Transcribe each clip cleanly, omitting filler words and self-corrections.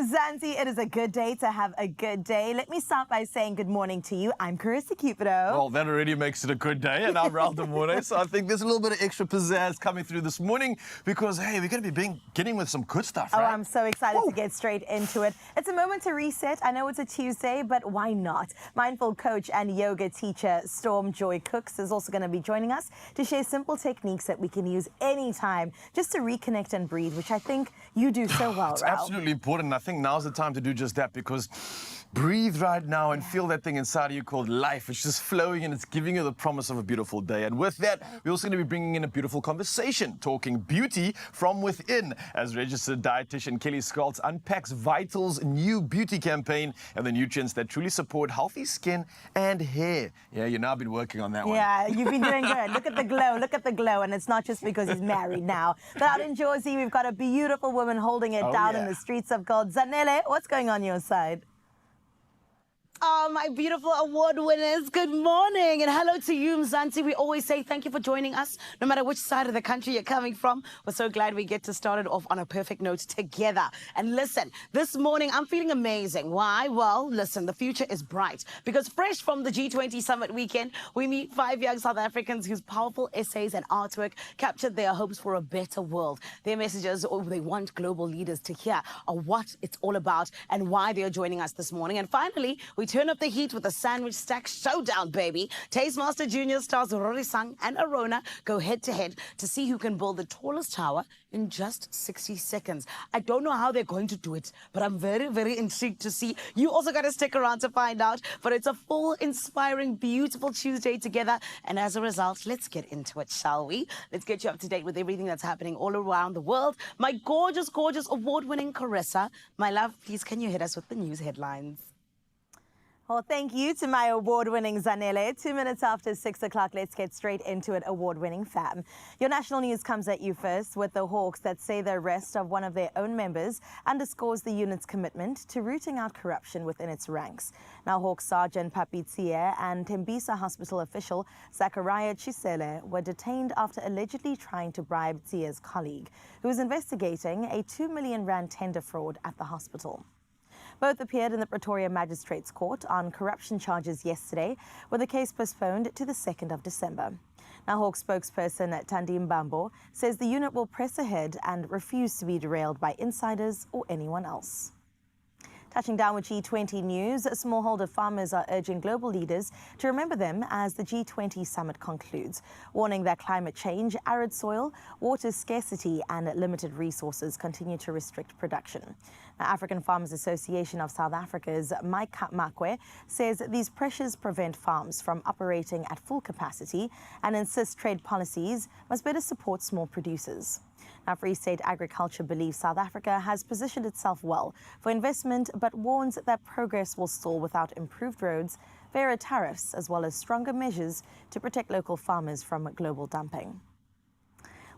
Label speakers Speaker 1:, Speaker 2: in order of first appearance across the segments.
Speaker 1: Mzansi, it is a good day to have a good day. Let me start by saying good morning to you. I'm Carissa Cupido.
Speaker 2: Well, that already makes it a good day, and I'm Raul Demore. So I think there's a little bit of extra pizzazz coming through this morning because, hey, we're going to be getting with some good stuff, right?
Speaker 1: Oh, I'm so excited to get straight into it. It's a moment to reset. I know it's a Tuesday, but why not? Mindful coach and yoga teacher Storm Joy Cooks is also going to be joining us to share simple techniques that we can use anytime just to reconnect and breathe, which I think you do so well,
Speaker 2: It's
Speaker 1: Raul.
Speaker 2: absolutely important. I think now's the time to do just that because breathe right now and feel that thing inside of you called life. It's just flowing and it's giving you the promise of a beautiful day. And with that, we're also going to be bringing in a beautiful conversation, talking beauty from within, as registered dietitian Kelly Scalz unpacks Vital's new beauty campaign and the nutrients that truly support healthy skin and hair. Yeah, you've now been working on that one.
Speaker 1: Yeah, you've been doing good. Look at the glow. Look at the glow. And it's not just because he's married now. But out in Jersey, we've got a beautiful woman holding it down in the streets of gold. Zanele, what's going on your side?
Speaker 3: Oh, my beautiful award winners, good morning and hello to you, Mzansi. We always say thank you for joining us, no matter which side of the country you're coming from. We're so glad we get to start it off on a perfect note together. And listen, this morning I'm feeling amazing. Why? Well, listen, the future is bright because fresh from the G20 Summit weekend, we meet 5 young South Africans whose powerful essays and artwork captured their hopes for a better world. Their messages, they want global leaders to hear what it's all about and why they're joining us this morning. And finally, we turn up the heat with a sandwich stack showdown, baby. Tastemaster Junior stars Rorisang and Arona go head-to-head to see who can build the tallest tower in just 60 seconds. I don't know how they're going to do it, but I'm very, very intrigued to see. You also got to stick around to find out. But it's a full, inspiring, beautiful Tuesday together. And as a result, let's get into it, shall we? Let's get you up to date with everything that's happening all around the world. My gorgeous, gorgeous, award-winning Carissa. My love, please, can you hit us with the news headlines?
Speaker 1: Well, thank you to my award-winning Zanele. 2 minutes after 6 o'clock, let's get straight into it, award-winning fam. Your national news comes at you first with the Hawks that say the arrest of one of their own members underscores the unit's commitment to rooting out corruption within its ranks. Now, Hawks Sergeant Papi Tsiye and Tembisa Hospital official Zachariah Chisele were detained after allegedly trying to bribe Tsiye's colleague, who was investigating a 2 million rand tender fraud at the hospital. Both appeared in the Pretoria Magistrates Court on corruption charges yesterday, with the case postponed to the 2nd of December. Now, Hawks spokesperson Tandi Mbambo says the unit will press ahead and refuse to be derailed by insiders or anyone else. Touching down with G20 news, smallholder farmers are urging global leaders to remember them as the G20 summit concludes, warning that climate change, arid soil, water scarcity and limited resources continue to restrict production. Now, African Farmers Association of South Africa's Mike Makwe says these pressures prevent farms from operating at full capacity and insists trade policies must better support small producers. Now, Free State Agriculture believes South Africa has positioned itself well for investment, but warns that progress will stall without improved roads, fairer tariffs, as well as stronger measures to protect local farmers from global dumping.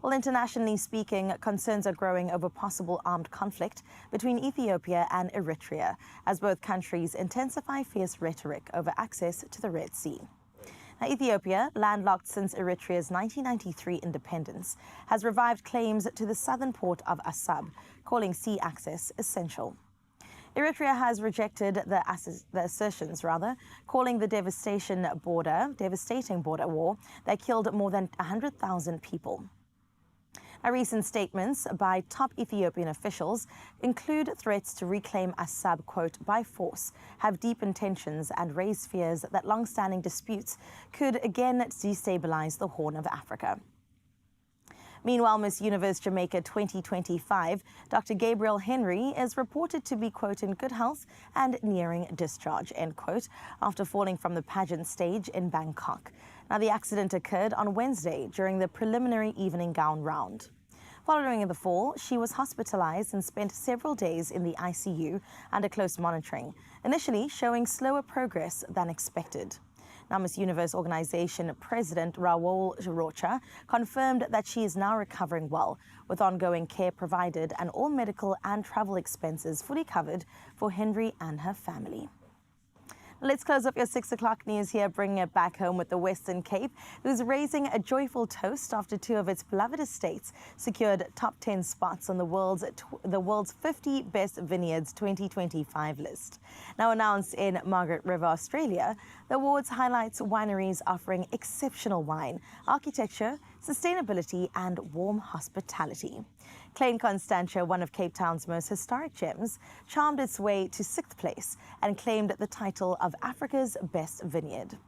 Speaker 1: Well, internationally speaking, concerns are growing over possible armed conflict between Ethiopia and Eritrea, as both countries intensify fierce rhetoric over access to the Red Sea. Now, Ethiopia, landlocked since Eritrea's 1993 independence, has revived claims to the southern port of Assab, calling sea access essential. Eritrea has rejected the assertions, calling the devastating border war that killed more than 100,000 people. Now, recent statements by top Ethiopian officials include threats to reclaim Assab, quote, by force, have deep intentions and raise fears that long-standing disputes could again destabilize the Horn of Africa. Meanwhile, Miss Universe Jamaica 2025, Dr. Gabrielle Henry, is reported to be, quote, in good health and nearing discharge, end quote, after falling from the pageant stage in Bangkok. Now, the accident occurred on Wednesday during the preliminary evening gown round. Following the fall, she was hospitalized and spent several days in the ICU under close monitoring, initially showing slower progress than expected. Now, Miss Universe organization president Raul Rocha confirmed that she is now recovering well, with ongoing care provided and all medical and travel expenses fully covered for Henry and her family. Let's close up your 6 o'clock news here, bringing it back home with the Western Cape, who's raising a joyful toast after two of its beloved estates secured top 10 spots on the world's 50 best vineyards 2025 list. Now announced in Margaret River, Australia, the awards highlights wineries offering exceptional wine, architecture, sustainability, and warm hospitality. Klein Constantia, one of Cape Town's most historic gems, charmed its way to 6th place and claimed the title of Africa's best vineyard.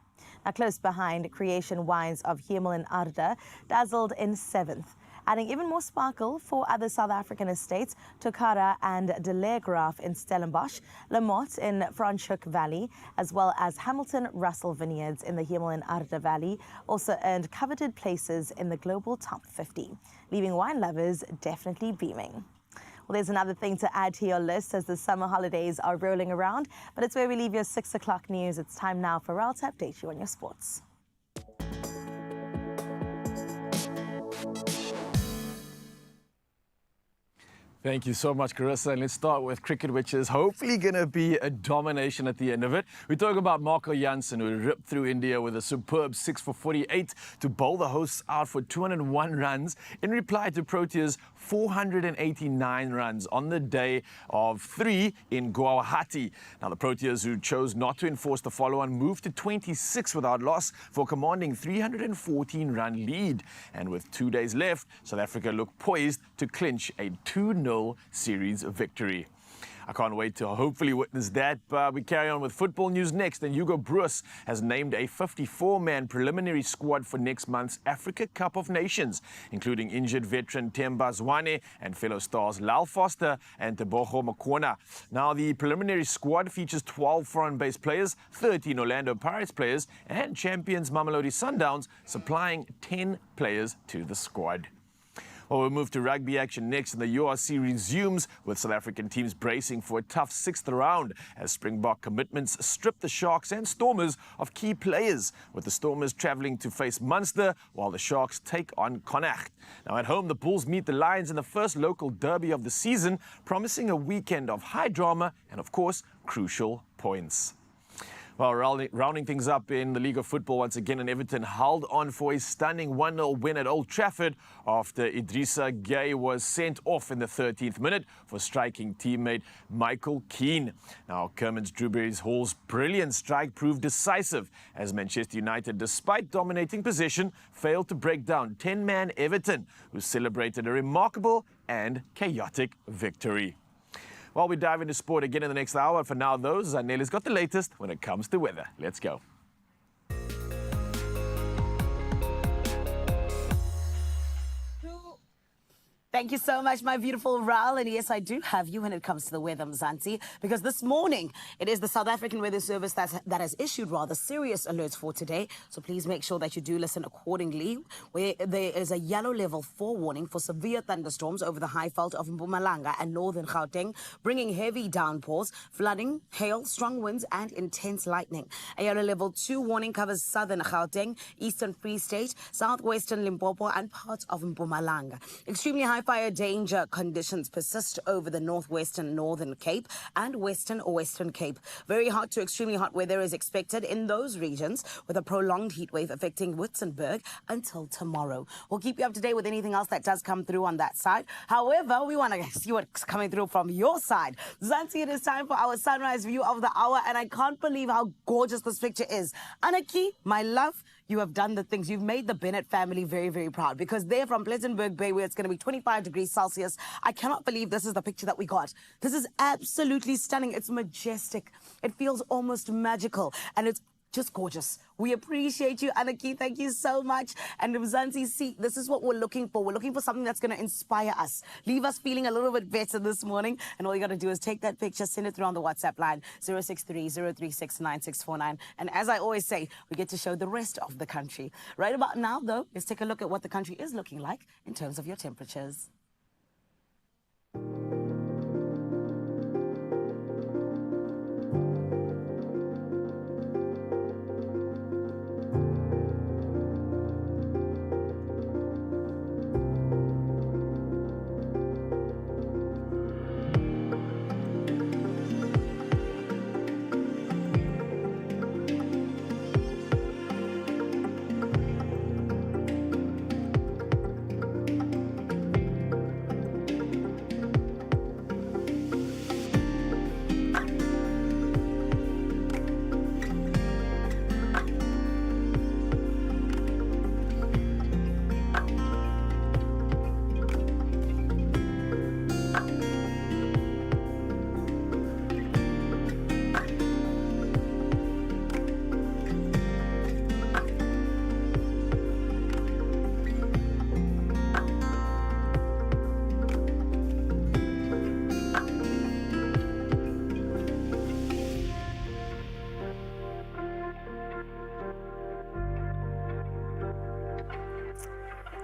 Speaker 1: Now, close behind, Creation Wines of Hemel and Arda dazzled in 7th, adding even more sparkle for other South African estates, Tokara and De Leergraaf in Stellenbosch, Lamotte in Franschhoek Valley, as well as Hamilton Russell Vineyards in the Hemel and Arda Valley, also earned coveted places in the global top 50, leaving wine lovers definitely beaming. Well, there's another thing to add to your list as the summer holidays are rolling around, but it's where we leave your 6 o'clock news. It's time now for Raul to update you on your sports.
Speaker 2: Thank you so much, Carissa. And let's start with cricket, which is hopefully going to be a domination at the end of it. We talk about Marco Jansen, who ripped through India with a superb 6 for 48 to bowl the hosts out for 201 runs in reply to Proteas' 489 runs on the day of 3 in Guwahati. Now, the Proteas, who chose not to enforce the follow-on, moved to 26 without loss for a commanding 314-run lead. And with 2 days left, South Africa looked poised to clinch a 2-0 series victory. I can't wait to hopefully witness that, but we carry on with football news next, and Hugo Broos has named a 54-man preliminary squad for next month's Africa Cup of Nations, including injured veteran Themba Zwane and fellow stars Lal Foster and Tebogo Mokoena. Now, the preliminary squad features 12 foreign-based players, 13 Orlando Pirates players, and champions Mamelodi Sundowns supplying 10 players to the squad. Well, we'll move to rugby action next, and the URC resumes with South African teams bracing for a tough 6th round as Springbok commitments strip the Sharks and Stormers of key players, with the Stormers travelling to face Munster while the Sharks take on Connacht. Now at home, the Bulls meet the Lions in the first local derby of the season, promising a weekend of high drama and, of course, crucial points. Well, rounding things up in the League of Football once again, and Everton held on for a stunning 1-0 win at Old Trafford after Idrissa Gueye was sent off in the 13th minute for striking teammate Michael Keane. Now, Kermans Drewberry Hall's brilliant strike proved decisive as Manchester United, despite dominating possession, failed to break down 10-man Everton, who celebrated a remarkable and chaotic victory. While we dive into sport again in the next hour, for now, though, Zanelli's got the latest when it comes to weather. Let's go.
Speaker 3: Thank you so much, my beautiful Raul. And yes, I do have you when it comes to the weather, Mzansi, because this morning it is the South African Weather Service that has issued rather serious alerts for today. So please make sure that you do listen accordingly, where there is a yellow level 4 warning for severe thunderstorms over the high veld of Mpumalanga and northern Gauteng, bringing heavy downpours, flooding, hail, strong winds and intense lightning. A yellow level 2 warning covers southern Gauteng, eastern Free State, southwestern Limpopo and parts of Mpumalanga. Extremely high fire danger conditions persist over the northwestern Northern Cape and western Cape. Very hot to extremely hot weather is expected in those regions, with a prolonged heat wave affecting Witzenberg until tomorrow. We'll keep you up to date with anything else that does come through on that side. However, we want to see what's coming through from your side. Zanti, it is time for our sunrise view of the hour, and I can't believe how gorgeous this picture is. Anaki, my love, you have done the things. You've made the Bennett family very, very proud, because they're from Plettenberg Bay, where it's going to be 25 degrees Celsius. I cannot believe this is the picture that we got. This is absolutely stunning. It's majestic. It feels almost magical, and it's just gorgeous. We appreciate you, Anaki. Thank you so much. And Mzansi, see, this is what we're looking for. We're looking for something that's going to inspire us, leave us feeling a little bit better this morning. And all you got to do is take that picture, send it through on the WhatsApp line, 063-036-9649. And as I always say, we get to show the rest of the country. Right about now, though, let's take a look at what the country is looking like in terms of your temperatures.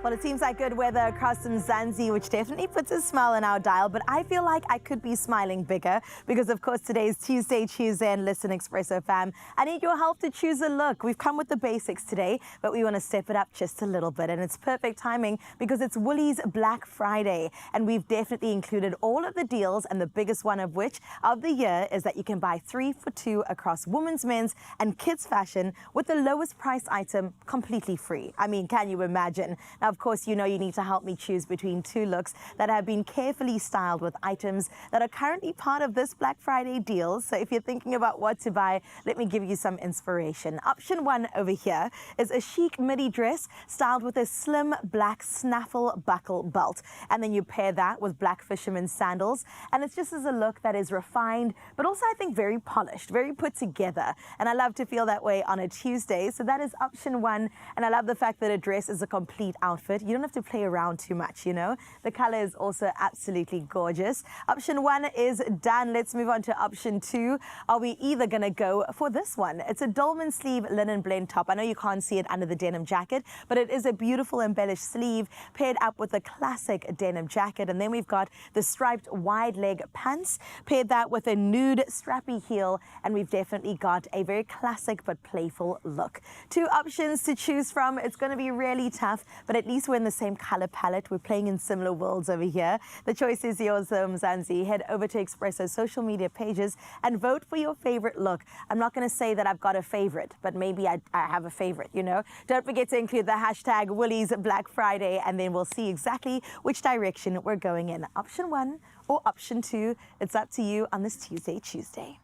Speaker 1: Well, it seems like good weather across Mzansi, which definitely puts a smile on our dial, but I feel like I could be smiling bigger because, of course, today is Tuesday, and listen, Expresso fam, I need your help to choose a look. We've come with the basics today, but we want to step it up just a little bit, and it's perfect timing because it's Woolies Black Friday, and we've definitely included all of the deals, and the biggest one of which of the year is that you can buy 3 for 2 across women's, men's, and kids fashion with the lowest price item completely free. I mean, can you imagine? Now, of course, you know you need to help me choose between 2 looks that have been carefully styled with items that are currently part of this Black Friday deal. So if you're thinking about what to buy, let me give you some inspiration. Option 1 over here is a chic midi dress styled with a slim black snaffle buckle belt. And then you pair that with black fisherman sandals. And it's just as a look that is refined, but also I think very polished, very put together. And I love to feel that way on a Tuesday. So that is option 1. And I love the fact that a dress is a complete outfit. You don't have to play around too much, you know. The color is also absolutely gorgeous. Option 1 is done. Let's move on to option 2. Are we either going to go for this one? It's a dolman sleeve linen blend top. I know you can't see it under the denim jacket, but it is a beautiful embellished sleeve paired up with a classic denim jacket. And then we've got the striped wide leg pants, paired that with a nude strappy heel. And we've definitely got a very classic but playful look. 2 options to choose from. It's going to be really tough, but at least we're in the same color palette. We're playing in similar worlds over here. The choice is yours, Mzansi. Head over to Expresso's social media pages and vote for your favorite look. I'm not going to say that I've got a favorite, but maybe I have a favorite, you know. Don't forget to include the hashtag Woolies Black Friday, and then we'll see exactly which direction we're going in. Option 1 or option 2. It's up to you on this Tuesday.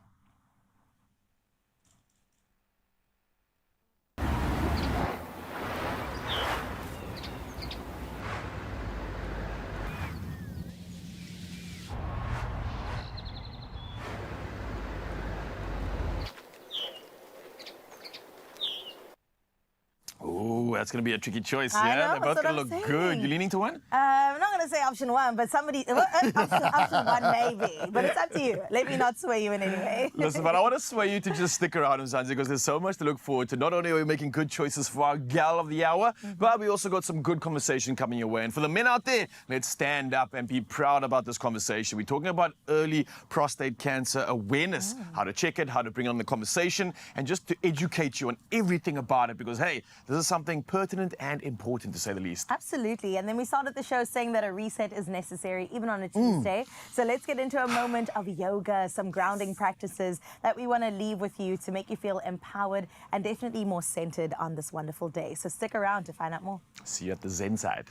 Speaker 2: Oh, that's going to be a tricky choice,
Speaker 1: I
Speaker 2: yeah?
Speaker 1: know,
Speaker 2: They're both
Speaker 1: that's
Speaker 2: going
Speaker 1: what
Speaker 2: to
Speaker 1: I'm
Speaker 2: look good.
Speaker 1: saying.
Speaker 2: You leaning to one?
Speaker 1: I'm not going to say option 1, but option 1 maybe. But it's up to you. Let me not sway you in any way.
Speaker 2: Listen, but I want to sway you to just stick around in Mzansi because there's so much to look forward to. Not only are we making good choices for our gal of the hour, but we also got some good conversation coming your way. And for the men out there, let's stand up and be proud about this conversation. We're talking about early prostate cancer awareness, how to check it, how to bring on the conversation, and just to educate you on everything about it because, hey, this is something pertinent and important to say the least.
Speaker 1: Absolutely. And then we started the show saying that a reset is necessary even on a Tuesday. So let's get into a moment of yoga, some grounding practices that we want to leave with you to make you feel empowered and definitely more centered on this wonderful day. So stick around to find out more.
Speaker 2: See you at the Zen side.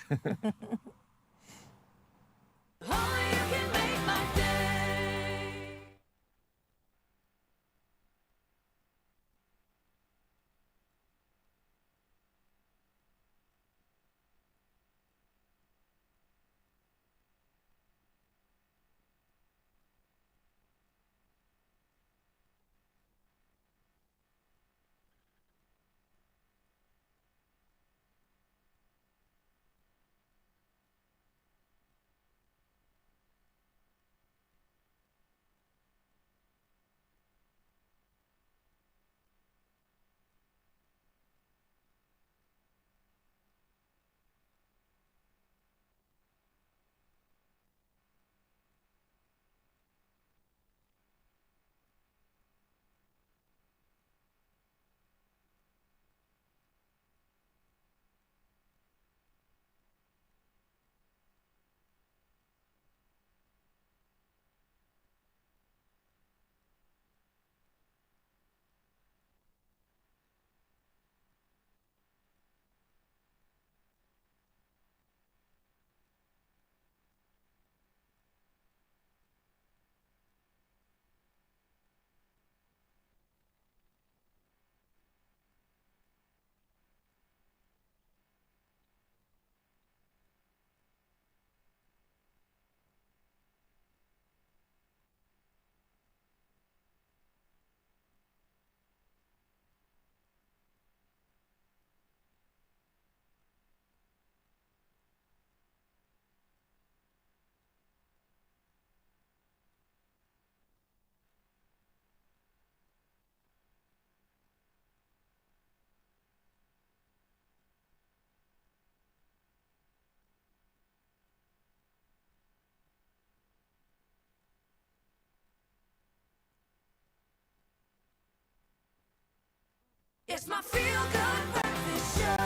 Speaker 4: Feel Good Breakfast Show.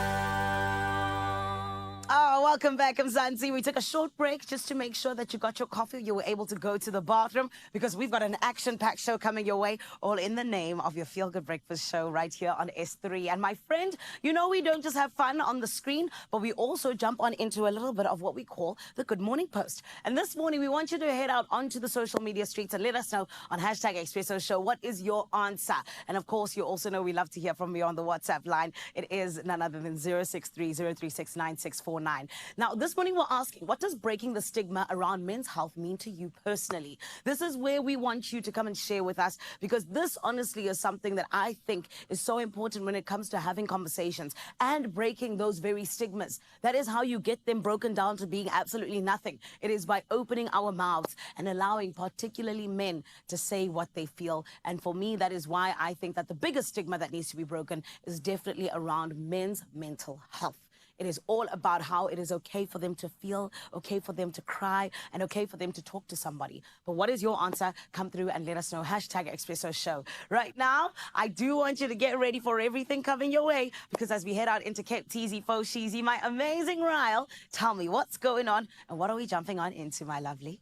Speaker 3: Oh, welcome back, Mzansi. We took a short break just to make sure that you got your coffee, you were able to go to the bathroom, because we've got an action-packed show coming your way, all in the name of your Feel Good Breakfast Show right here on S3. And my friend, you know we don't just have fun on the screen, but we also jump on into a little bit of what we call the Good Morning Post. And this morning, we want you to head out onto the social media streets and let us know on hashtag Expresso Show, what is your answer? And of course, you also know we love to hear from you on the WhatsApp line. It is none other than 063-036-9649. Now, this morning we're asking, what does breaking the stigma around men's health mean to you personally? This is where we want you to come and share with us, because this honestly is something that I think is so important when it comes to having conversations and breaking those very stigmas. That is how you get them broken down to being absolutely nothing. It is by opening our mouths and allowing particularly men to say what they feel. And for me, that is why I think that the biggest stigma that needs to be broken is definitely around men's mental health. It is all about how it is okay for them to feel, okay for them to cry, and okay for them to talk to somebody. But what is your answer? Come through and let us know. Hashtag Expresso Show. Right now, I do want you to get ready for everything coming your way, because as we head out into Cape Teasy, Fo Sheezy, my amazing Ryle, tell me what's going on and what are we jumping on into, my lovely?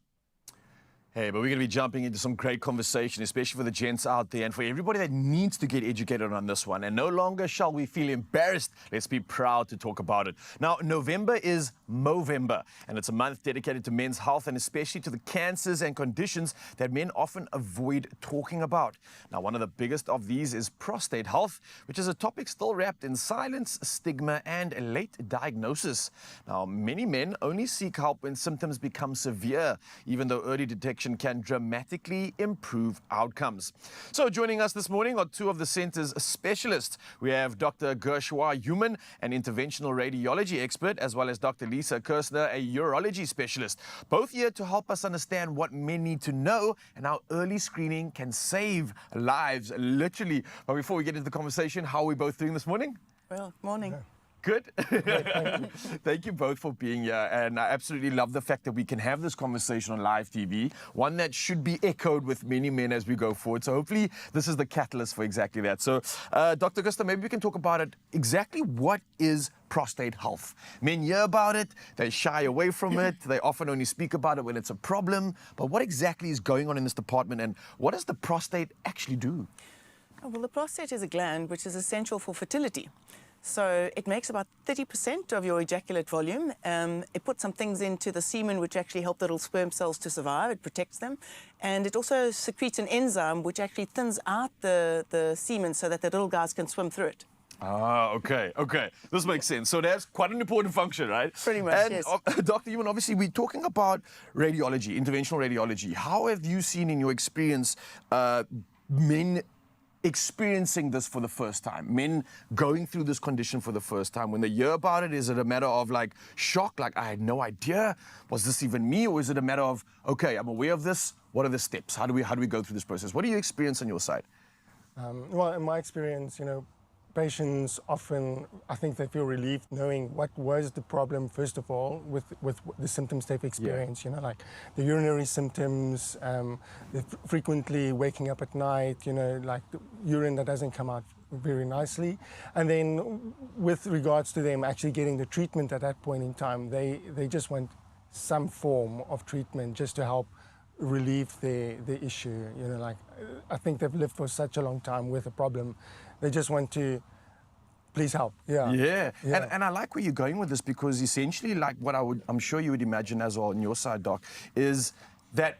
Speaker 2: Hey, but we're going to be jumping into some great conversation, especially for the gents out there and for everybody that needs to get educated on this one. And no longer shall we feel embarrassed. Let's be proud to talk about it. Now, November is Movember, and it's a month dedicated to men's health and especially to the cancers and conditions that men often avoid talking about. Now, one of the biggest of these is prostate health, which is a topic still wrapped in silence, stigma, and late diagnosis. Now, many men only seek help when symptoms become severe, even though early detection can dramatically improve outcomes. So joining us this morning are two of the center's specialists. We have Dr. Gershwa Human, an interventional radiology expert, as well as Dr. Lisa Kirstner, a urology specialist. Both here to help us understand what men need to know and how early screening can save lives, literally. But before we get into the conversation, how are we both doing this morning?
Speaker 5: Well, morning.
Speaker 2: Good. Thank you both for being here. And I absolutely love the fact that we can have this conversation on live TV, one that should be echoed with many men as we go forward. So hopefully this is the catalyst for exactly that. So Dr. Gusta, maybe we can talk about it. Exactly what is prostate health? Men hear about it, they shy away from it, they often only speak about it when it's a problem. But what exactly is going on in this department, and what does the prostate actually do?
Speaker 5: Well, the prostate is a gland which is essential for fertility. So it makes about 30% of your ejaculate volume. It puts some things into the semen which actually help the little sperm cells to survive. It protects them. And it also secretes an enzyme which actually thins out the semen so that the little guys can swim through it.
Speaker 2: Ah, okay. This makes sense. So that's quite an important function, right?
Speaker 5: Pretty much,
Speaker 2: and,
Speaker 5: yes.
Speaker 2: Dr. Human, obviously, we're talking about radiology, interventional radiology. How have you seen in your experience men experiencing this for the first time, men going through this condition for the first time? When they hear about it, is it a matter of like shock, like I had no idea, was this even me? Or is it a matter of, okay, I'm aware of this, what are the steps? How do we go through this process? What do you experience on your side?
Speaker 6: Well, in my experience, patients often, I think they feel relieved knowing what was the problem, first of all, with the symptoms they've experienced, like the urinary symptoms, frequently waking up at night, like the urine that doesn't come out very nicely. And then with regards to them actually getting the treatment at that point in time, they just want some form of treatment just to help relieve the issue. Like I think they've lived for such a long time with a problem. They just want to please help. Yeah.
Speaker 2: And I like where you're going with this, because essentially, like what I'm sure you would imagine as well on your side, Doc, is that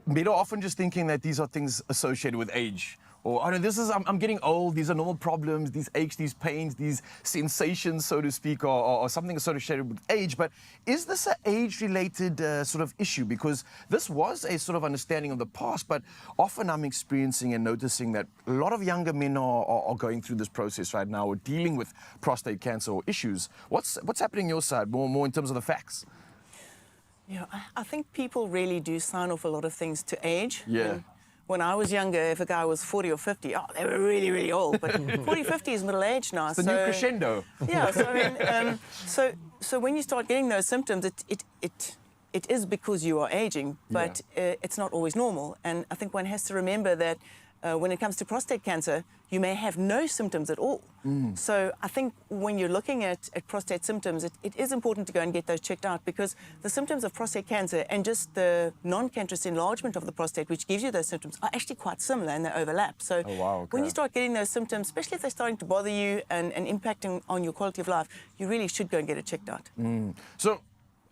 Speaker 2: men are often just thinking that these are things associated with age. Or, I'm getting old, these are normal problems, these aches, these pains, these sensations, so to speak, or something associated with age. But is this an age-related sort of issue? Because this was a sort of understanding of the past, but often I'm experiencing and noticing that a lot of younger men are going through this process right now, or dealing with prostate cancer or issues. What's happening on your side, more in terms of the facts?
Speaker 5: Yeah, I think people really do sign off a lot of things to age.
Speaker 2: Yeah.
Speaker 5: When I was younger, if a guy was 40 or 50, they were really, really old. But 40, 50 is middle age now.
Speaker 2: It's the new crescendo.
Speaker 5: Yeah, so I mean, so when you start getting those symptoms, it is because you are aging, but it's not always normal. And I think one has to remember that When it comes to prostate cancer, you may have no symptoms at all. So I think when you're looking at prostate symptoms, it is important to go and get those checked out, because the symptoms of prostate cancer and just the non-cancerous enlargement of the prostate, which gives you those symptoms, are actually quite similar and they overlap. So when you start getting those symptoms, especially if they're starting to bother you and impacting on your quality of life, you really should go and get it checked out.
Speaker 2: So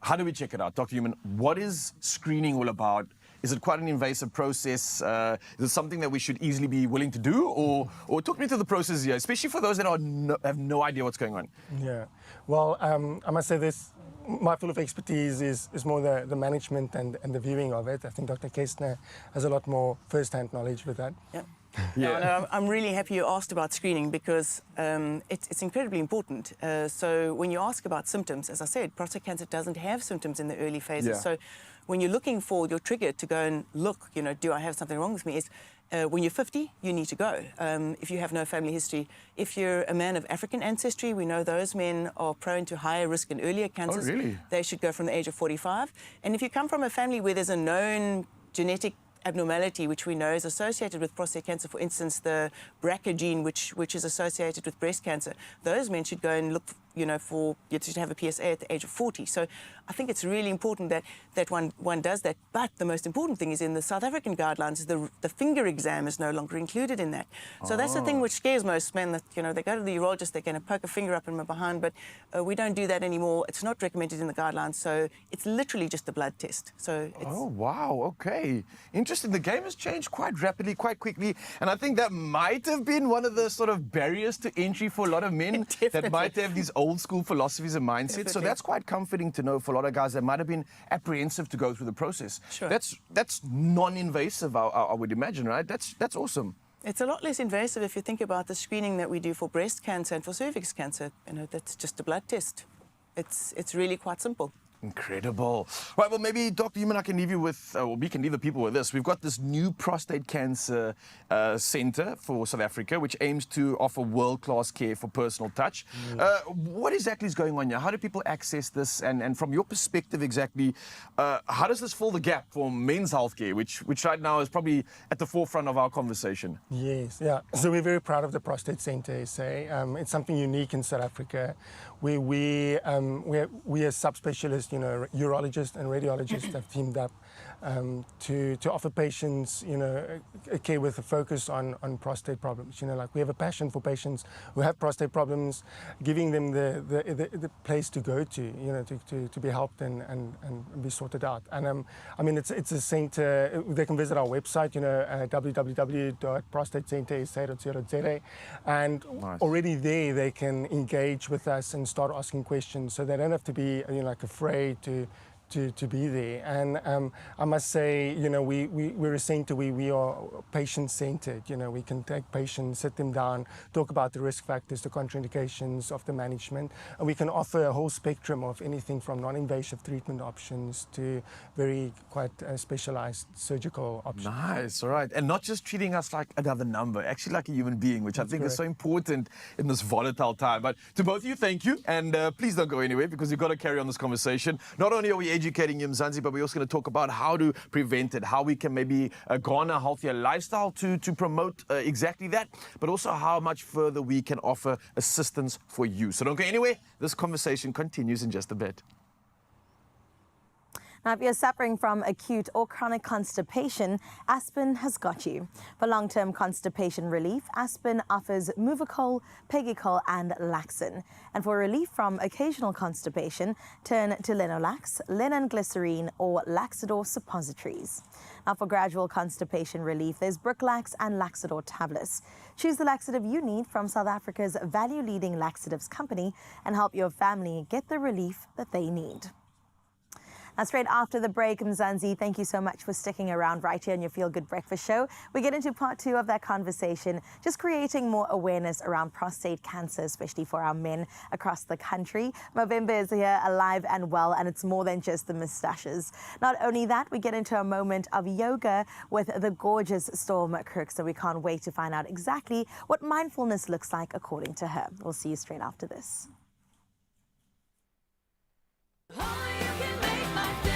Speaker 2: how do we check it out? Dr. Human, what is screening all about? Is it quite an invasive process? Is it something that we should easily be willing to do? Or talk me through the process here, especially for those that have no idea what's going on.
Speaker 6: Yeah, well, I must say this, my field of expertise is more the management and the viewing of it. I think Dr. Kestner has a lot more first-hand knowledge with that.
Speaker 5: Yeah. No, I'm really happy you asked about screening, because it's incredibly important. So when you ask about symptoms, as I said, prostate cancer doesn't have symptoms in the early phases.
Speaker 2: Yeah.
Speaker 5: So when you're looking for your trigger to go and look, do I have something wrong with me, is when you're 50, you need to go. If you have no family history. If you're a man of African ancestry, we know those men are prone to higher risk and earlier cancers.
Speaker 2: Oh, really?
Speaker 5: They should go from the age of 45. And if you come from a family where there's a known genetic abnormality which we know is associated with prostate cancer, for instance, the BRCA gene, which is associated with breast cancer, those men should go and look, for you to have a PSA at the age of 40. So I think it's really important that one does that. But the most important thing is, in the South African guidelines, is the finger exam is no longer included in that. So that's the thing which scares most men, that they go to the urologist, they're going to poke a finger up in my behind, but we don't do that anymore. It's not recommended in the guidelines, so it's literally just a blood test. So it's,
Speaker 2: Oh, wow, okay. Interesting. The game has changed quite rapidly, quite quickly, and I think that might have been one of the sort of barriers to entry for a lot of men that might have these old school philosophies and mindsets. So
Speaker 5: Definitely.
Speaker 2: that's quite comforting to know for a lot of guys that might have been apprehensive to go through the process.
Speaker 5: Sure.
Speaker 2: That's non-invasive, I would imagine, right? That's awesome.
Speaker 5: It's a lot less invasive if you think about the screening that we do for breast cancer and for cervix cancer. That's just a blood test. It's really quite simple.
Speaker 2: Incredible. Right, well, maybe, Dr. Human, I can leave you with, or we can leave the people with this. We've got this new prostate cancer center for South Africa, which aims to offer world-class care for personal touch. What exactly is going on here? How do people access this? And from your perspective exactly, how does this fill the gap for men's healthcare, which right now is probably at the forefront of our conversation?
Speaker 6: Yes, yeah. So we're very proud of the prostate center, say. It's something unique in South Africa, where we as subspecialists, urologists and radiologists have teamed up to offer patients, a care with a focus on prostate problems. We have a passion for patients who have prostate problems, giving them the place to go to be helped and be sorted out. And it's a center. They can visit our website, www.prostatecenter.co.za, and already there they can engage with us and start asking questions, so they don't have to be afraid to be there. And I must say, we're a center where we are patient-centered. We can take patients, sit them down, talk about the risk factors, the contraindications of the management, and we can offer a whole spectrum of anything from non-invasive treatment options to very quite specialized surgical options.
Speaker 2: Nice, all right. And not just treating us like another number, actually like a human being, which I think is so important in this volatile time. But to both of you, thank you. And please don't go anywhere, because we've got to carry on this conversation. Not only are we educating you, Mzansi, but we're also going to talk about how to prevent it, how we can maybe garner a healthier lifestyle to promote exactly that, but also how much further we can offer assistance for you. So don't go anywhere. This conversation continues in just a bit.
Speaker 1: Now, if you're suffering from acute or chronic constipation, Aspen has got you. For long-term constipation relief, Aspen offers Movicol, Pegicol and Laxin. And for relief from occasional constipation, turn to Linolax, Linen Glycerine or Laxidor suppositories. Now, for gradual constipation relief, there's Brooklax and Laxidor tablets. Choose the laxative you need from South Africa's value-leading laxatives company and help your family get the relief that they need. Now, straight after the break, Mzansi, thank you so much for sticking around right here on your Feel Good Breakfast Show. We get into part 2 of that conversation, just creating more awareness around prostate cancer, especially for our men across the country. November is here, alive and well, and it's more than just the moustaches. Not only that, we get into a moment of yoga with the gorgeous Storm Crook, so we can't wait to find out exactly what mindfulness looks like according to her. We'll see you straight after this.
Speaker 4: Only you can make my day.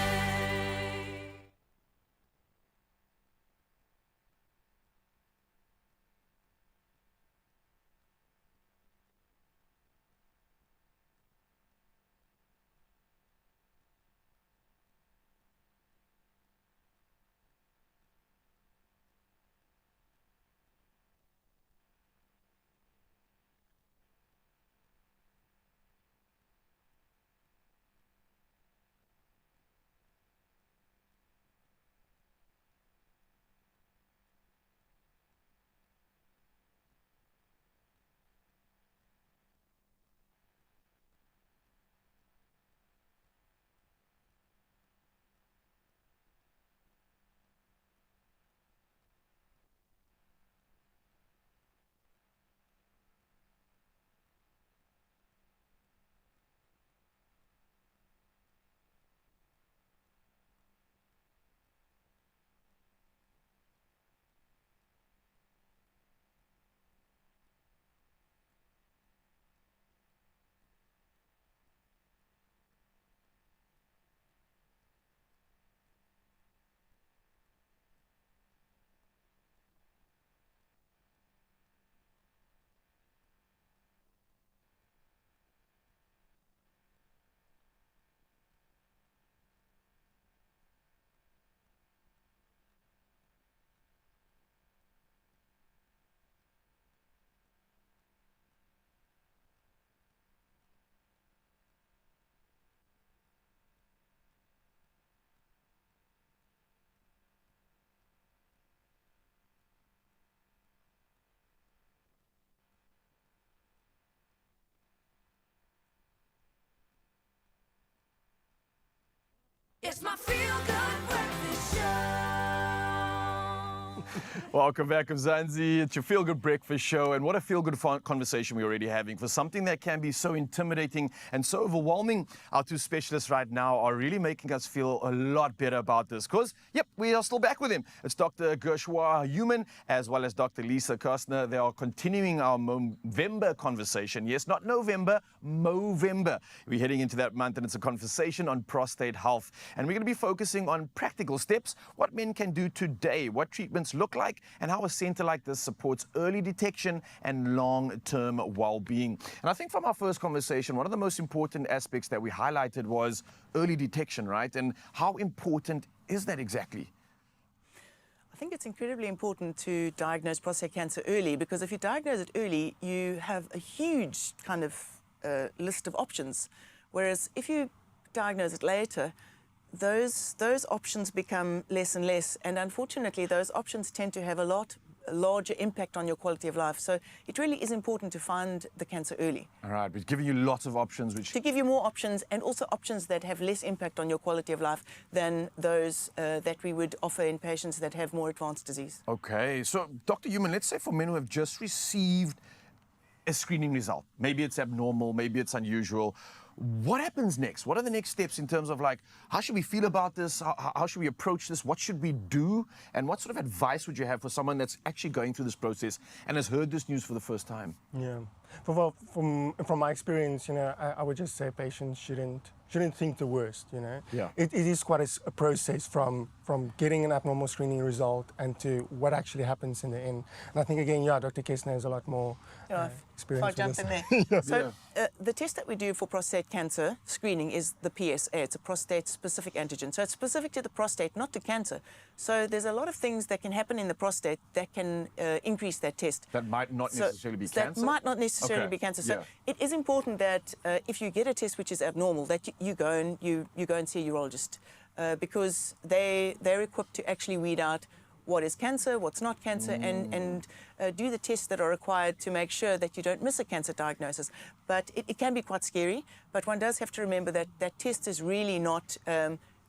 Speaker 4: It's my feel-good breakfast show.
Speaker 2: Welcome back, Mzansi. It's your Feel Good Breakfast Show, and what a feel good conversation we're already having. For something that can be so intimidating and so overwhelming, our two specialists right now are really making us feel a lot better about this. Because, yep, we are still back with him. It's Dr. Gershwa Human as well as Dr. Lisa Kirstner. They are continuing our Movember conversation. Yes, not November, Movember. We're heading into that month, and it's a conversation on prostate health. And we're going to be focusing on practical steps, what men can do today, what treatments look like, and how a center like this supports early detection and long-term well-being. And I think from our first conversation, one of the most important aspects that we highlighted was early detection, right? And how important is that exactly?
Speaker 5: I think it's incredibly important to diagnose prostate cancer early, because if you diagnose it early, you have a huge kind of list of options. Whereas if you diagnose it later, those options become less and less, and unfortunately those options tend to have a lot larger impact on your quality of life. So it really is important to find the cancer early.
Speaker 2: All right, we're giving you lots of options, which
Speaker 5: To give you more options, and also options that have less impact on your quality of life than those that we would offer in patients that have more advanced disease.
Speaker 2: Okay, so Dr. Human, let's say for men who have just received a screening result, maybe it's abnormal, maybe it's unusual, what happens next? What are the next steps in terms of like, how should we feel about this? How should we approach this? What should we do? And what sort of advice would you have for someone that's actually going through this process and has heard this news for the first time?
Speaker 6: Yeah. Well, from my experience, I would just say patients shouldn't think the worst.
Speaker 2: Yeah.
Speaker 6: It is quite a process from getting an abnormal screening result and to what actually happens in the end. And I think again, Dr. Kirstner has a lot more experience.
Speaker 5: If I jump
Speaker 6: with
Speaker 5: in
Speaker 6: this.
Speaker 5: there. So the test that we do for prostate cancer screening is the PSA. It's a prostate-specific antigen. So it's specific to the prostate, not to cancer. So there's a lot of things that can happen in the prostate that can increase that test.
Speaker 2: That might not necessarily be cancer?
Speaker 5: That might not necessarily
Speaker 2: Okay.
Speaker 5: be cancer. So
Speaker 2: Yeah.
Speaker 5: it is important that if you get a test which is abnormal, that you go and you go and see a urologist, because they're equipped to actually weed out what is cancer, what's not cancer, and do the tests that are required to make sure that you don't miss a cancer diagnosis. But it can be quite scary, but one does have to remember that that test is really not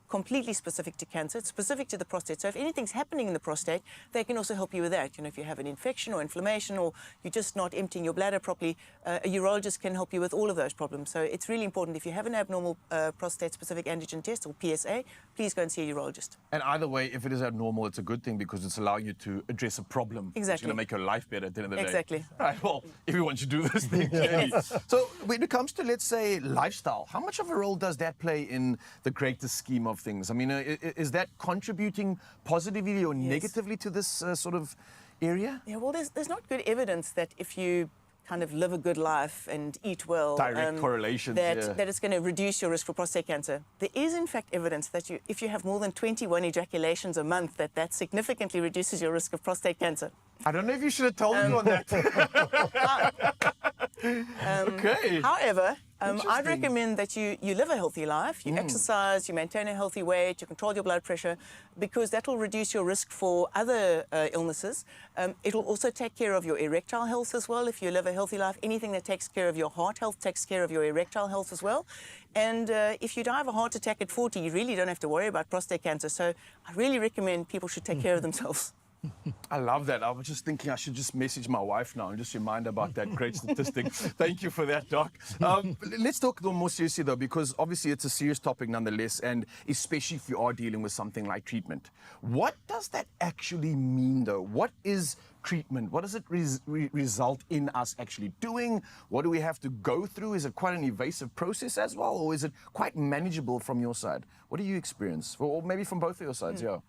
Speaker 5: completely specific to cancer. It's specific to the prostate. So if anything's happening in the prostate, they can also help you with that. If you have an infection or inflammation, or you're just not emptying your bladder properly, a urologist can help you with all of those problems. So it's really important, if you have an abnormal prostate-specific antigen test, or PSA, please go and see a urologist.
Speaker 2: And either way, if it is abnormal, it's a good thing because it's allowing you to address a problem. It's
Speaker 5: Exactly.
Speaker 2: going to make your life better at the end of the day.
Speaker 5: Exactly.
Speaker 2: Right, well, everyone should do this thing, clearly. So when it comes to, let's say, lifestyle, how much of a role does that play in the greater scheme of things? I mean, is that contributing positively or negatively to this sort of area?
Speaker 5: Yeah, well, there's not good evidence that if you kind of live a good life and eat well,
Speaker 2: Direct correlations,
Speaker 5: that it's going to reduce your risk for prostate cancer. There is, in fact, evidence that if you have more than 21 ejaculations a month, that significantly reduces your risk of prostate cancer.
Speaker 2: I don't know if you should have told me on that. Okay.
Speaker 5: However, I'd
Speaker 2: Interesting.
Speaker 5: recommend that you live a healthy life, you exercise, you maintain a healthy weight, you control your blood pressure, because that will reduce your risk for other illnesses. It'll also take care of your erectile health as well. If you live a healthy life, anything that takes care of your heart health takes care of your erectile health as well. And if you die of a heart attack at 40, you really don't have to worry about prostate cancer. So I really recommend people should take care of themselves.
Speaker 2: I love that. I was just thinking I should just message my wife now and just remind her about that great statistic. Thank you for that, Doc. Let's talk a little more seriously, though, because obviously it's a serious topic nonetheless, and especially if you are dealing with something like treatment. What does that actually mean, though? What is treatment? What does it result in us actually doing? What do we have to go through? Is it quite an evasive process as well, or is it quite manageable from your side? What do you experience? Or maybe from both of your sides, yeah.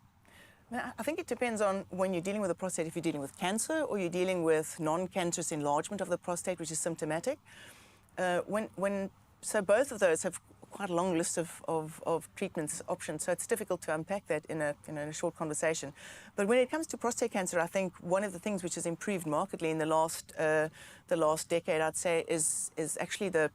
Speaker 5: Now, I think it depends on when you're dealing with a prostate, if you're dealing with cancer or you're dealing with non-cancerous enlargement of the prostate, which is symptomatic. So both of those have quite a long list of treatments options, so it's difficult to unpack that in a short conversation. But when it comes to prostate cancer, I think one of the things which has improved markedly in the last decade, I'd say, is actually the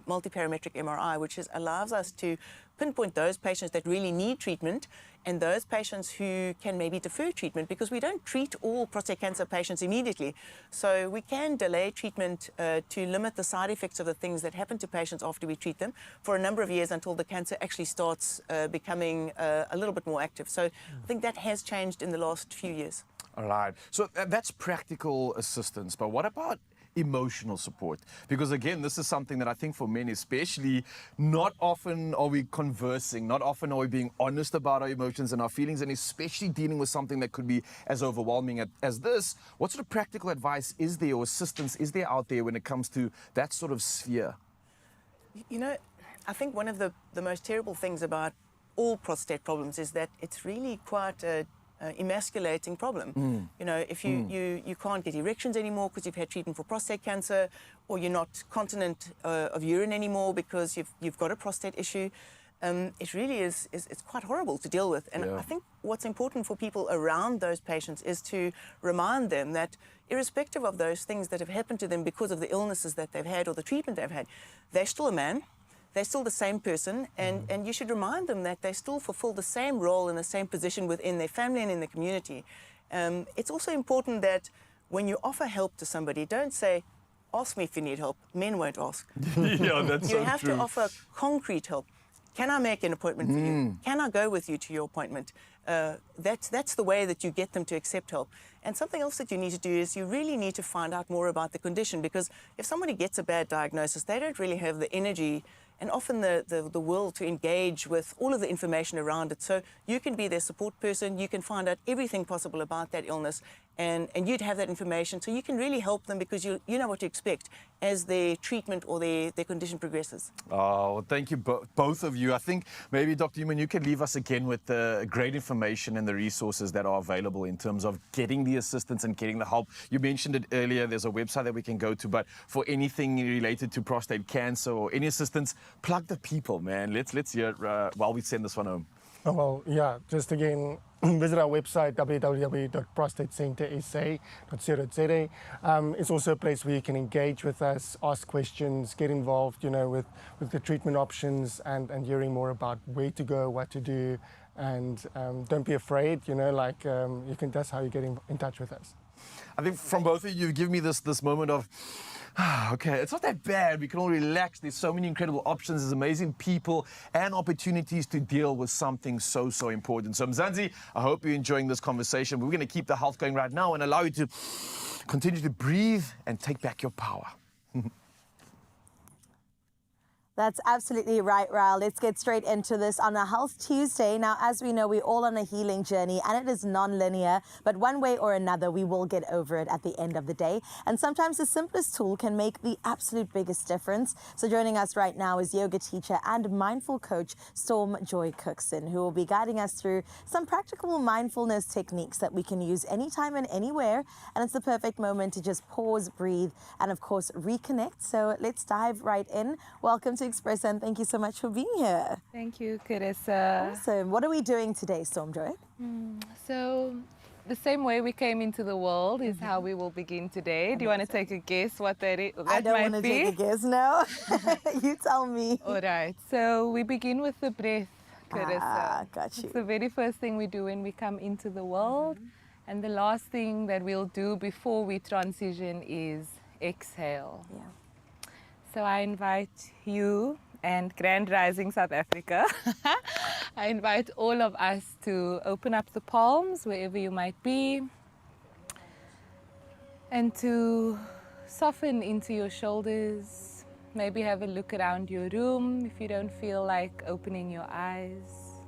Speaker 5: multiparametric MRI, which allows us to pinpoint those patients that really need treatment and those patients who can maybe defer treatment, because we don't treat all prostate cancer patients immediately. So we can delay treatment to limit the side effects of the things that happen to patients after we treat them for a number of years until the cancer actually starts becoming a little bit more active. So I think that has changed in the last few years.
Speaker 2: All right. So that's practical assistance. But what about emotional support? Because again, this is something that I think for men especially, not often are we conversing, not often are we being honest about our emotions and our feelings, and especially dealing with something that could be as overwhelming as this. What sort of practical advice is there or assistance is there out there when it comes to that sort of sphere?
Speaker 5: You know, I think one of the most terrible things about all prostate problems is that it's really quite a emasculating problem. You know, if you can't get erections anymore because you've had treatment for prostate cancer, or you're not continent of urine anymore because you've got a prostate issue, it really is it's quite horrible to deal with. And I think what's important for people around those patients is to remind them that irrespective of those things that have happened to them because of the illnesses that they've had or the treatment they've had, they're still a man. They're still the same person, and you should remind them that they still fulfill the same role in the same position within their family and in the community. It's also important that when you offer help to somebody, don't say, ask me if you need help. Men won't ask.
Speaker 2: Yeah, that's
Speaker 5: You
Speaker 2: so
Speaker 5: have
Speaker 2: true.
Speaker 5: to offer concrete help. Can I make an appointment for you? Can I go with you to your appointment? That's the way that you get them to accept help. And something else that you need to do is you really need to find out more about the condition, because if somebody gets a bad diagnosis, they don't really have the energy and often the will to engage with all of the information around it. So you can be their support person, you can find out everything possible about that illness, and you'd have that information, so you can really help them because you know what to expect as their treatment or their condition progresses.
Speaker 2: Oh, well, thank you both of you. I think maybe Dr. Human, you can leave us again with the great information and the resources that are available in terms of getting the assistance and getting the help. You mentioned it earlier, there's a website that we can go to, but for anything related to prostate cancer or any assistance, plug the people, man. Let's hear it while we send this one home.
Speaker 6: Oh, well, yeah, just again, visit our website, www.prostatecentersa.co.za. It's also a place where you can engage with us, ask questions, get involved, you know, with the treatment options and hearing more about where to go, what to do. And don't be afraid, you know, like that's how you get in touch with us.
Speaker 2: I think from both of you, give me this moment of, okay, it's not that bad. We can all relax. There's so many incredible options. There's amazing people and opportunities to deal with something so important. So Mzansi, I hope you're enjoying this conversation. We're going to keep the health going right now and allow you to continue to breathe and take back your power.
Speaker 1: That's absolutely right, Raul. Let's get straight into this on a Health Tuesday. Now, as we know, we're all on a healing journey and it is non-linear, but one way or another, we will get over it at the end of the day. And sometimes the simplest tool can make the absolute biggest difference. So joining us right now is yoga teacher and mindful coach, Storm Joy Cookson, who will be guiding us through some practical mindfulness techniques that we can use anytime and anywhere. And it's the perfect moment to just pause, breathe, and of course, reconnect. So let's dive right in. Welcome to Expresso, and thank you so much for being here.
Speaker 7: Thank you, Carissa.
Speaker 1: Awesome. What are we doing today, Stormjoy?
Speaker 7: So, the same way we came into the world is how we will begin today. Do you want to take a guess what that
Speaker 1: I don't want to take a guess, no. You tell me.
Speaker 7: All right. So, we begin with the breath, Carissa.
Speaker 1: Got you.
Speaker 7: It's the very first thing we do when we come into the world. And the last thing that we'll do before we transition is exhale.
Speaker 1: Yeah.
Speaker 7: So I invite you and Grand Rising South Africa, I invite all of us to open up the palms wherever you might be and to soften into your shoulders. Maybe have a look around your room if you don't feel like opening your eyes.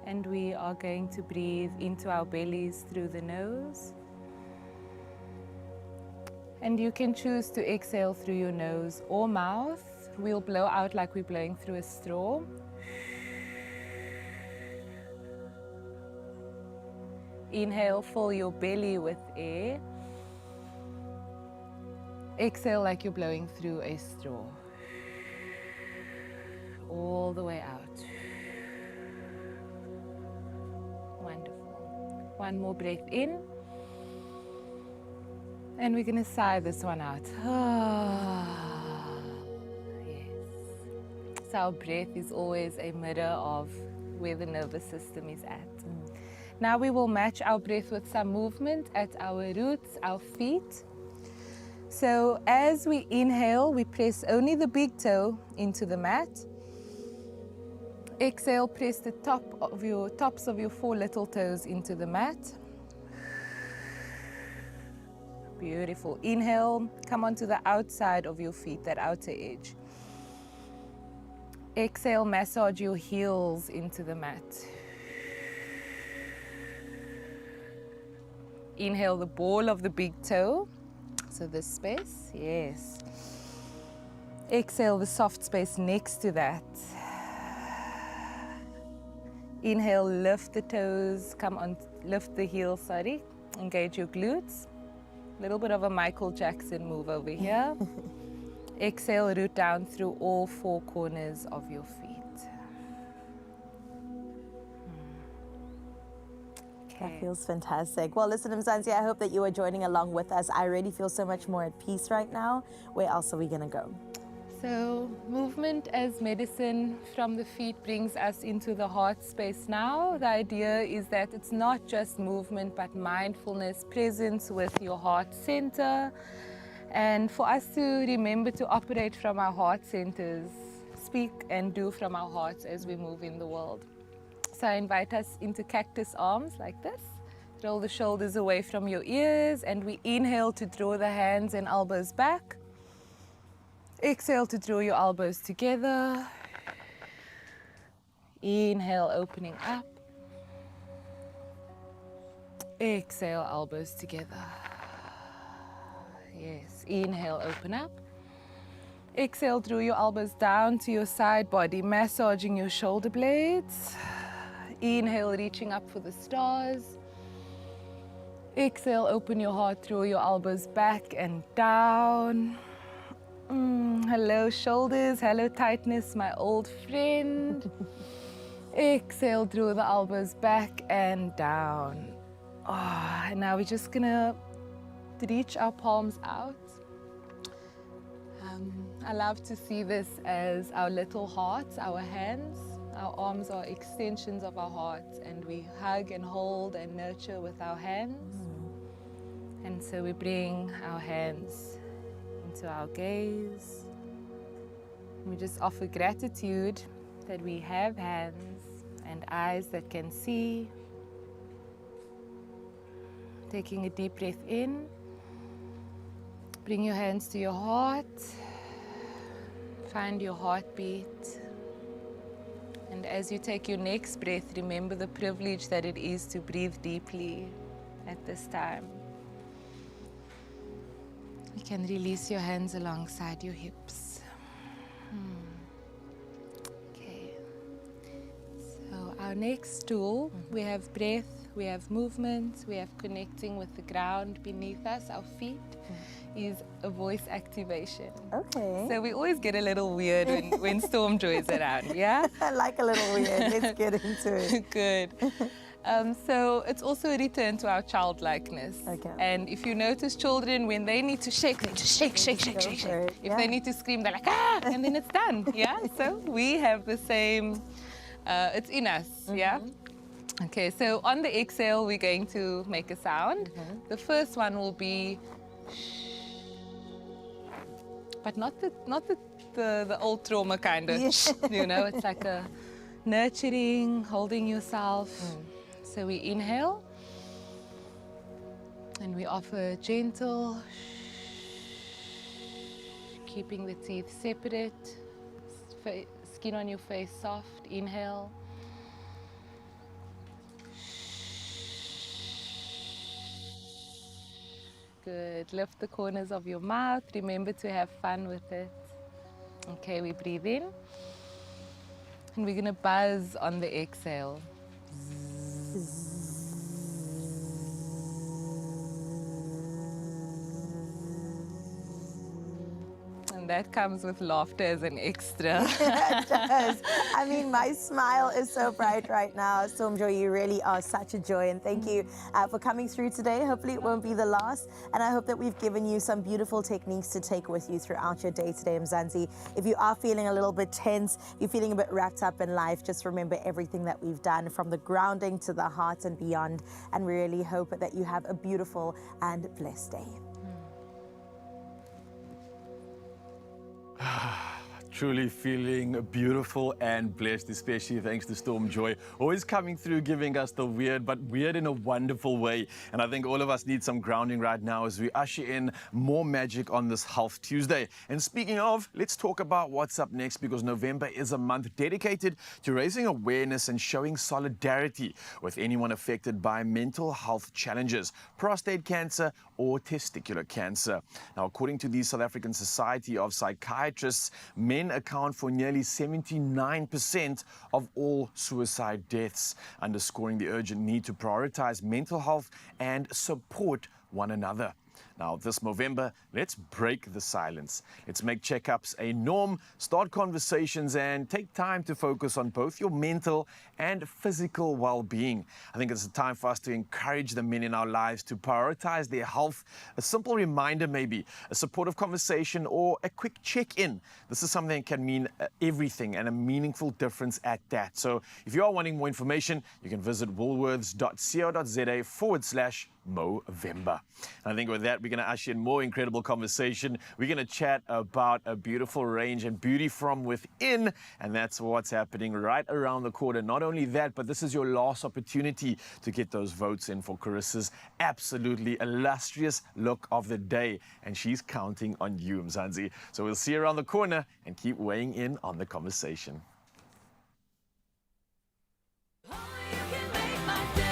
Speaker 7: And we are going to breathe into our bellies through the nose. And you can choose to exhale through your nose or mouth. We'll blow out like we're blowing through a straw. Inhale, fill your belly with air. Exhale like you're blowing through a straw. All the way out. Wonderful. One more breath in. And we're going to sigh this one out. Yes. So our breath is always a mirror of where the nervous system is at. Now we will match our breath with some movement at our roots, our feet. So as we inhale, we press only the big toe into the mat. Exhale, press the tops of your 4 little toes into the mat. Beautiful. Inhale, come onto the outside of your feet, that outer edge. Exhale, massage your heels into the mat. Inhale the ball of the big toe, so this space, yes. Exhale the soft space next to that. Inhale, lift the toes, lift the heels, sorry. Engage your glutes. A little bit of a Michael Jackson move over here. Exhale, root down through all 4 corners of your feet.
Speaker 1: That feels fantastic. Well, listen, Mzansi, I hope that you are joining along with us. I already feel so much more at peace right now. Where else are we going to go?
Speaker 7: So movement as medicine from the feet brings us into the heart space now. The idea is that it's not just movement, but mindfulness, presence with your heart center. And for us to remember to operate from our heart centers, speak and do from our hearts as we move in the world. So I invite us into cactus arms like this. Roll the shoulders away from your ears, and we inhale to draw the hands and elbows back. Exhale to draw your elbows together. Inhale, opening up. Exhale, elbows together. Yes, inhale, open up. Exhale, draw your elbows down to your side body, massaging your shoulder blades. Inhale, reaching up for the stars. Exhale, open your heart, draw your elbows back and down. Hello, shoulders. Hello, tightness, my old friend. Exhale, draw the elbows back and down. And now we're just gonna reach our palms out. I love to see this as our little hearts, our hands. Our arms are extensions of our hearts, and we hug and hold and nurture with our hands. And so we bring our hands into our gaze. We just offer gratitude that we have hands and eyes that can see. Taking a deep breath in. Bring your hands to your heart. Find your heartbeat. And as you take your next breath, remember the privilege that it is to breathe deeply at this time. You can release your hands alongside your hips. Okay. So our next tool, we have breath, we have movement, we have connecting with the ground beneath us, our feet, is a voice activation.
Speaker 1: Okay.
Speaker 7: So we always get a little weird when Storm Joy is around, yeah?
Speaker 1: I like a little weird. Let's get into it.
Speaker 7: Good. So it's also a return to our childlikeness.
Speaker 1: Okay.
Speaker 7: And if you notice children, when they need to shake, they just shake, shake, shake, shake, shake.
Speaker 1: it,
Speaker 7: If they need to scream, they're like, ah, and then it's done, yeah? So we have the same, it's in us, yeah? Okay, so on the exhale, we're going to make a sound. The first one will be but not the old trauma kind of, you know, it's like a nurturing, holding yourself. So we inhale and we offer gentle, keeping the teeth separate, skin on your face soft. Inhale. Good. Lift the corners of your mouth. Remember to have fun with it. Okay, we breathe in. And we're going to buzz on the exhale. And and that comes with laughter as an extra.
Speaker 1: It does. I mean, my smile is so bright right now. Somjo, you really are such a joy, and thank you for coming through today. Hopefully it won't be the last, and I hope that we've given you some beautiful techniques to take with you throughout your day today, Mzansi. If you are feeling a little bit tense, you're feeling a bit wrapped up in life, just remember everything that we've done, from the grounding to the heart and beyond, and we really hope that you have a beautiful and blessed day.
Speaker 2: Truly feeling beautiful and blessed, especially thanks to Storm Joy. Always coming through, giving us the weird, but weird in a wonderful way. And I think all of us need some grounding right now as we usher in more magic on this Health Tuesday. And speaking of, let's talk about what's up next, because November is a month dedicated to raising awareness and showing solidarity with anyone affected by mental health challenges, prostate cancer or testicular cancer. Now, according to the South African Society of Psychiatrists, men account for nearly 79% of all suicide deaths, underscoring the urgent need to prioritize mental health and support one another. Now, this November, let's break the silence. Let's make checkups a norm, start conversations, and take time to focus on both your mental and physical well-being. I think it's a time for us to encourage the men in our lives to prioritize their health. A simple reminder, maybe, a supportive conversation, or a quick check-in. This is something that can mean everything, and a meaningful difference at that. So if you are wanting more information, you can visit woolworths.co.za/Movember. I think with that, we're going to usher in more incredible conversation. We're going to chat about a beautiful range and beauty from within, and that's what's happening right around the corner. Not only that, but this is your last opportunity to get those votes in for Carissa's absolutely illustrious look of the day, and she's counting on you, Mzansi. So we'll see you around the corner, and keep weighing in on the conversation.
Speaker 4: Only you can make my day.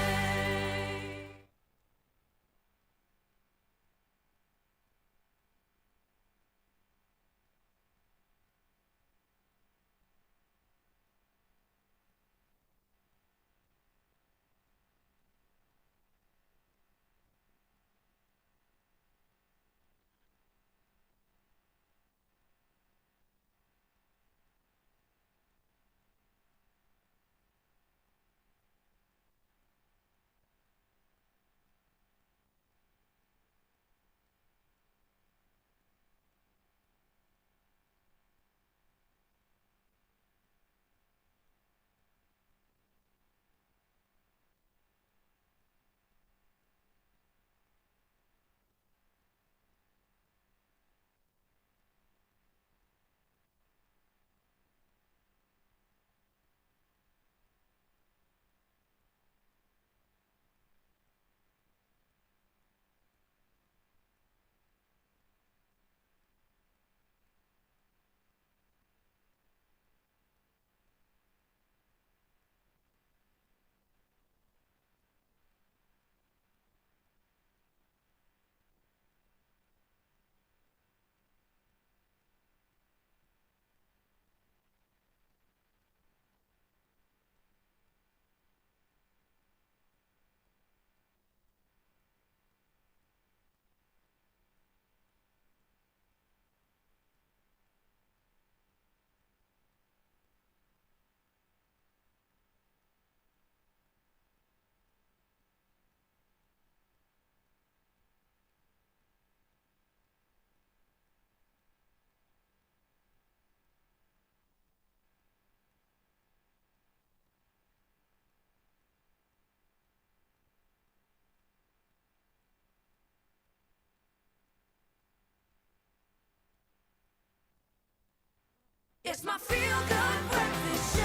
Speaker 4: It's my feel-good breakfast show.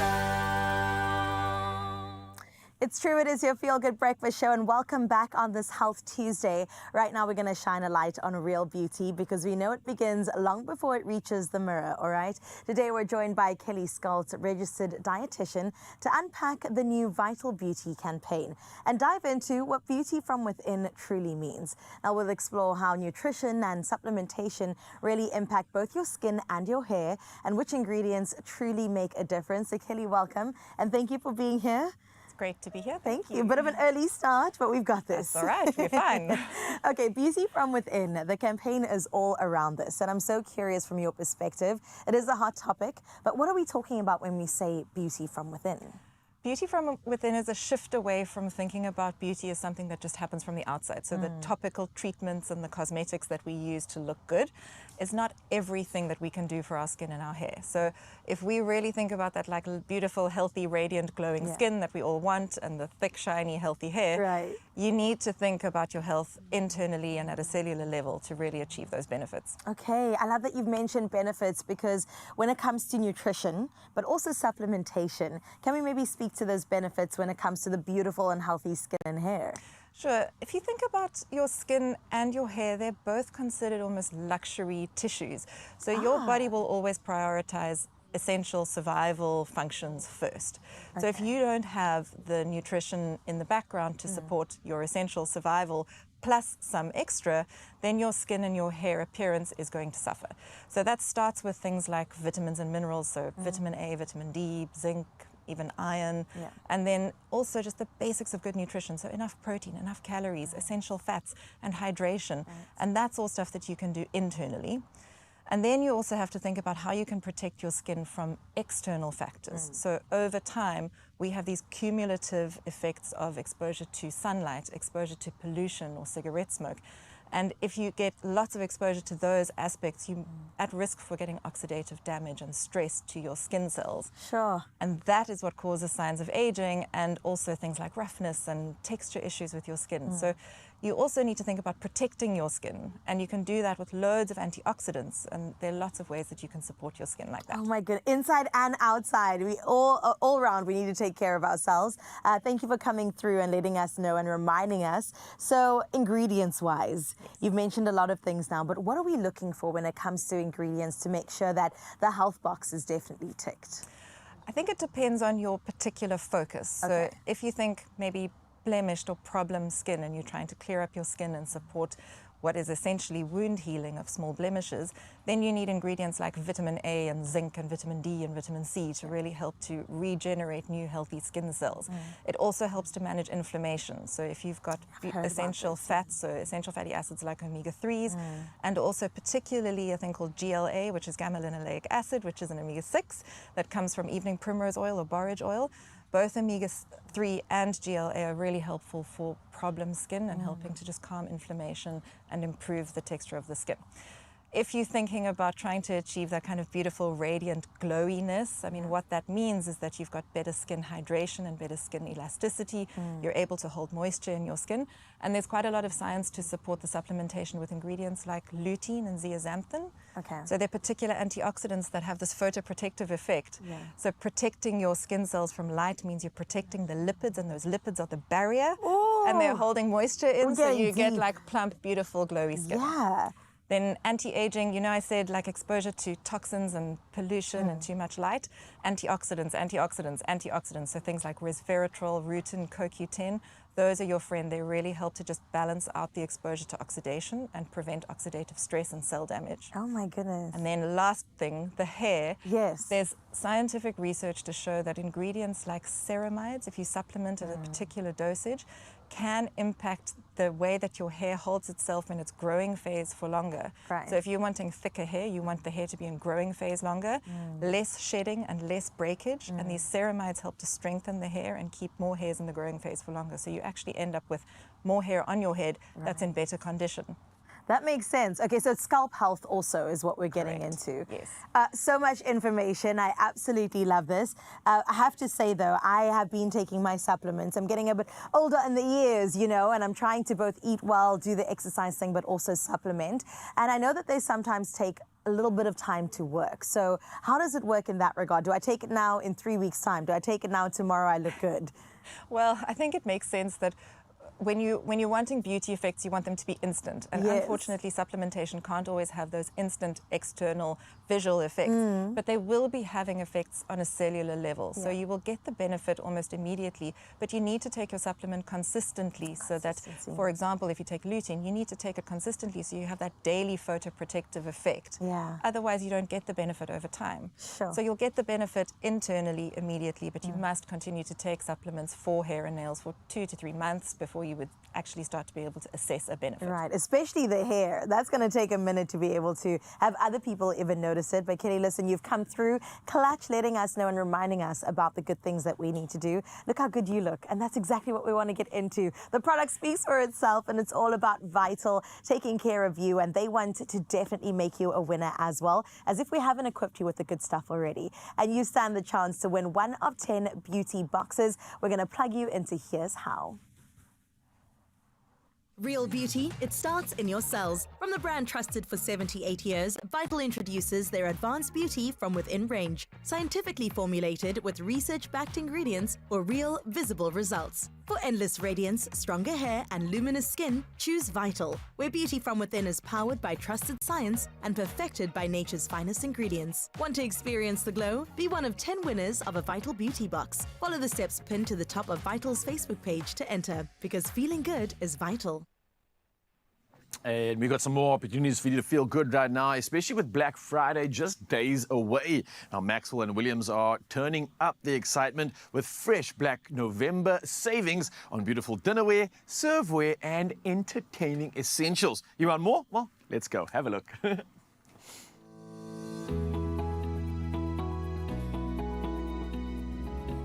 Speaker 1: It's true, it is your Feel Good Breakfast Show, and welcome back on this Health Tuesday. Right now, we're going to shine a light on real beauty, because we know it begins long before it reaches the mirror, all right? Today, we're joined by Kelly Scott, registered dietitian, to unpack the new Vital Beauty campaign and dive into what beauty from within truly means. Now, we'll explore how nutrition and supplementation really impact both your skin and your hair, and which ingredients truly make a difference. So, Kelly, welcome, and thank you for being here.
Speaker 8: great to be here.
Speaker 1: Thank you. Bit of an early start, but we've got this.
Speaker 8: That's all right, we're fine.
Speaker 1: Okay, Beauty from Within. The campaign is all around this, and I'm so curious from your perspective. It is a hot topic, but what are we talking about when we say beauty from within?
Speaker 8: Beauty from within is a shift away from thinking about beauty as something that just happens from the outside. So the topical treatments and the cosmetics that we use to look good is not everything that we can do for our skin and our hair. So if we really think about that like beautiful, healthy, radiant, glowing skin that we all want and the thick, shiny, healthy hair, you need to think about your health internally and at a cellular level to really achieve those benefits.
Speaker 1: Okay, I love that you've mentioned benefits because when it comes to nutrition, but also supplementation, can we maybe speak to those benefits when it comes to the beautiful and healthy skin and hair?
Speaker 8: Sure. If you think about your skin and your hair, they're both considered almost luxury tissues. So your body will always prioritize essential survival functions first. So if you don't have the nutrition in the background to support your essential survival plus some extra, then your skin and your hair appearance is going to suffer. So that starts with things like vitamins and minerals, so vitamin A, vitamin D, zinc, even iron, and then also just the basics of good nutrition, so enough protein, enough calories, essential fats, and hydration, and that's all stuff that you can do internally. And then you also have to think about how you can protect your skin from external factors. So over time, we have these cumulative effects of exposure to sunlight, exposure to pollution or cigarette smoke. And if you get lots of exposure to those aspects, you're at risk for getting oxidative damage and stress to your skin cells.
Speaker 1: Sure.
Speaker 8: And that is what causes signs of aging and also things like roughness and texture issues with your skin. So you also need to think about protecting your skin, and you can do that with loads of antioxidants, and there are lots of ways that you can support your skin like that.
Speaker 1: Oh my goodness, inside and outside, we all around, we need to take care of ourselves. Thank you for coming through and letting us know and reminding us. So ingredients wise, you've mentioned a lot of things now, but what are we looking for when it comes to ingredients to make sure that the health box is definitely ticked?
Speaker 8: I think it depends on your particular focus. So if you think maybe blemished or problem skin and you're trying to clear up your skin and support what is essentially wound healing of small blemishes, then you need ingredients like vitamin A and zinc and vitamin D and vitamin C to really help to regenerate new healthy skin cells. It also helps to manage inflammation. So if you've got essential fats, so essential fatty acids like omega-3s, and also particularly a thing called GLA, which is gamma-linoleic acid, which is an omega-6 that comes from evening primrose oil or borage oil. Both omega-3 and GLA are really helpful for problem skin and helping to just calm inflammation and improve the texture of the skin. If you're thinking about trying to achieve that kind of beautiful, radiant glowiness, I mean, what that means is that you've got better skin hydration and better skin elasticity. You're able to hold moisture in your skin. And there's quite a lot of science to support the supplementation with ingredients like lutein and zeaxanthin. So they're particular antioxidants that have this photoprotective effect. So protecting your skin cells from light means you're protecting the lipids, and those lipids are the barrier. And they're holding moisture in, so you get like plump, beautiful, glowy skin. Then anti-aging, you know, I said like exposure to toxins and pollution and too much light. Antioxidants, antioxidants, antioxidants. So things like resveratrol, rutin, CoQ10, those are your friend. They really help to just balance out the exposure to oxidation and prevent oxidative stress and cell damage.
Speaker 1: Oh my goodness.
Speaker 8: And then last thing, the hair.
Speaker 1: Yes.
Speaker 8: There's scientific research to show that ingredients like ceramides, if you supplement at a particular dosage, can impact the way that your hair holds itself in its growing phase for longer. So if you're wanting thicker hair, you want the hair to be in growing phase longer, less shedding and less breakage, and these ceramides help to strengthen the hair and keep more hairs in the growing phase for longer. So you actually end up with more hair on your head that's in better condition.
Speaker 1: That makes sense. Okay, so scalp health also is what we're getting into.
Speaker 8: Yes.
Speaker 1: So much information. I absolutely love this. I have to say, though, I have been taking my supplements. I'm getting a bit older in the years, you know, and I'm trying to both eat well, do the exercise thing, but also supplement. And I know that they sometimes take a little bit of time to work. So how does it work in that regard? Do I take it now in 3 weeks' time? Do I take it now tomorrow I look good?
Speaker 8: Well, I think it makes sense that when you're wanting beauty effects, you want them to be instant. And
Speaker 1: Yes.
Speaker 8: unfortunately, supplementation can't always have those instant external visual effects. But they will be having effects on a cellular level. So you will get the benefit almost immediately. But you need to take your supplement consistently so that, for example, if you take lutein, you need to take it consistently so you have that daily photoprotective effect.
Speaker 1: Yeah.
Speaker 8: Otherwise, you don't get the benefit over time.
Speaker 1: Sure.
Speaker 8: So you'll get the benefit internally immediately, but you must continue to take supplements for hair and nails for 2 to 3 months before you would actually start to be able to assess a benefit.
Speaker 1: Right, especially the hair. That's going to take a minute to be able to have other people even notice it. But Kelly, listen, you've come through clutch, letting us know and reminding us about the good things that we need to do. Look how good you look. And that's exactly what we want to get into. The product speaks for itself, and it's all about Vital taking care of you. And they want to definitely make you a winner as well, as if we haven't equipped you with the good stuff already. And you stand the chance to win 1 of 10 beauty boxes. We're going to plug you into Here's How.
Speaker 9: Real beauty, it starts in your cells. From the brand trusted for 78 years, Vital introduces their advanced beauty from within range, scientifically formulated with research-backed ingredients for real, visible results. For endless radiance, stronger hair, and luminous skin, choose Vital, where beauty from within is powered by trusted science and perfected by nature's finest ingredients. Want to experience the glow? Be one of 10 winners of a Vital beauty box. Follow the steps pinned to the top of Vital's Facebook page to enter, because feeling good is vital.
Speaker 2: And we got some more opportunities for you to feel good right now, especially with Black Friday just days away. Now, Maxwell and Williams are turning up the excitement with fresh Black November savings on beautiful dinnerware, serveware, and entertaining essentials. You want more? Well, let's go. Have a look.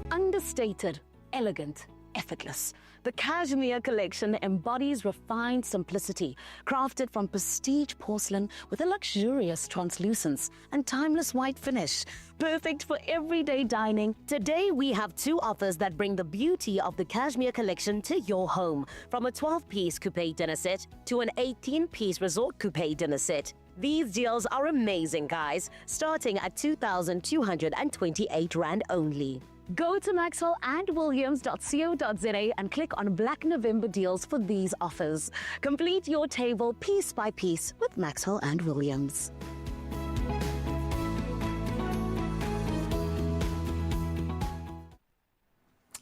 Speaker 10: Understated, elegant, effortless. The Cashmere collection embodies refined simplicity, crafted from prestige porcelain with a luxurious translucence and timeless white finish. Perfect for everyday dining. Today we have 2 offers that bring the beauty of the Cashmere collection to your home. From a 12-piece coupe dinner set to an 18-piece resort coupe dinner set. These deals are amazing, guys, starting at 2,228 Rand only. Go to maxwellandwilliams.co.za and click on Black November deals for these offers. Complete your table piece by piece with Maxwell and Williams.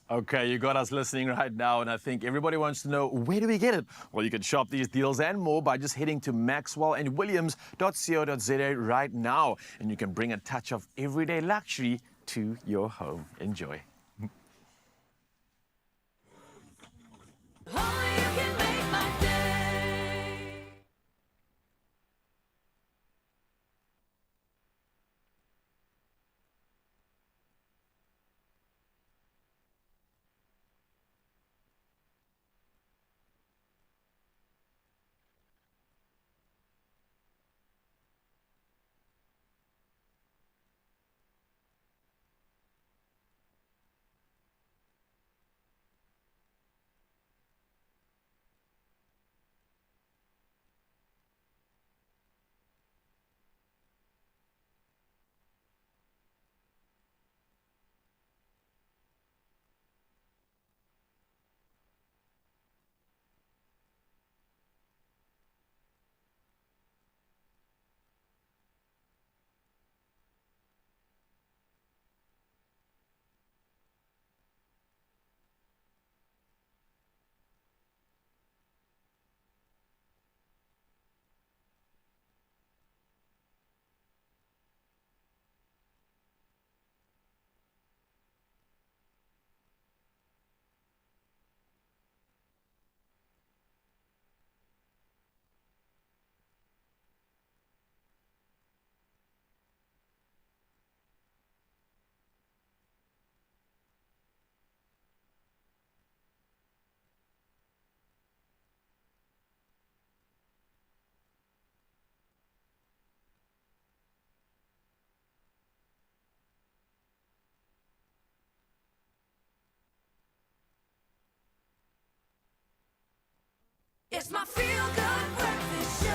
Speaker 2: Okay, you got us listening right now, and I think everybody wants to know, where do we get it? Well, you can shop these deals and more by just heading to maxwellandwilliams.co.za right now, and you can bring a touch of everyday luxury to your home. Enjoy.
Speaker 4: Oh, you can make my day. It's my feel-good breakfast show.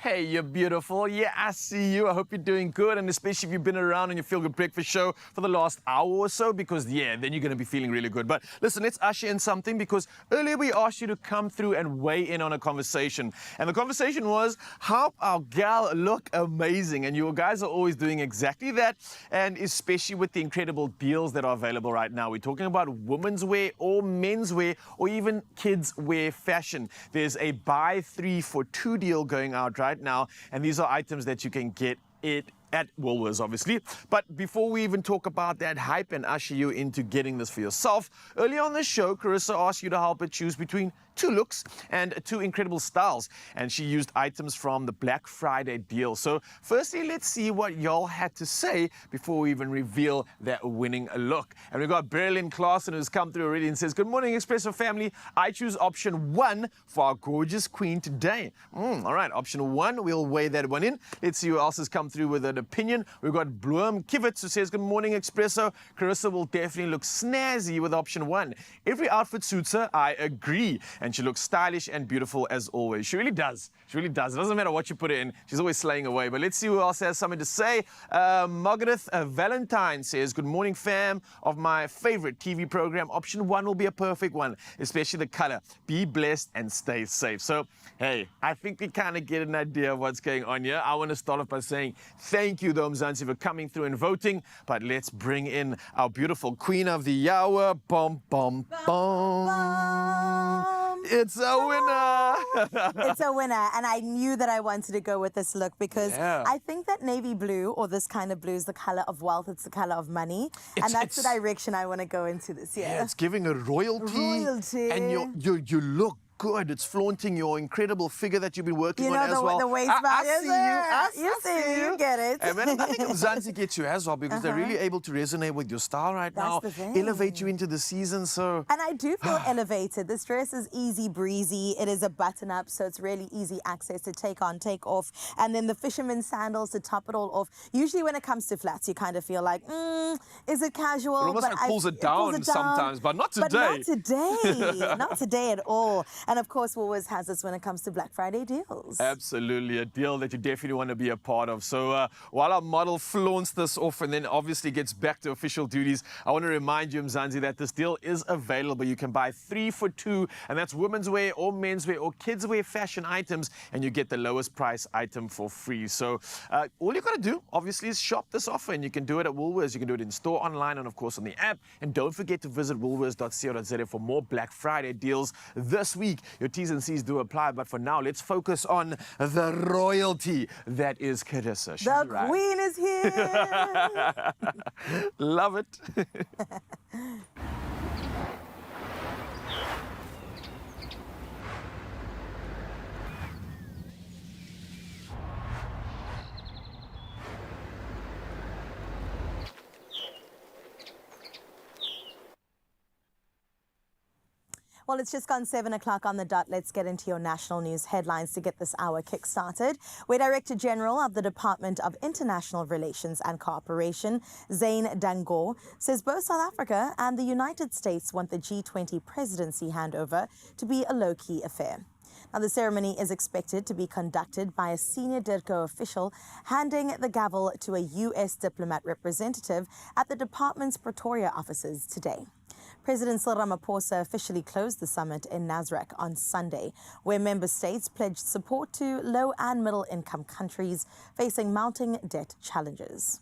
Speaker 2: Hey, you're beautiful. Yeah, I see you. I hope you're doing good, and especially if you've been around on your Feel Good Breakfast show for the last hour or so, because, yeah, then you're going to be feeling really good. But listen, let's usher in something, because earlier we asked you to come through and weigh in on a conversation. And the conversation was, how our gal look amazing? And you guys are always doing exactly that, and especially with the incredible deals that are available right now. We're talking about women's wear or men's wear or even kids wear fashion. There's a buy 3 for 2 deal going out right now, and these are items that you can get it at Woolworths, obviously. But before we even talk about that hype and usher you into getting this for yourself, earlier on the show, Carissa asked you to help her choose between 2 looks and 2 incredible styles, and she used items from the Black Friday deal. So firstly, let's see what y'all had to say before we even reveal that winning look. And we've got Berlin Claassen, who's come through already and says, good morning, Expresso family. I choose option 1 for our gorgeous queen today. All right, option 1, we'll weigh that one in. Let's see who else has come through with an opinion. We've got Bloem Kivitz, who says, good morning, Expresso. Carissa will definitely look snazzy with option 1. Every outfit suits her, I agree. And she looks stylish and beautiful as always. She really does. She really does. It doesn't matter what you put her in. She's always slaying away. But let's see who else has something to say. Margaret Valentine says, good morning, fam. Of my favorite TV program, option 1 will be a perfect one, especially the color. Be blessed and stay safe. So, hey, I think we kind of get an idea of what's going on here. I want to start off by saying thank you, though, Mzansi, for coming through and voting. But let's bring in our beautiful queen of the hour. Bum, bum, bum. It's a winner.
Speaker 1: It's a winner, and I knew that I wanted to go with this look because I think that navy blue, or this kind of blue, is the color of wealth. It's the color of money, and that's the direction I want to go into this year.
Speaker 2: Yeah, it's giving a royalty. And you look good. It's flaunting your incredible figure that you've been working on as well.
Speaker 1: The waistband.
Speaker 2: I see you. I see you.
Speaker 1: You get it.
Speaker 2: And man, I think Mzansi gets you as well, because they're really able to resonate with your style right now.
Speaker 1: The thing.
Speaker 2: Elevate you into the season. So.
Speaker 1: And I do feel elevated. This dress is easy breezy. It is a button up, so it's really easy access to take on, take off. And then the fisherman sandals to top it all off. Usually when it comes to flats, you kind of feel like, is it casual?
Speaker 2: It almost like pulls it down sometimes, but not today.
Speaker 1: But not today. Not today at all. And of course, Woolworths has this when it comes to Black Friday deals.
Speaker 2: Absolutely, a deal that you definitely want to be a part of. So while our model flaunts this off and then obviously gets back to official duties, I want to remind you, Mzansi, that this deal is available. You can buy 3 for 2, and that's women's wear or men's wear or kids wear fashion items, and you get the lowest price item for free. So all you got to do, obviously, is shop this offer, and you can do it at Woolworths. You can do it in store, online, and of course on the app. And don't forget to visit woolworths.co.za for more Black Friday deals this week. Your T's and C's do apply, but for now, let's focus on the royalty that is Carissa. She's
Speaker 1: the
Speaker 2: right.
Speaker 1: queen is here.
Speaker 2: Love it.
Speaker 1: Well, it's just gone 7 o'clock on the dot. Let's get into your national news headlines to get this hour kick-started. Where Director General of the Department of International Relations and Cooperation, Zain Dangoor, says both South Africa and the United States want the G20 presidency handover to be a low-key affair. Now, the ceremony is expected to be conducted by a senior DIRCO official handing the gavel to a U.S. diplomat representative at the department's Pretoria offices today. President Cyril Ramaphosa officially closed the summit in Nasrec on Sunday, where member states pledged support to low and middle-income countries facing mounting debt challenges.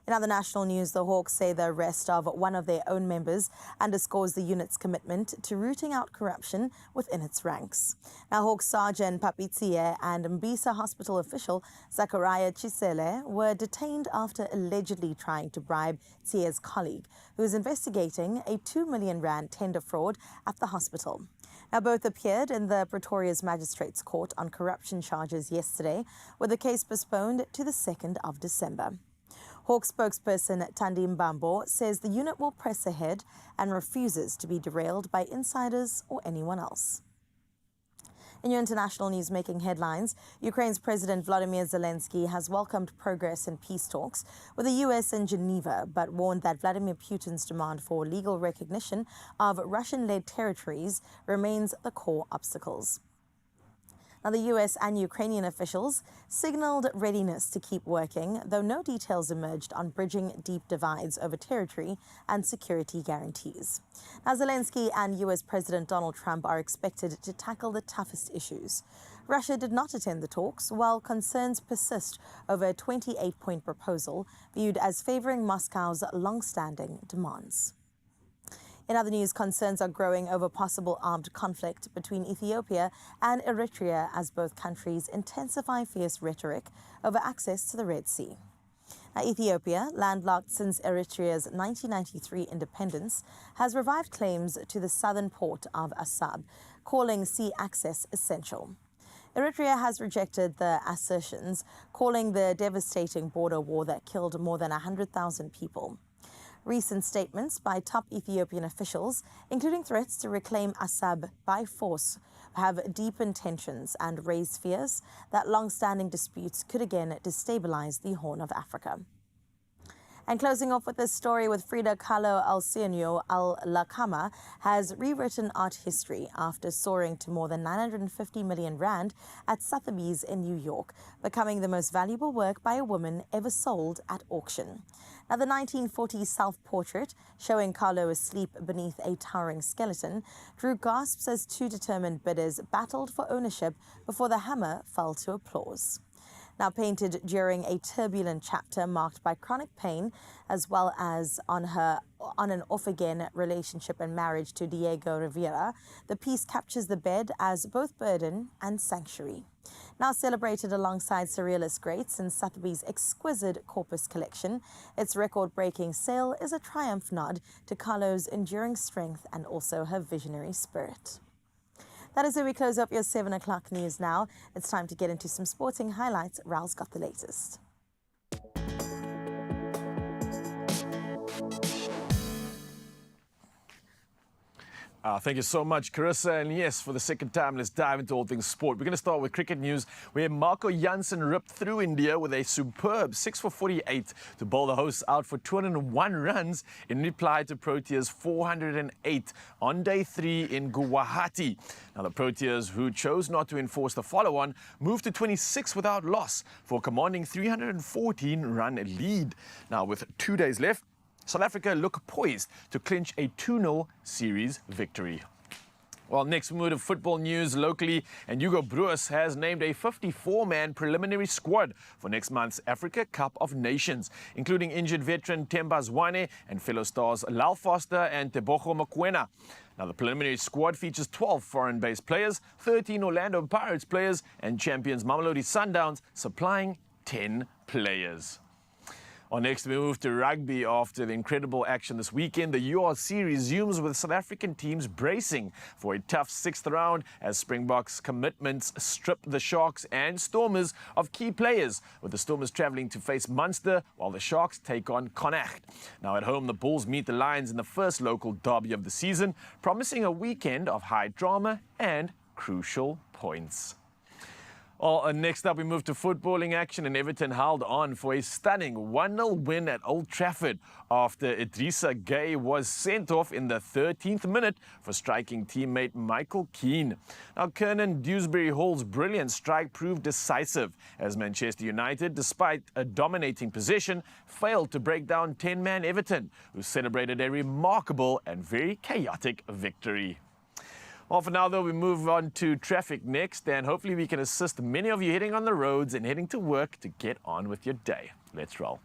Speaker 1: In other national news, the Hawks say the arrest of one of their own members underscores the unit's commitment to rooting out corruption within its ranks. Now, Hawks Sergeant Papitsie and Mbisa Hospital official Zachariah Chisele were detained after allegedly trying to bribe Tsie's colleague, who is investigating a 2 million rand tender fraud at the hospital. Now, both appeared in the Pretoria's Magistrates Court on corruption charges yesterday, with the case postponed to the 2nd of December. Hawk spokesperson Tandi Mbambo says the unit will press ahead and refuses to be derailed by insiders or anyone else. In your international news making headlines, Ukraine's President Volodymyr Zelensky has welcomed progress in peace talks with the U.S. in Geneva, but warned that Vladimir Putin's demand for legal recognition of Russian-led territories remains the core obstacles. Now, the US and Ukrainian officials signaled readiness to keep working, though no details emerged on bridging deep divides over territory and security guarantees. Now, Zelensky and US President Donald Trump are expected to tackle the toughest issues. Russia did not attend the talks, while concerns persist over a 28-point proposal viewed as favoring Moscow's long-standing demands. In other news, concerns are growing over possible armed conflict between Ethiopia and Eritrea as both countries intensify fierce rhetoric over access to the Red Sea. Now, Ethiopia, landlocked since Eritrea's 1993 independence, has revived claims to the southern port of Assab, calling sea access essential. Eritrea has rejected the assertions, calling the devastating border war that killed more than 100,000 people. Recent statements by top Ethiopian officials, including threats to reclaim Assab by force, have deepened tensions and raised fears that long-standing disputes could again destabilize the Horn of Africa. And closing off with this story with Frida Kahlo Alcenio Al-Lakama has rewritten art history after soaring to more than 950 million rand at Sotheby's in New York, becoming the most valuable work by a woman ever sold at auction. Now, the 1940 self-portrait, showing Kahlo asleep beneath a towering skeleton, drew gasps as two determined bidders battled for ownership before the hammer fell to applause. Now, painted during a turbulent chapter marked by chronic pain, as well as on an off-again relationship and marriage to Diego Rivera, the piece captures the bed as both burden and sanctuary. Now celebrated alongside surrealist greats in Sotheby's exquisite Corpus collection, its record-breaking sale is a triumph nod to Kahlo's enduring strength and also her visionary spirit. That is where we close up your 7 o'clock news now. It's time to get into some sporting highlights. Raul's got the latest.
Speaker 2: Thank you so much, Carissa. And yes, for the second time, let's dive into all things sport. We're going to start with cricket news, where Marco Jansen ripped through India with a superb 6 for 48 to bowl the hosts out for 201 runs in reply to Proteas' 408 on day 3 in Guwahati. Now, the Proteas, who chose not to enforce the follow-on, moved to 26 without loss for a commanding 314-run lead. Now, with 2 days left, South Africa look poised to clinch a 2-0 series victory. Well, next we move to football news locally, and Hugo Broos has named a 54-man preliminary squad for next month's Africa Cup of Nations, including injured veteran Themba Zwane and fellow stars Lal Foster and Tebogo Mokoena. Now, the preliminary squad features 12 foreign-based players, 13 Orlando Pirates players, and champions Mamelodi Sundowns supplying 10 players. Well, next we move to rugby. After the incredible action this weekend, the URC resumes with South African teams bracing for a tough 6th round as Springboks' commitments strip the Sharks and Stormers of key players, with the Stormers travelling to face Munster while the Sharks take on Connacht. Now, at home, the Bulls meet the Lions in the first local derby of the season, promising a weekend of high drama and crucial points. Well, next up, we move to footballing action, and Everton held on for a stunning 1-0 win at Old Trafford after Idrissa Gueye was sent off in the 13th minute for striking teammate Michael Keane. Now, Kernan Dewsbury Hall's brilliant strike proved decisive as Manchester United, despite a dominating possession, failed to break down 10-man Everton, who celebrated a remarkable and very chaotic victory. Well, for now, though, we move on to traffic next, and hopefully we can assist many of you heading on the roads and heading to work to get on with your day. Let's roll.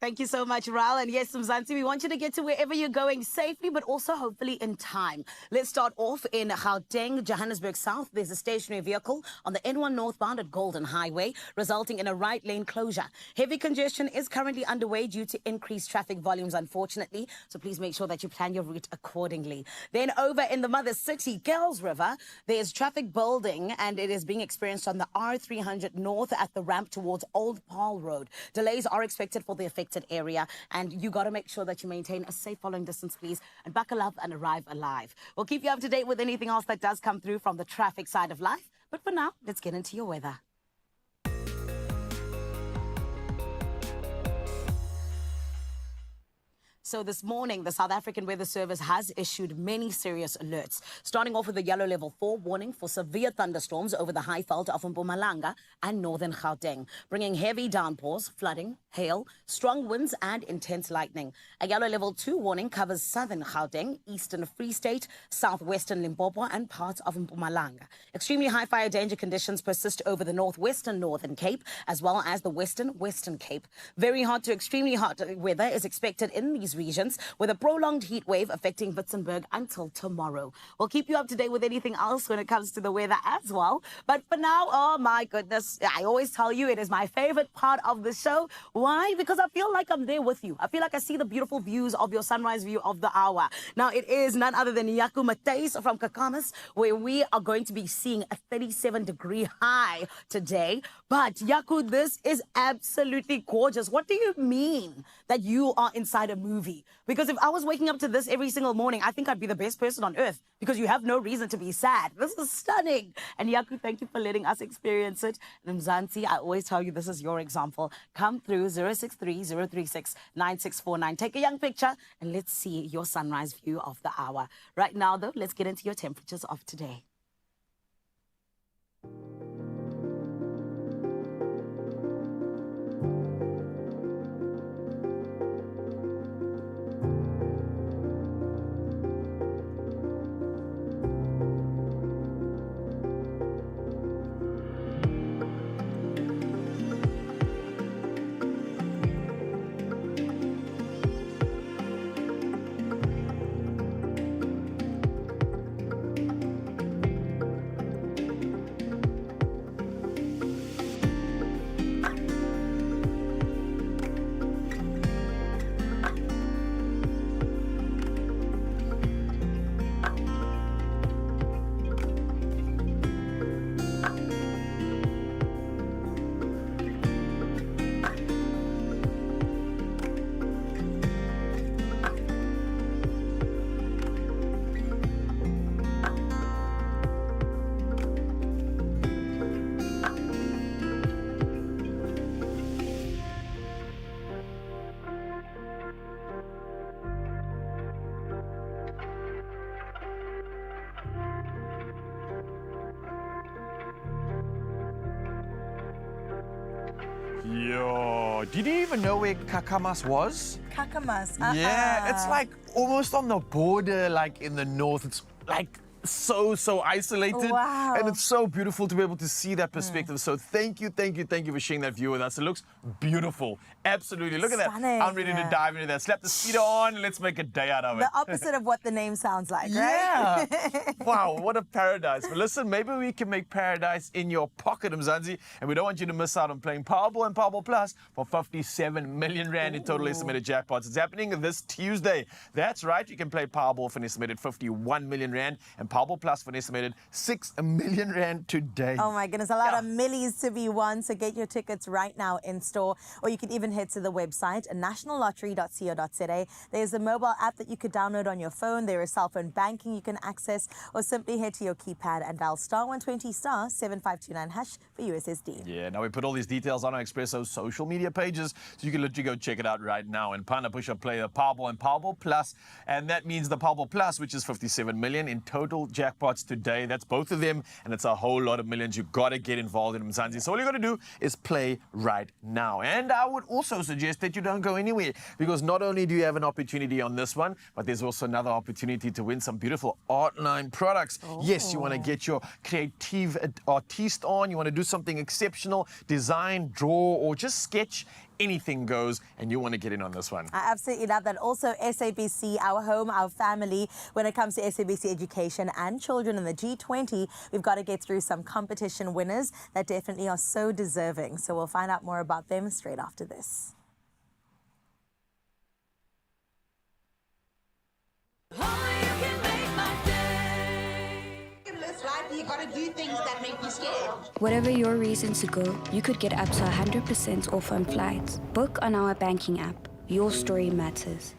Speaker 3: Thank you so much, Raul. And yes, Mzansi, we want you to get to wherever you're going safely, but also hopefully in time. Let's start off in Gauteng, Johannesburg South. There's a stationary vehicle on the N1 northbound at Golden Highway, resulting in a right lane closure. Heavy congestion is currently underway due to increased traffic volumes, unfortunately. So please make sure that you plan your route accordingly. Then over in the mother city, Girls River, there's traffic building, and it is being experienced on the R300 north at the ramp towards Old Paarl Road. Delays are expected for the affected area, and you got to make sure that you maintain a safe following distance, please, and buckle up and arrive alive. We'll keep you up to date with anything else that does come through from the traffic side of life, but for now, let's get into your weather. So this morning, the South African Weather Service has issued many serious alerts, starting off with a yellow level 4 warning for severe thunderstorms over the high veld of Mpumalanga and northern Gauteng, bringing heavy downpours, flooding, hail, strong winds and intense lightning. A yellow level 2 warning covers southern Gauteng, eastern Free State, southwestern Limpopo and parts of Mpumalanga. Extremely high fire danger conditions persist over the northwestern Northern Cape, as well as the Western Cape. Very hot to extremely hot weather is expected in these regions, with a prolonged heat wave affecting Witzenberg until tomorrow. We'll keep you up to date with anything else when it comes to the weather as well. But for now, oh my goodness, I always tell you it is my favorite part of the show. Why? Because I feel like I'm there with you. I feel like I see the beautiful views of your sunrise view of the hour. Now, it is none other than Yaku Mateus from Kakamas, where we are going to be seeing a 37-degree high today. But Yaku, this is absolutely gorgeous. What do you mean that you are inside a movie? Because if I was waking up to this every single morning, I think I'd be the best person on earth, because you have no reason to be sad. This is stunning. And Yaku, thank you for letting us experience it. And Mzansi, I always tell you this is your example. Come through 063-036-9649. Take a young picture and let's see your sunrise view of the hour. Right now, though, let's get into your temperatures of today.
Speaker 2: Yo, did you even know where Kakamas was?
Speaker 1: Kakamas.
Speaker 2: Yeah, it's like almost on the border, like in the north. It's like so isolated.
Speaker 1: Wow.
Speaker 2: And it's so beautiful to be able to see that perspective. So thank you for sharing that view with us. It looks beautiful. Absolutely. Look at that.
Speaker 1: Stunning.
Speaker 2: I'm ready to dive into that. Slap the speedo on and let's make a day out of it.
Speaker 1: The opposite of what the name sounds like,
Speaker 2: Yeah.
Speaker 1: right?
Speaker 2: Wow, what a paradise. But listen, maybe we can make paradise in your pocket, Mzansi, and we don't want you to miss out on playing Powerball and Powerball Plus for 57 million rand in total estimated jackpots. It's happening this Tuesday. That's right, you can play Powerball for an estimated 51 million rand and Powerball Plus for an estimated 6 million rand today.
Speaker 1: Oh my goodness, a lot of millies to be won. So get your tickets right now in store, or you can even head to the website nationallottery.co.za. There's a mobile app that you could download on your phone. There is cell phone banking you can access, or simply head to your keypad and dial *120 *7529# for USSD.
Speaker 2: Yeah, now we put all these details on our Expresso social media pages, so you can literally go check it out right now. And Pana push up play the Powerball and Powerball Plus, and that means the Powerball Plus, which is 57 million in total jackpots today. That's both of them, and it's a whole lot of millions. You've got to get involved in Mzansi. So all you got to do is play right now. And I would also suggest that you don't go anywhere, because not only do you have an opportunity on this one, but there's also another opportunity to win some beautiful art line products. Yes, you want to get your creative artiste on, you want to do something exceptional, design, draw, or just sketch. Anything goes, and you want to get in on this one.
Speaker 1: I absolutely love that. Also, SABC, our home, our family, when it comes to SABC education and children in the G20, we've got to get through some competition winners that definitely are so deserving. So we'll find out more about them straight after this.
Speaker 11: You gotta do things that make you scared.
Speaker 12: Whatever your reason to go, you could get up to 100% off on flights. Book on our banking app. Your story matters.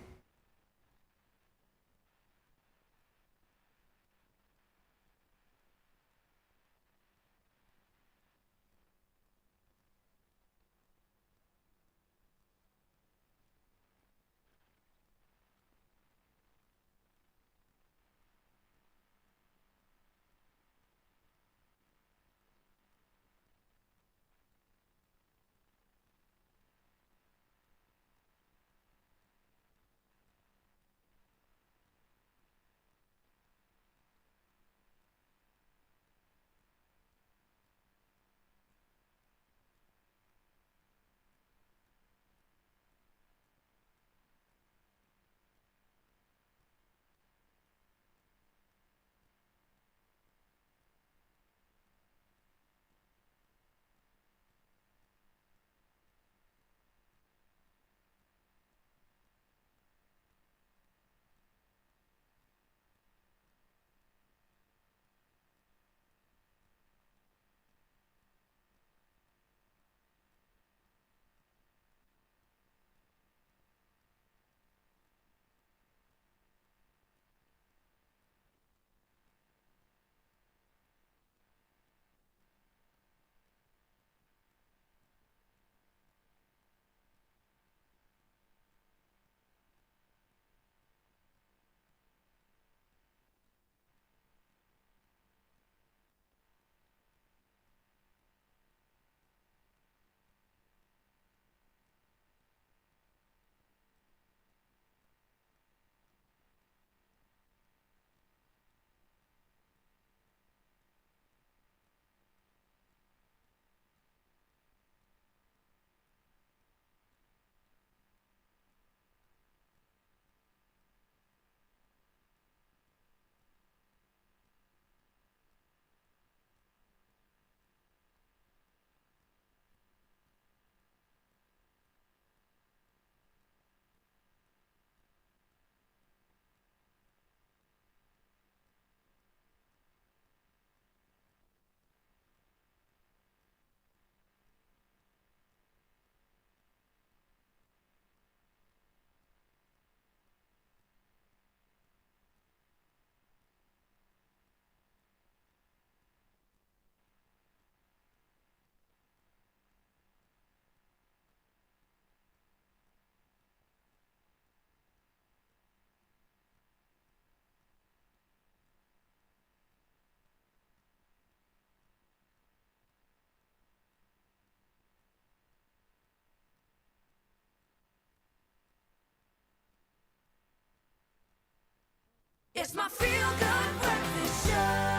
Speaker 4: It's my feel-good breakfast show.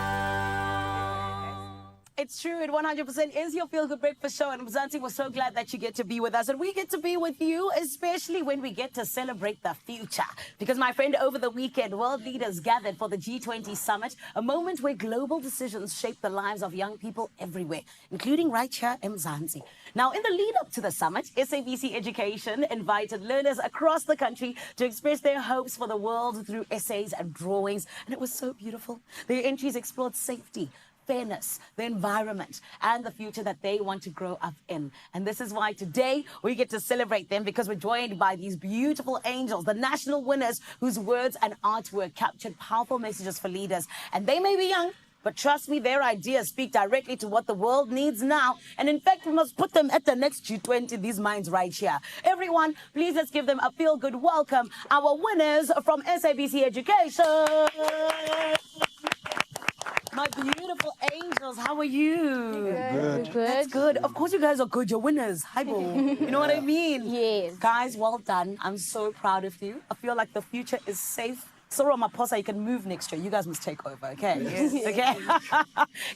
Speaker 3: It's true, it 100% is your Feel Good Breakfast Show, and Mzansi, we're so glad that you get to be with us, and we get to be with you, especially when we get to celebrate the future. Because, my friend, over the weekend, world leaders gathered for the G20 Summit, a moment where global decisions shape the lives of young people everywhere, including right here in Mzansi. Now, in the lead-up to the summit, SABC Education invited learners across the country to express their hopes for the world through essays and drawings, and it was so beautiful. Their entries explored safety, fairness, the environment, and the future that they want to grow up in. And this is why today we get to celebrate them, because we're joined by these beautiful angels, the national winners whose words and artwork captured powerful messages for leaders. And they may be young, but trust me, their ideas speak directly to what the world needs now. And in fact, we must put them at the next G20, these minds right here. Everyone, please let's give them a feel-good welcome. Our winners from SABC Education. My beautiful angels, how are you?
Speaker 13: Good.
Speaker 3: That's good. Of course you guys are good. You're winners. Hi, Bo. You know what I mean?
Speaker 13: Yes.
Speaker 3: Guys, well done. I'm so proud of you. I feel like the future is safe. Sorry, Maposa, you can move next year. You guys must take over, okay?
Speaker 13: Yes.
Speaker 3: Okay?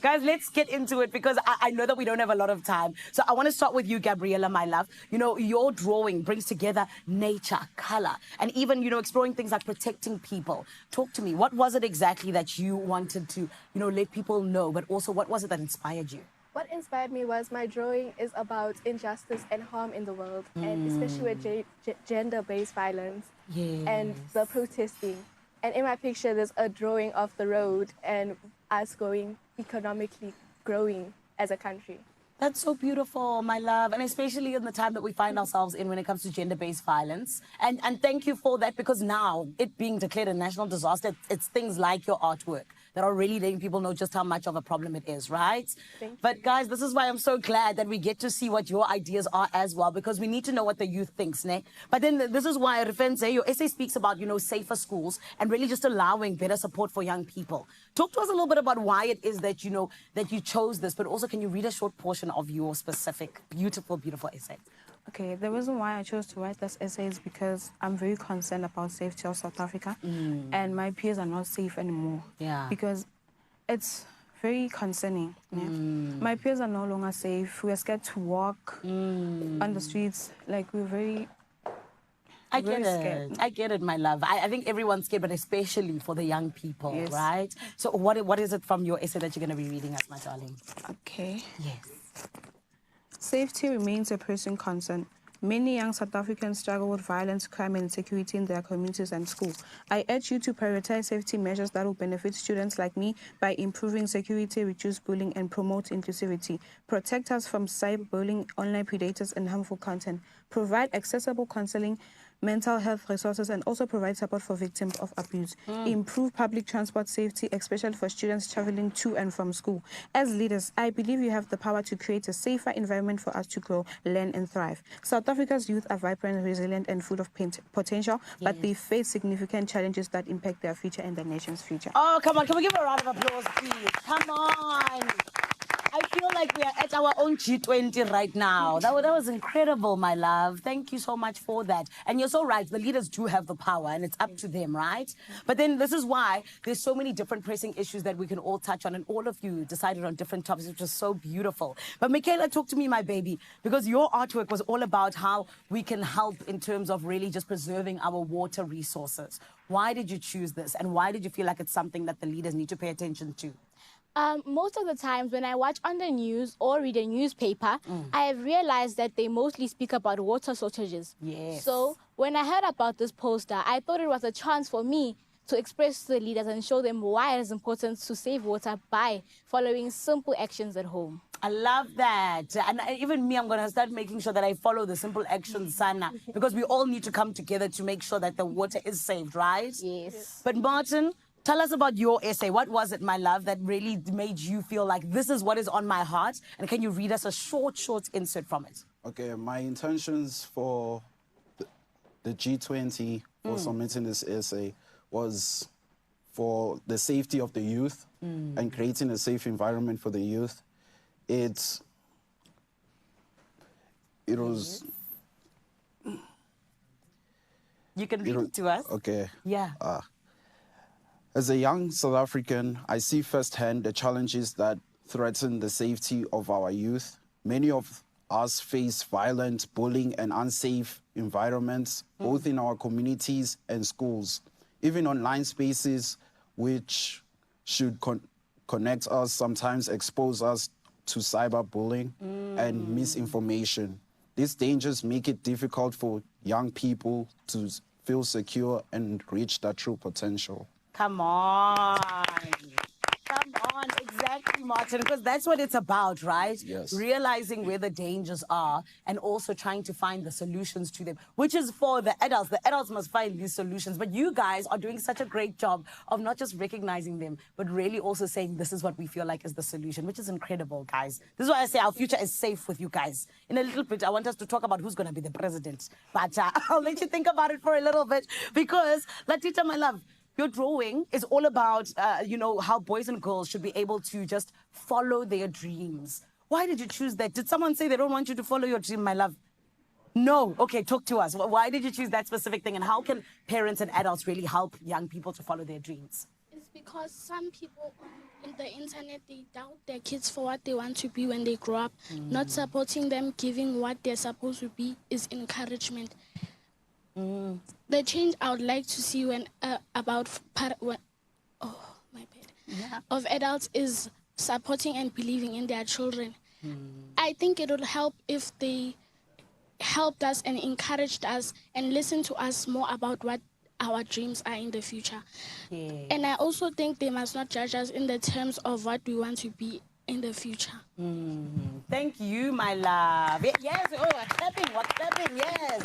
Speaker 3: Guys, let's get into it, because I know that we don't have a lot of time. So I want to start with you, Gabriella, my love. You know, your drawing brings together nature, color, and even, you know, exploring things like protecting people. Talk to me. What was it exactly that you wanted to, you know, let people know, but also what was it that inspired you?
Speaker 14: What inspired me was my drawing is about injustice and harm in the world, and especially with gender-based violence and the protesting. And in my picture, there's a drawing of the road and us going economically growing as a country.
Speaker 3: That's so beautiful, my love, and especially in the time that we find ourselves in when it comes to gender-based violence. And thank you for that, because now, it being declared a national disaster, it's things like your artwork that are really letting people know just how much of a problem it is, right? But guys, this is why I'm so glad that we get to see what your ideas are as well, because we need to know what the youth thinks, ne? But then this is why, Rifense, your essay speaks about, you know, safer schools and really just allowing better support for young people. Talk to us a little bit about why it is that, you know, that you chose this, but also can you read a short portion of your specific, beautiful, beautiful essay?
Speaker 15: Okay, the reason why I chose to write this essay is because I'm very concerned about safety of South Africa, and my peers are not safe anymore.
Speaker 3: Yeah.
Speaker 15: Because it's very concerning. Yeah? My peers are no longer safe. We are scared to walk on the streets. Like, we're very...
Speaker 3: I get it, my love. I think everyone's scared, but especially for the young people, right? So what is it from your essay that you're going to be reading us, my darling?
Speaker 15: Okay.
Speaker 3: Yes.
Speaker 15: Safety remains a pressing concern. Many young South Africans struggle with violence, crime, and insecurity in their communities and school. I urge you to prioritize safety measures that will benefit students like me by improving security, reduce bullying, and promote inclusivity. Protect us from cyberbullying, online predators, and harmful content. Provide accessible counseling, mental health resources, and also provide support for victims of abuse. Improve public transport safety, especially for students traveling to and from school. As leaders, I believe you have the power to create a safer environment for us to grow, learn, and thrive. South Africa's youth are vibrant, resilient, and full of potential, but they face significant challenges that impact their future and the nation's future.
Speaker 3: Oh, come on. Can we give a round of applause, please? Come on. I feel like we are at our own G20 right now. That was incredible, my love. Thank you so much for that. And you're so right. The leaders do have the power, and it's up to them, right? But then this is why there's so many different pressing issues that we can all touch on, and all of you decided on different topics, which was so beautiful. But Michaela, talk to me, my baby, because your artwork was all about how we can help in terms of really just preserving our water resources. Why did you choose this, and why did you feel like it's something that the leaders need to pay attention to?
Speaker 14: Most of the times when I watch on the news or read a newspaper, I have realized that they mostly speak about water shortages.
Speaker 3: Yes.
Speaker 14: So when I heard about this poster, I thought it was a chance for me to express to the leaders and show them why it is important to save water by following simple actions at home.
Speaker 3: I love that. And even me, I'm going to start making sure that I follow the simple actions, Sana, because we all need to come together to make sure that the water is saved, right?
Speaker 14: Yes.
Speaker 3: But Martin, tell us about your essay. What was it, my love, that really made you feel like this is what is on my heart? And can you read us a short insert from it?
Speaker 16: Okay, my intentions for the G20 for submitting this essay was for the safety of the youth and creating a safe environment for the youth. It was...
Speaker 3: You can read it to us.
Speaker 16: Okay.
Speaker 3: Yeah.
Speaker 16: As a young South African, I see firsthand the challenges that threaten the safety of our youth. Many of us face violent, bullying, and unsafe environments, both in our communities and schools. Even online spaces, which should connect us, sometimes expose us to cyberbullying and misinformation. These dangers make it difficult for young people to feel secure and reach their true potential.
Speaker 3: Come on. Come on, exactly, Martin, because that's what it's about, right?
Speaker 16: Yes.
Speaker 3: Realizing where the dangers are and also trying to find the solutions to them, which is for the adults. The adults must find these solutions. But you guys are doing such a great job of not just recognizing them, but really also saying this is what we feel like is the solution, which is incredible, guys. This is why I say our future is safe with you guys. In a little bit, I want us to talk about who's going to be the president. But I'll let you think about it for a little bit because, Latita, my love, your drawing is all about, how boys and girls should be able to just follow their dreams. Why did you choose that? Did someone say they don't want you to follow your dream, my love? No. Okay, talk to us. Why did you choose that specific thing? And how can parents and adults really help young people to follow their dreams?
Speaker 13: It's because some people in the internet, they doubt their kids for what they want to be when they grow up. Not supporting them, giving what they're supposed to be is encouragement. The change I would like to see of adults is supporting and believing in their children. I think it would help if they helped us and encouraged us and listened to us more about what our dreams are in the future. And I also think they must not judge us in the terms of what we want to be in the future.
Speaker 3: Thank you, my love. Yes, we're clapping, yes.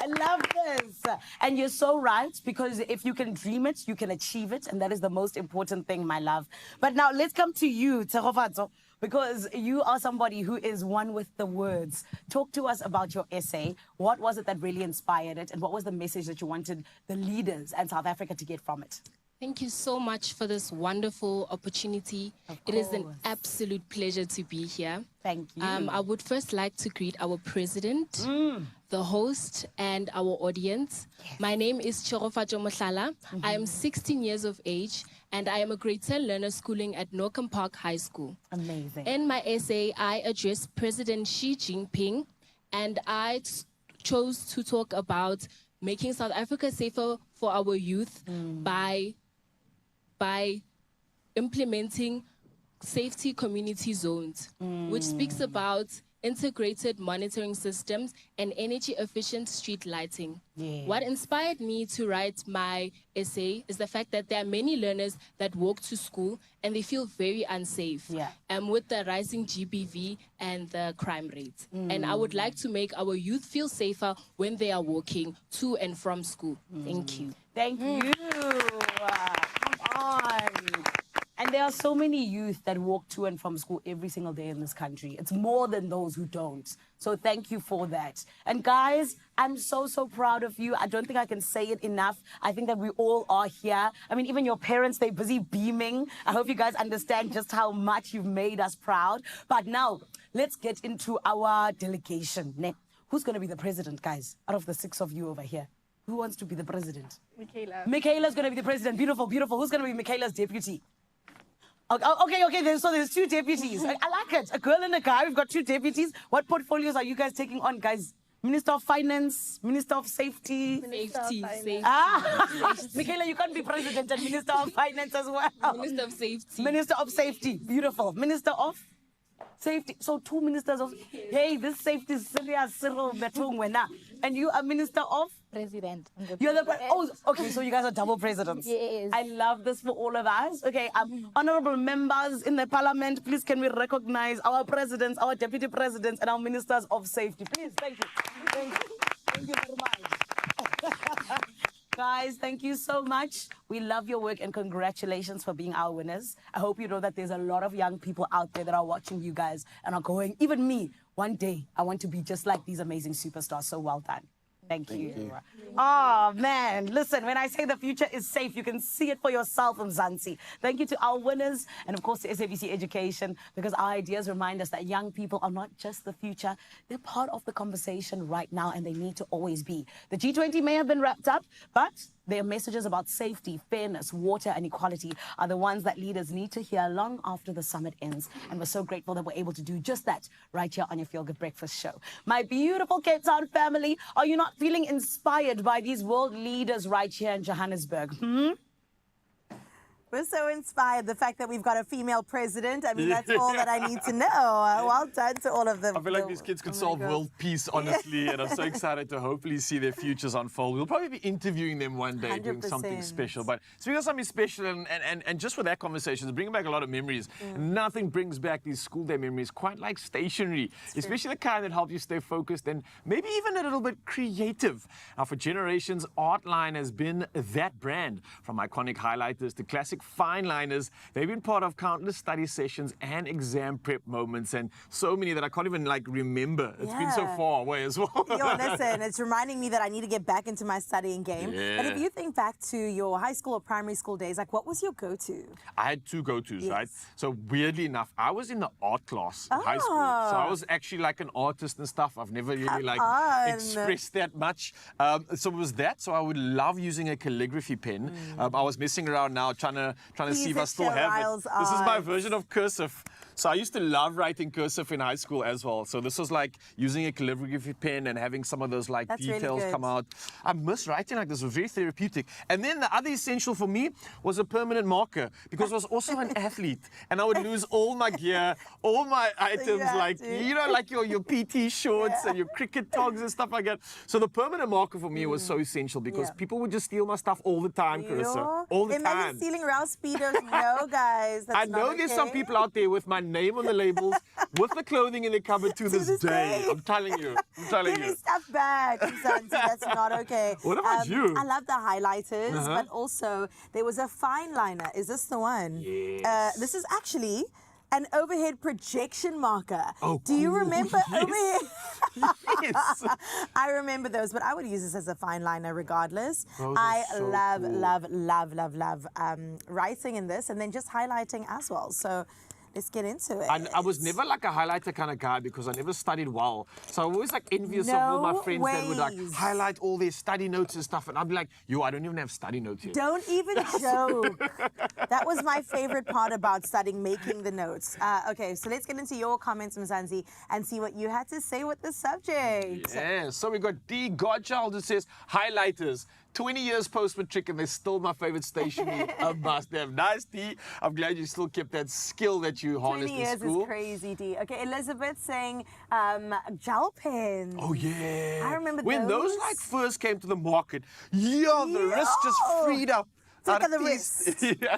Speaker 3: I love this. And you're so right, because if you can dream it, you can achieve it. And that is the most important thing, my love. But now let's come to you, Terofatso, because you are somebody who is one with the words. Talk to us about your essay. What was it that really inspired it? And what was the message that you wanted the leaders and South Africa to get from it?
Speaker 17: Thank you so much for this wonderful opportunity. It is an absolute pleasure to be here.
Speaker 3: Thank you.
Speaker 17: I would first like to greet our president, the host, and our audience. Yes. My name is Chorofajo Mohlala. I am 16 years of age, and I am a grade 10 learner schooling at Norcom Park High School.
Speaker 3: Amazing.
Speaker 17: In my essay, I address President Xi Jinping, and I chose to talk about making South Africa safer for our youth by implementing safety community zones, which speaks about integrated monitoring systems and energy-efficient street lighting. What inspired me to write my essay is the fact that there are many learners that walk to school and they feel very unsafe with the rising GBV and the crime rate. And I would like to make our youth feel safer when they are walking to and from school. Thank you.
Speaker 3: Thank you. Come on. And there are so many youth that walk to and from school every single day in this country. It's more than those who don't. So thank you for that. And guys, I'm so, so proud of you. I don't think I can say it enough. I think that we all are here. I mean, even your parents, they're busy beaming. I hope you guys understand just how much you've made us proud. But now, let's get into our delegation. Who's going to be the president, guys, out of the 6 of you over here? Who wants to be the president?
Speaker 14: Michaela.
Speaker 3: Michaela's going to be the president. Beautiful, beautiful. Who's going to be Michaela's deputy? Okay. So there's 2 deputies. I like it. A girl and a guy. We've got 2 deputies. What portfolios are you guys taking on, guys? Minister of Finance, Minister of Safety.
Speaker 17: Safety.
Speaker 3: Michaela, you can't be president and Minister of Finance as well.
Speaker 17: Minister of Safety.
Speaker 3: Minister of Safety. Beautiful. Minister of Safety. So 2 ministers of... Hey, this safety is serious. And you are Minister of...
Speaker 18: President.
Speaker 3: You're the okay, so you guys are double presidents.
Speaker 18: Yes.
Speaker 3: I love this for all of us. Okay, honorable members in the parliament, please can we recognize our presidents, our deputy presidents, and our ministers of safety. Please, thank you. Thank you very much. Guys, thank you so much. We love your work and congratulations for being our winners. I hope you know that there's a lot of young people out there that are watching you guys and are going, even me, one day I want to be just like these amazing superstars. So well done. Thank you. Oh, man. Listen, when I say the future is safe, you can see it for yourself in Mzansi. Thank you to our winners and, of course, to SABC Education, because our ideas remind us that young people are not just the future. They're part of the conversation right now, and they need to always be. The G20 may have been wrapped up, but Their messages about safety, fairness, water, and equality are the ones that leaders need to hear long after the summit ends. And we're so grateful that we're able to do just that right here on your Feel Good Breakfast show. My beautiful Cape Town family, are you not feeling inspired by these world leaders right here in Johannesburg?
Speaker 1: We're so inspired. The fact that we've got a female president, I mean, that's all that I need to know. Well done to all of them.
Speaker 2: I feel like these kids could solve world peace, honestly, and I'm so excited to hopefully see their futures unfold. We'll probably be interviewing them one day, doing something
Speaker 1: 100%.
Speaker 2: special. But speaking of something special, and just for that conversation, it's bringing back a lot of memories. Nothing brings back these school day memories quite like stationery, especially the kind that help you stay focused and maybe even a little bit creative. Now, for generations, Artline has been that brand. From iconic highlighters to classic fine liners, they've been part of countless study sessions and exam prep moments, and so many that I can't even remember. It's been so far away as well.
Speaker 1: Yo, listen, it's reminding me that I need to get back into my studying game.
Speaker 2: Yeah.
Speaker 1: But if you think back to your high school or primary school days, what was your go-to?
Speaker 2: I had two go-tos, right? So weirdly enough, I was in the art class in high school. So I was actually like an artist and stuff. I've never really expressed that much. So it was that. So I would love using a calligraphy pen. I was messing around now trying to see if I still have it. This is my version of cursive. So I used to love writing cursive in high school as well. So this was like using a calligraphy pen and having some of those details come out. I miss writing like this. It was very therapeutic. And then the other essential for me was a permanent marker, because I was also an athlete and I would lose all my gear, all my items, like your PT shorts and your cricket togs and stuff like that. So the permanent marker for me was so essential, because people would just steal my stuff all the time, Carissa. All the time.
Speaker 1: Imagine stealing Ralph Speedos. No, guys. That's
Speaker 2: I know there's some people out there with my name on the labels, with the clothing in the cupboard to this day. I'm telling you.
Speaker 1: Give me stuff back, Santi. That's not okay.
Speaker 2: What about you?
Speaker 1: I love the highlighters, but also there was a fine liner. Is this the one?
Speaker 2: Yes.
Speaker 1: This is actually an overhead projection marker.
Speaker 2: Oh,
Speaker 1: do you remember overhead?
Speaker 2: Yes.
Speaker 1: I remember those, but I would use this as a fine liner regardless.
Speaker 2: Those
Speaker 1: I
Speaker 2: are so
Speaker 1: love writing in this and then just highlighting as well. So let's get into it.
Speaker 2: I was never like a highlighter kind of guy, because I never studied well. So I'm always envious of all my friends that would highlight all their study notes and stuff. And I'd be like, yo, I don't even have study notes yet.
Speaker 1: Don't even joke. That was my favorite part about studying, making the notes. Okay, so let's get into your comments, Mzansi, and see what you had to say with the subject.
Speaker 2: Yeah, so we got D. Godchild who says, highlighters. 20 years post-matric and they're still my favorite stationery. A must-have. Nice, D. I'm glad you still kept that skill that you harnessed in
Speaker 1: 20 years
Speaker 2: school.
Speaker 1: is crazy, D. Okay, Elizabeth saying gel pens.
Speaker 2: Oh, yeah.
Speaker 1: I remember
Speaker 2: when
Speaker 1: those.
Speaker 2: first came to the market, the wrist just freed up.
Speaker 1: Look at the wrist.
Speaker 2: Yeah.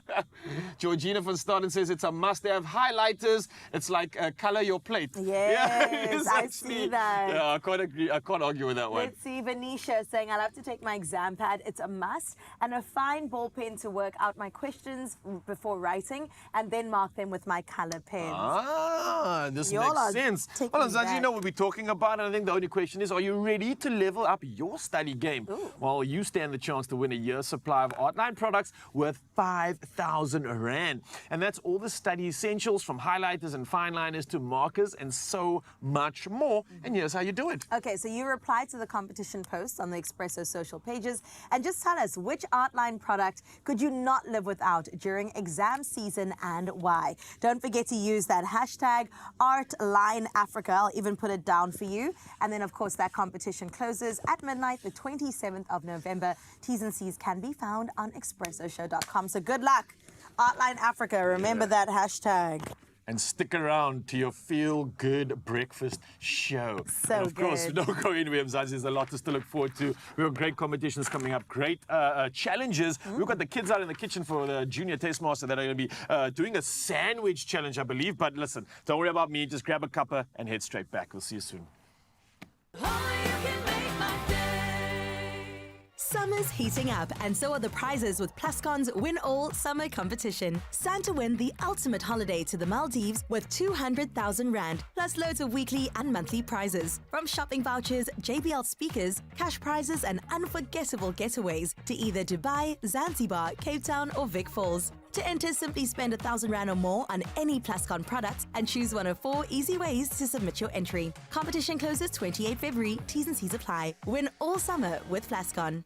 Speaker 2: Georgina van Staden says it's a must-have. Highlighters. It's like color your plate.
Speaker 1: Yes, I see that.
Speaker 2: Yeah, I can't agree. I can't argue with that one.
Speaker 1: Let's see, Venetia saying, I love to take my exam pad. It's a must. And a fine ball pen to work out my questions before writing and then mark them with my color pens.
Speaker 2: Ah, this
Speaker 1: Y'all
Speaker 2: makes
Speaker 1: are
Speaker 2: sense.
Speaker 1: taking
Speaker 2: Well,
Speaker 1: me
Speaker 2: Zanzi, you
Speaker 1: back.
Speaker 2: know what we're talking about, and I think the only question is, are you ready to level up your study game? Well, you stand the chance to win a year's supply of Artline products worth 5,000 Rand. And that's all the study essentials, from highlighters and fine liners to markers and so much more. And here's how you do it.
Speaker 1: Okay, so you reply to the competition post on the Expresso social pages and just tell us which Artline product could you not live without during exam season and why. Don't forget to use that hashtag ArtlineAfrica. I'll even put it down for you. And then, of course, that competition closes at midnight, the 27th of November. T's and C's can be found on expressoshow.com. So good luck, Artline Africa. Remember that hashtag.
Speaker 2: And stick around to your feel-good breakfast show.
Speaker 1: So
Speaker 2: and of course,
Speaker 1: good.
Speaker 2: don't go anywhere, Mzansi. There's a lot to still look forward to. We've got great competitions coming up, great challenges. We've got the kids out in the kitchen for the Junior Tastemaster that are going to be doing a sandwich challenge, I believe. But listen, don't worry about me. Just grab a cuppa and head straight back. We'll see you soon.
Speaker 9: Summer's heating up, and so are the prizes with Plascon's Win All Summer Competition. Stand to win the ultimate holiday to the Maldives with 200,000 Rand, plus loads of weekly and monthly prizes. From shopping vouchers, JBL speakers, cash prizes, and unforgettable getaways to either Dubai, Zanzibar, Cape Town, or Vic Falls. To enter, simply spend 1,000 Rand or more on any Plascon product and choose one of 4 easy ways to submit your entry. Competition closes 28 February. T's and C's apply. Win all summer with Plascon.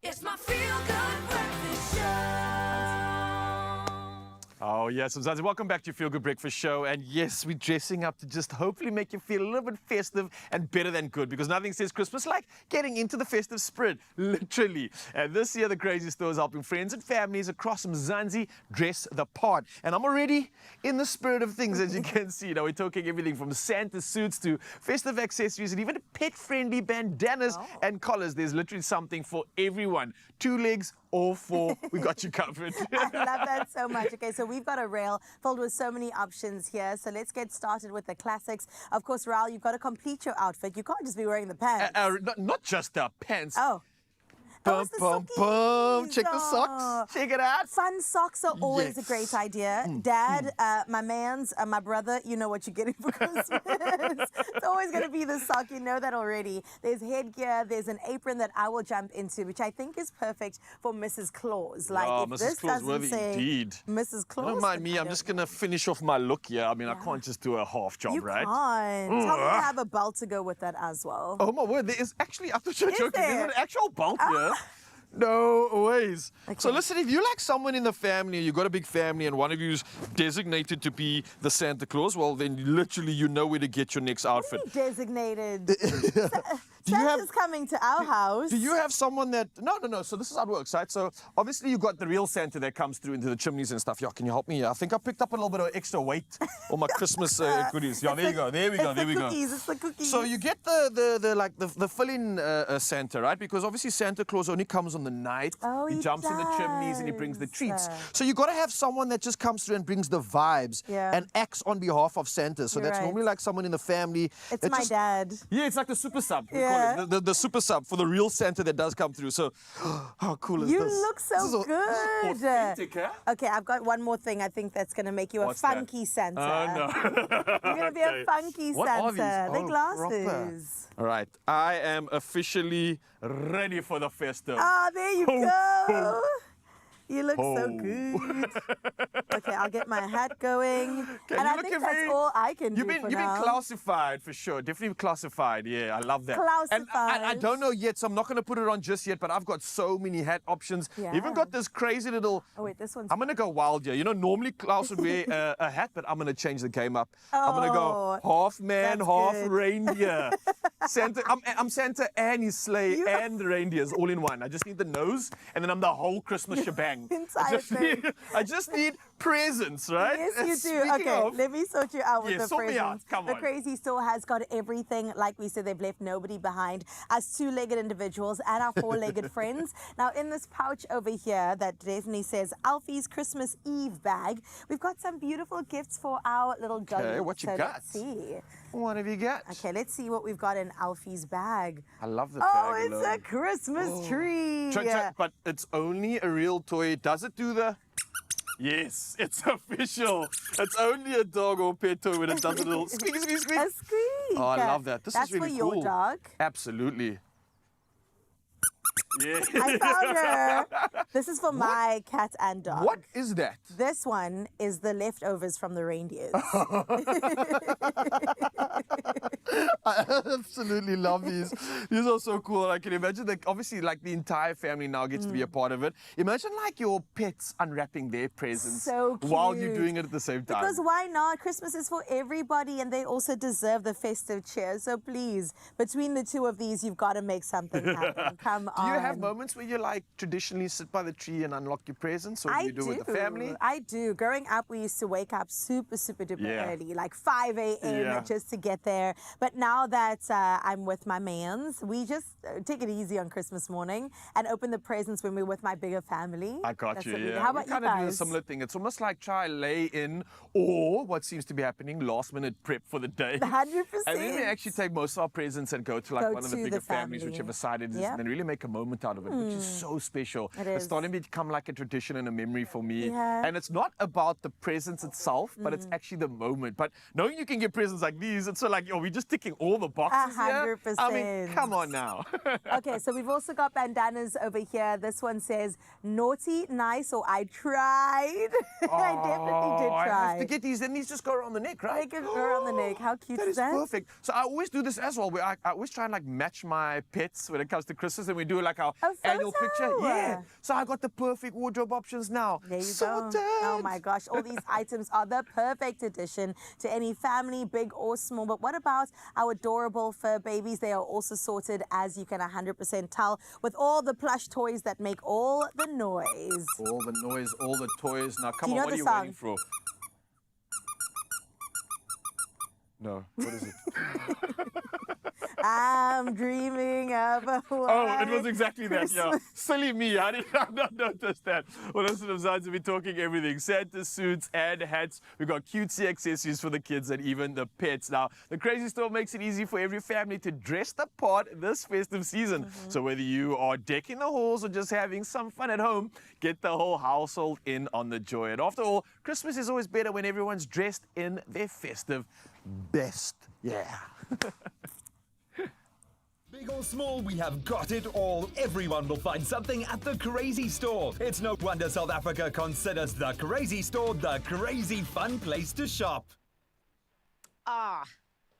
Speaker 4: It's my feel-good breakfast show.
Speaker 2: Oh, yes, Mzansi, welcome back to your Feel Good Breakfast Show. And yes, we're dressing up to just hopefully make you feel a little bit festive and better than good, because nothing says Christmas like getting into the festive spirit, literally. And this year, the Crazy Store is helping friends and families across Mzansi dress the part. And I'm already in the spirit of things, as you can see. We're talking everything from Santa suits to festive accessories and even pet-friendly bandanas and collars. There's literally something for everyone. 2 legs, all 4, we got you covered.
Speaker 1: I love that so much. Okay, so we've got a rail filled with so many options here. So let's get started with the classics. Of course, Raul, you've got to complete your outfit. You can't just be wearing the pants.
Speaker 2: Not just the pants.
Speaker 1: Oh.
Speaker 2: Bum, bum, bum. Check the socks. Check it out.
Speaker 1: Fun socks are always a
Speaker 2: Yes.
Speaker 1: great idea. Dad, my man's, my brother, you know what you're getting for Christmas. It's always going to be the sock. You know that already. There's headgear. There's an apron that I will jump into, which I think is perfect for Mrs. Claus. Like,
Speaker 2: Oh,
Speaker 1: if
Speaker 2: Mrs.
Speaker 1: this
Speaker 2: Claus
Speaker 1: doesn't
Speaker 2: worthy
Speaker 1: say
Speaker 2: indeed.
Speaker 1: Mrs. Claus,
Speaker 2: Don't mind
Speaker 1: then
Speaker 2: me,
Speaker 1: I
Speaker 2: I'm
Speaker 1: don't
Speaker 2: just going to finish off my look here. I mean, I can't just do a half job,
Speaker 1: You
Speaker 2: right?
Speaker 1: can't. Tell me you have a belt to go with that as well.
Speaker 2: Oh my word, there is actually, I thought you were
Speaker 1: Is
Speaker 2: joking, there's
Speaker 1: there?
Speaker 2: an actual belt here. No ways. So listen, if you like someone in the family, you've got a big family and one of you's designated to be the Santa Claus, well then literally you know where to get your next outfit.
Speaker 1: Designated. Santa's coming to our house.
Speaker 2: Do you have someone that... No. So this is how it works, right? So obviously you've got the real Santa that comes through into the chimneys and stuff. Yeah, can you help me? I think I picked up a little bit of extra weight on my Christmas goodies. Yeah, there you go. There we go.
Speaker 1: It's the cookies.
Speaker 2: So you get the fill-in Santa, right? Because obviously Santa Claus only comes on the night.
Speaker 1: Oh,
Speaker 2: he
Speaker 1: he
Speaker 2: jumps in the chimneys and he brings the treats.
Speaker 1: does.
Speaker 2: So you got to have someone that just comes through and brings the vibes
Speaker 1: Yeah.
Speaker 2: and acts on behalf of Santa. So
Speaker 1: You're
Speaker 2: that's
Speaker 1: right.
Speaker 2: normally like someone in the family.
Speaker 1: It's
Speaker 2: that
Speaker 1: my
Speaker 2: just-
Speaker 1: dad.
Speaker 2: Yeah, it's like the super sub. We
Speaker 1: Yeah.
Speaker 2: call it the super sub for the real Santa that does come through. So how cool is
Speaker 1: You
Speaker 2: this?
Speaker 1: look
Speaker 2: This is
Speaker 1: so good.
Speaker 2: authentic, huh?
Speaker 1: Okay, I've got one more thing I think that's going to make you
Speaker 2: What's
Speaker 1: a
Speaker 2: that?
Speaker 1: funky Santa.
Speaker 2: Oh, no.
Speaker 1: You're going to be a funky
Speaker 2: What are these?
Speaker 1: Santa. They're
Speaker 2: Oh,
Speaker 1: glasses.
Speaker 2: All right, I am officially ready for the festive.
Speaker 1: Ah, there you
Speaker 2: Ho,
Speaker 1: go.
Speaker 2: ho.
Speaker 1: You look so
Speaker 2: Ho.
Speaker 1: good. Okay, I'll get my hat going.
Speaker 2: Okay,
Speaker 1: and
Speaker 2: you
Speaker 1: I
Speaker 2: looking
Speaker 1: think that's
Speaker 2: very-
Speaker 1: all I can
Speaker 2: You've
Speaker 1: do
Speaker 2: been
Speaker 1: for
Speaker 2: you've
Speaker 1: now.
Speaker 2: been classified for sure. Definitely classified. Yeah, I love that. And I
Speaker 1: Classified.
Speaker 2: don't know yet, so I'm not going to put it on just yet. But I've got so many hat options.
Speaker 1: Yeah.
Speaker 2: Even got this crazy little.
Speaker 1: Oh wait, this one's.
Speaker 2: I'm going to go wild here. You know, normally Klaus would wear a hat, but I'm going to change the game up. I'm going to go half man,
Speaker 1: that's
Speaker 2: half
Speaker 1: good.
Speaker 2: reindeer. Santa, I'm Santa and his sleigh and the reindeers all in one. I just need the nose, and then I'm the whole Christmas shebang.
Speaker 1: Entire thing.
Speaker 2: I just need presents, right?
Speaker 1: Yes,
Speaker 2: And
Speaker 1: you do.
Speaker 2: speaking
Speaker 1: Okay,
Speaker 2: of-
Speaker 1: let me sort you out with
Speaker 2: Yeah,
Speaker 1: the
Speaker 2: sort me
Speaker 1: presents.
Speaker 2: out. Come
Speaker 1: The
Speaker 2: on.
Speaker 1: Crazy Store has got everything. Like we said, they've left nobody behind. Us 2-legged individuals and our 4-legged friends. Now, in this pouch over here that definitely says Alfie's Christmas Eve bag, we've got some beautiful gifts for our little doggy.
Speaker 2: Okay, what you
Speaker 1: So
Speaker 2: got?
Speaker 1: Let's see.
Speaker 2: What have you got?
Speaker 1: Okay, let's see what we've got in Alfie's bag.
Speaker 2: I love the
Speaker 1: Oh,
Speaker 2: bag
Speaker 1: it's
Speaker 2: alone.
Speaker 1: a Christmas tree.
Speaker 2: But it's only a real toy. Does it do the... Yes, it's official. It's only a dog or pet toy when it does a little squeak, squeak, squeak.
Speaker 1: A squeak.
Speaker 2: Oh, I love that. This
Speaker 1: That's
Speaker 2: is really
Speaker 1: for
Speaker 2: cool.
Speaker 1: your dog.
Speaker 2: Absolutely. Yeah.
Speaker 1: I found her. This is for my cat and dog.
Speaker 2: What is that?
Speaker 1: This one is the leftovers from the reindeers.
Speaker 2: I absolutely love these. These are so cool. I can imagine that obviously like the entire family now gets to be a part of it. Imagine like your pets unwrapping their presents
Speaker 1: So
Speaker 2: while you're
Speaker 1: cute.
Speaker 2: doing it at the same time.
Speaker 1: Because why not? Christmas is for everybody and they also deserve the festive cheer. So please, between the two of these, you've got to make something happen. Come
Speaker 2: Do
Speaker 1: on.
Speaker 2: you have moments where you like traditionally sit by the tree and unlock your presents, or do you do it with the family?
Speaker 1: I do. Growing up, we used to wake up super duper early, like 5 a.m.
Speaker 2: Yeah.
Speaker 1: just to get there. But now that I'm with my mans, we just take it easy on Christmas morning and open the presents when we're with my bigger family.
Speaker 2: I got
Speaker 1: That's
Speaker 2: you,
Speaker 1: what we do.
Speaker 2: yeah.
Speaker 1: How about you
Speaker 2: kind of do a
Speaker 1: guys?
Speaker 2: similar thing. It's almost like try lay in, or what seems to be happening, last minute prep for the day.
Speaker 1: 100%.
Speaker 2: And then we actually take most of our presents and go to like
Speaker 1: Go
Speaker 2: one of the
Speaker 1: to
Speaker 2: bigger
Speaker 1: the
Speaker 2: families,
Speaker 1: family.
Speaker 2: whichever side it is,
Speaker 1: Yep.
Speaker 2: and then really make a moment out of it, which is so special.
Speaker 1: It
Speaker 2: It's
Speaker 1: is.
Speaker 2: starting to become like a tradition and a memory for me.
Speaker 1: Yeah.
Speaker 2: And it's not about the presents itself, but it's actually the moment. But knowing you can get presents like these, it's so like, yo, we're just ticking all the boxes here.
Speaker 1: 100%.
Speaker 2: I mean, come on now.
Speaker 1: Okay, so we've also got bandanas over here. This one says, naughty, nice, or I tried. I definitely did
Speaker 2: I
Speaker 1: try.
Speaker 2: have to get these, then these just go around the neck, right?
Speaker 1: They can go around the neck. How cute
Speaker 2: That
Speaker 1: is
Speaker 2: is
Speaker 1: that?
Speaker 2: perfect. So I always do this as well. I always try and like match my pets when it comes to Christmas, and we do like our annual picture. Yeah. So I got the perfect wardrobe options now.
Speaker 1: There you
Speaker 2: Sorted.
Speaker 1: go. Oh my gosh, all these items are the perfect addition to any family, big or small. But what about our adorable fur babies? They are also sorted, as you can 100% tell, with all the plush toys that make all the noise.
Speaker 2: All the noise, all the toys. Now, come
Speaker 1: Do you
Speaker 2: on,
Speaker 1: know
Speaker 2: what are
Speaker 1: the
Speaker 2: you
Speaker 1: song?
Speaker 2: waiting for? No, what is it?
Speaker 1: I'm dreaming of a
Speaker 2: Oh, it was
Speaker 1: white
Speaker 2: exactly that, yeah.
Speaker 1: Christmas.
Speaker 2: Silly me, I did not notice that. Well, listen, Mzansi, we're talking everything. Santa suits and hats. We've got cutesy accessories for the kids and even the pets. Now, the Crazy Store makes it easy for every family to dress the part this festive season. So whether you are decking the halls or just having some fun at home, get the whole household in on the joy. And after all, Christmas is always better when everyone's dressed in their festive best. Yeah.
Speaker 18: Big or small, we have got it all. Everyone will find something at the Crazy Store. It's no wonder South Africa considers the Crazy Store the crazy fun place to shop.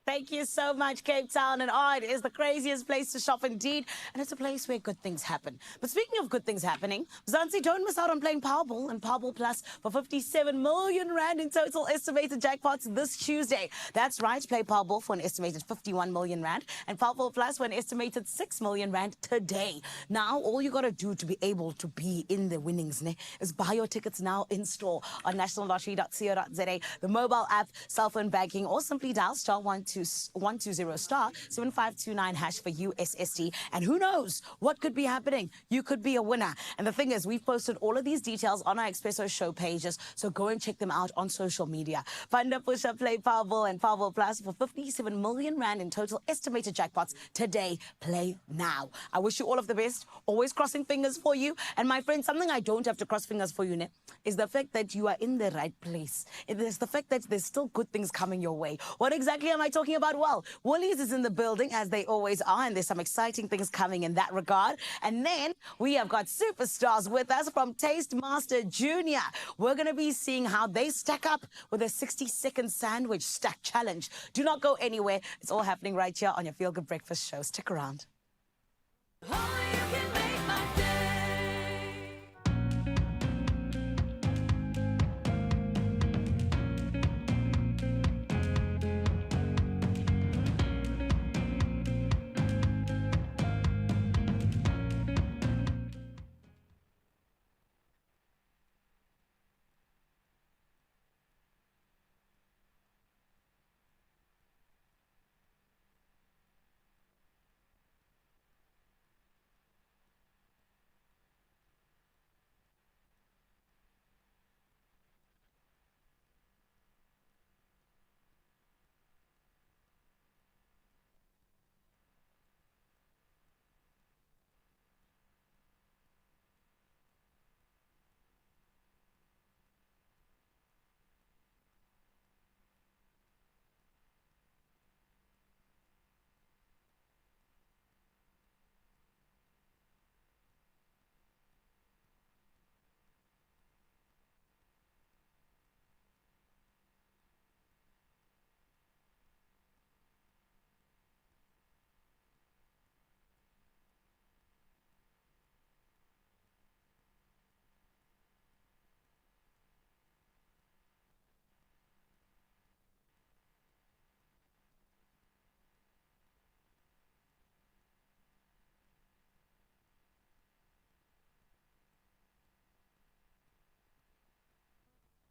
Speaker 3: Thank you so much, Cape Town. And it is the craziest place to shop indeed. And it's a place where good things happen. But speaking of good things happening, Mzansi, don't miss out on playing Powerball and Powerball Plus for 57 million rand in total estimated jackpots this Tuesday. That's right, play Powerball for an estimated 51 million rand and Powerball Plus for an estimated 6 million rand today. Now, all you got to do to be able to be in the winnings is buy your tickets now in store on nationallottery.co.za, the mobile app, cell phone banking, or simply dial star 120 star 7529 hash for USSD. And who knows what could be happening? You could be a winner. And the thing is, we've posted all of these details on our Expresso show pages, so go and check them out on social media. Find a push up, play Powerball and Powerball Plus for 57 million rand in total estimated jackpots today. Play now. I wish you all of the best. Always crossing fingers for you. And my friend, something I don't have to cross fingers for you, is the fact that you are in the right place. It is the fact that there's still good things coming your way. What exactly am I talking about? Well, Woolies is in the building, as they always are, and there's some exciting things coming in that regard. And then we have got superstars with us from Taste Master Junior. We're going to be seeing how they stack up with a 60-second sandwich stack challenge. Do not go anywhere. It's all happening right here on your Feel Good Breakfast show. Stick around.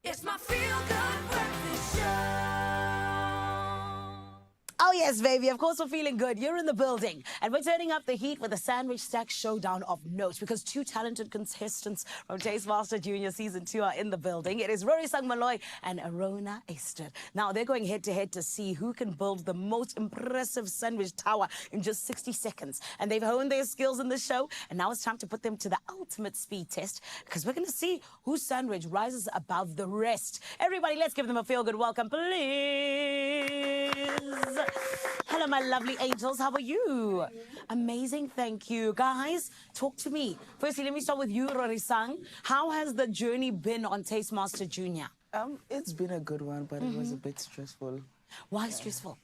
Speaker 4: It's my Feel Good Breakfast Show.
Speaker 3: Oh, yes, baby. Of course, we're feeling good. You're in the building. And we're turning up the heat with a sandwich stack showdown of notes because two talented contestants from Taste Master Junior Season 2 are in the building. It is Rory Sangmaloy and Arona Esther. Now, they're going head-to-head to see who can build the most impressive sandwich tower in just 60 seconds. And they've honed their skills in the show, and now it's time to put them to the ultimate speed test because we're going to see whose sandwich rises above the rest. Everybody, let's give them a feel-good welcome, please. Hello, my lovely angels. How are you? Amazing, thank you. Guys, talk to me. Firstly, let me start with you, Rory Sang. How has the journey been on Taste Master Junior?
Speaker 19: It's been a good one, but it was a bit stressful.
Speaker 3: Why stressful?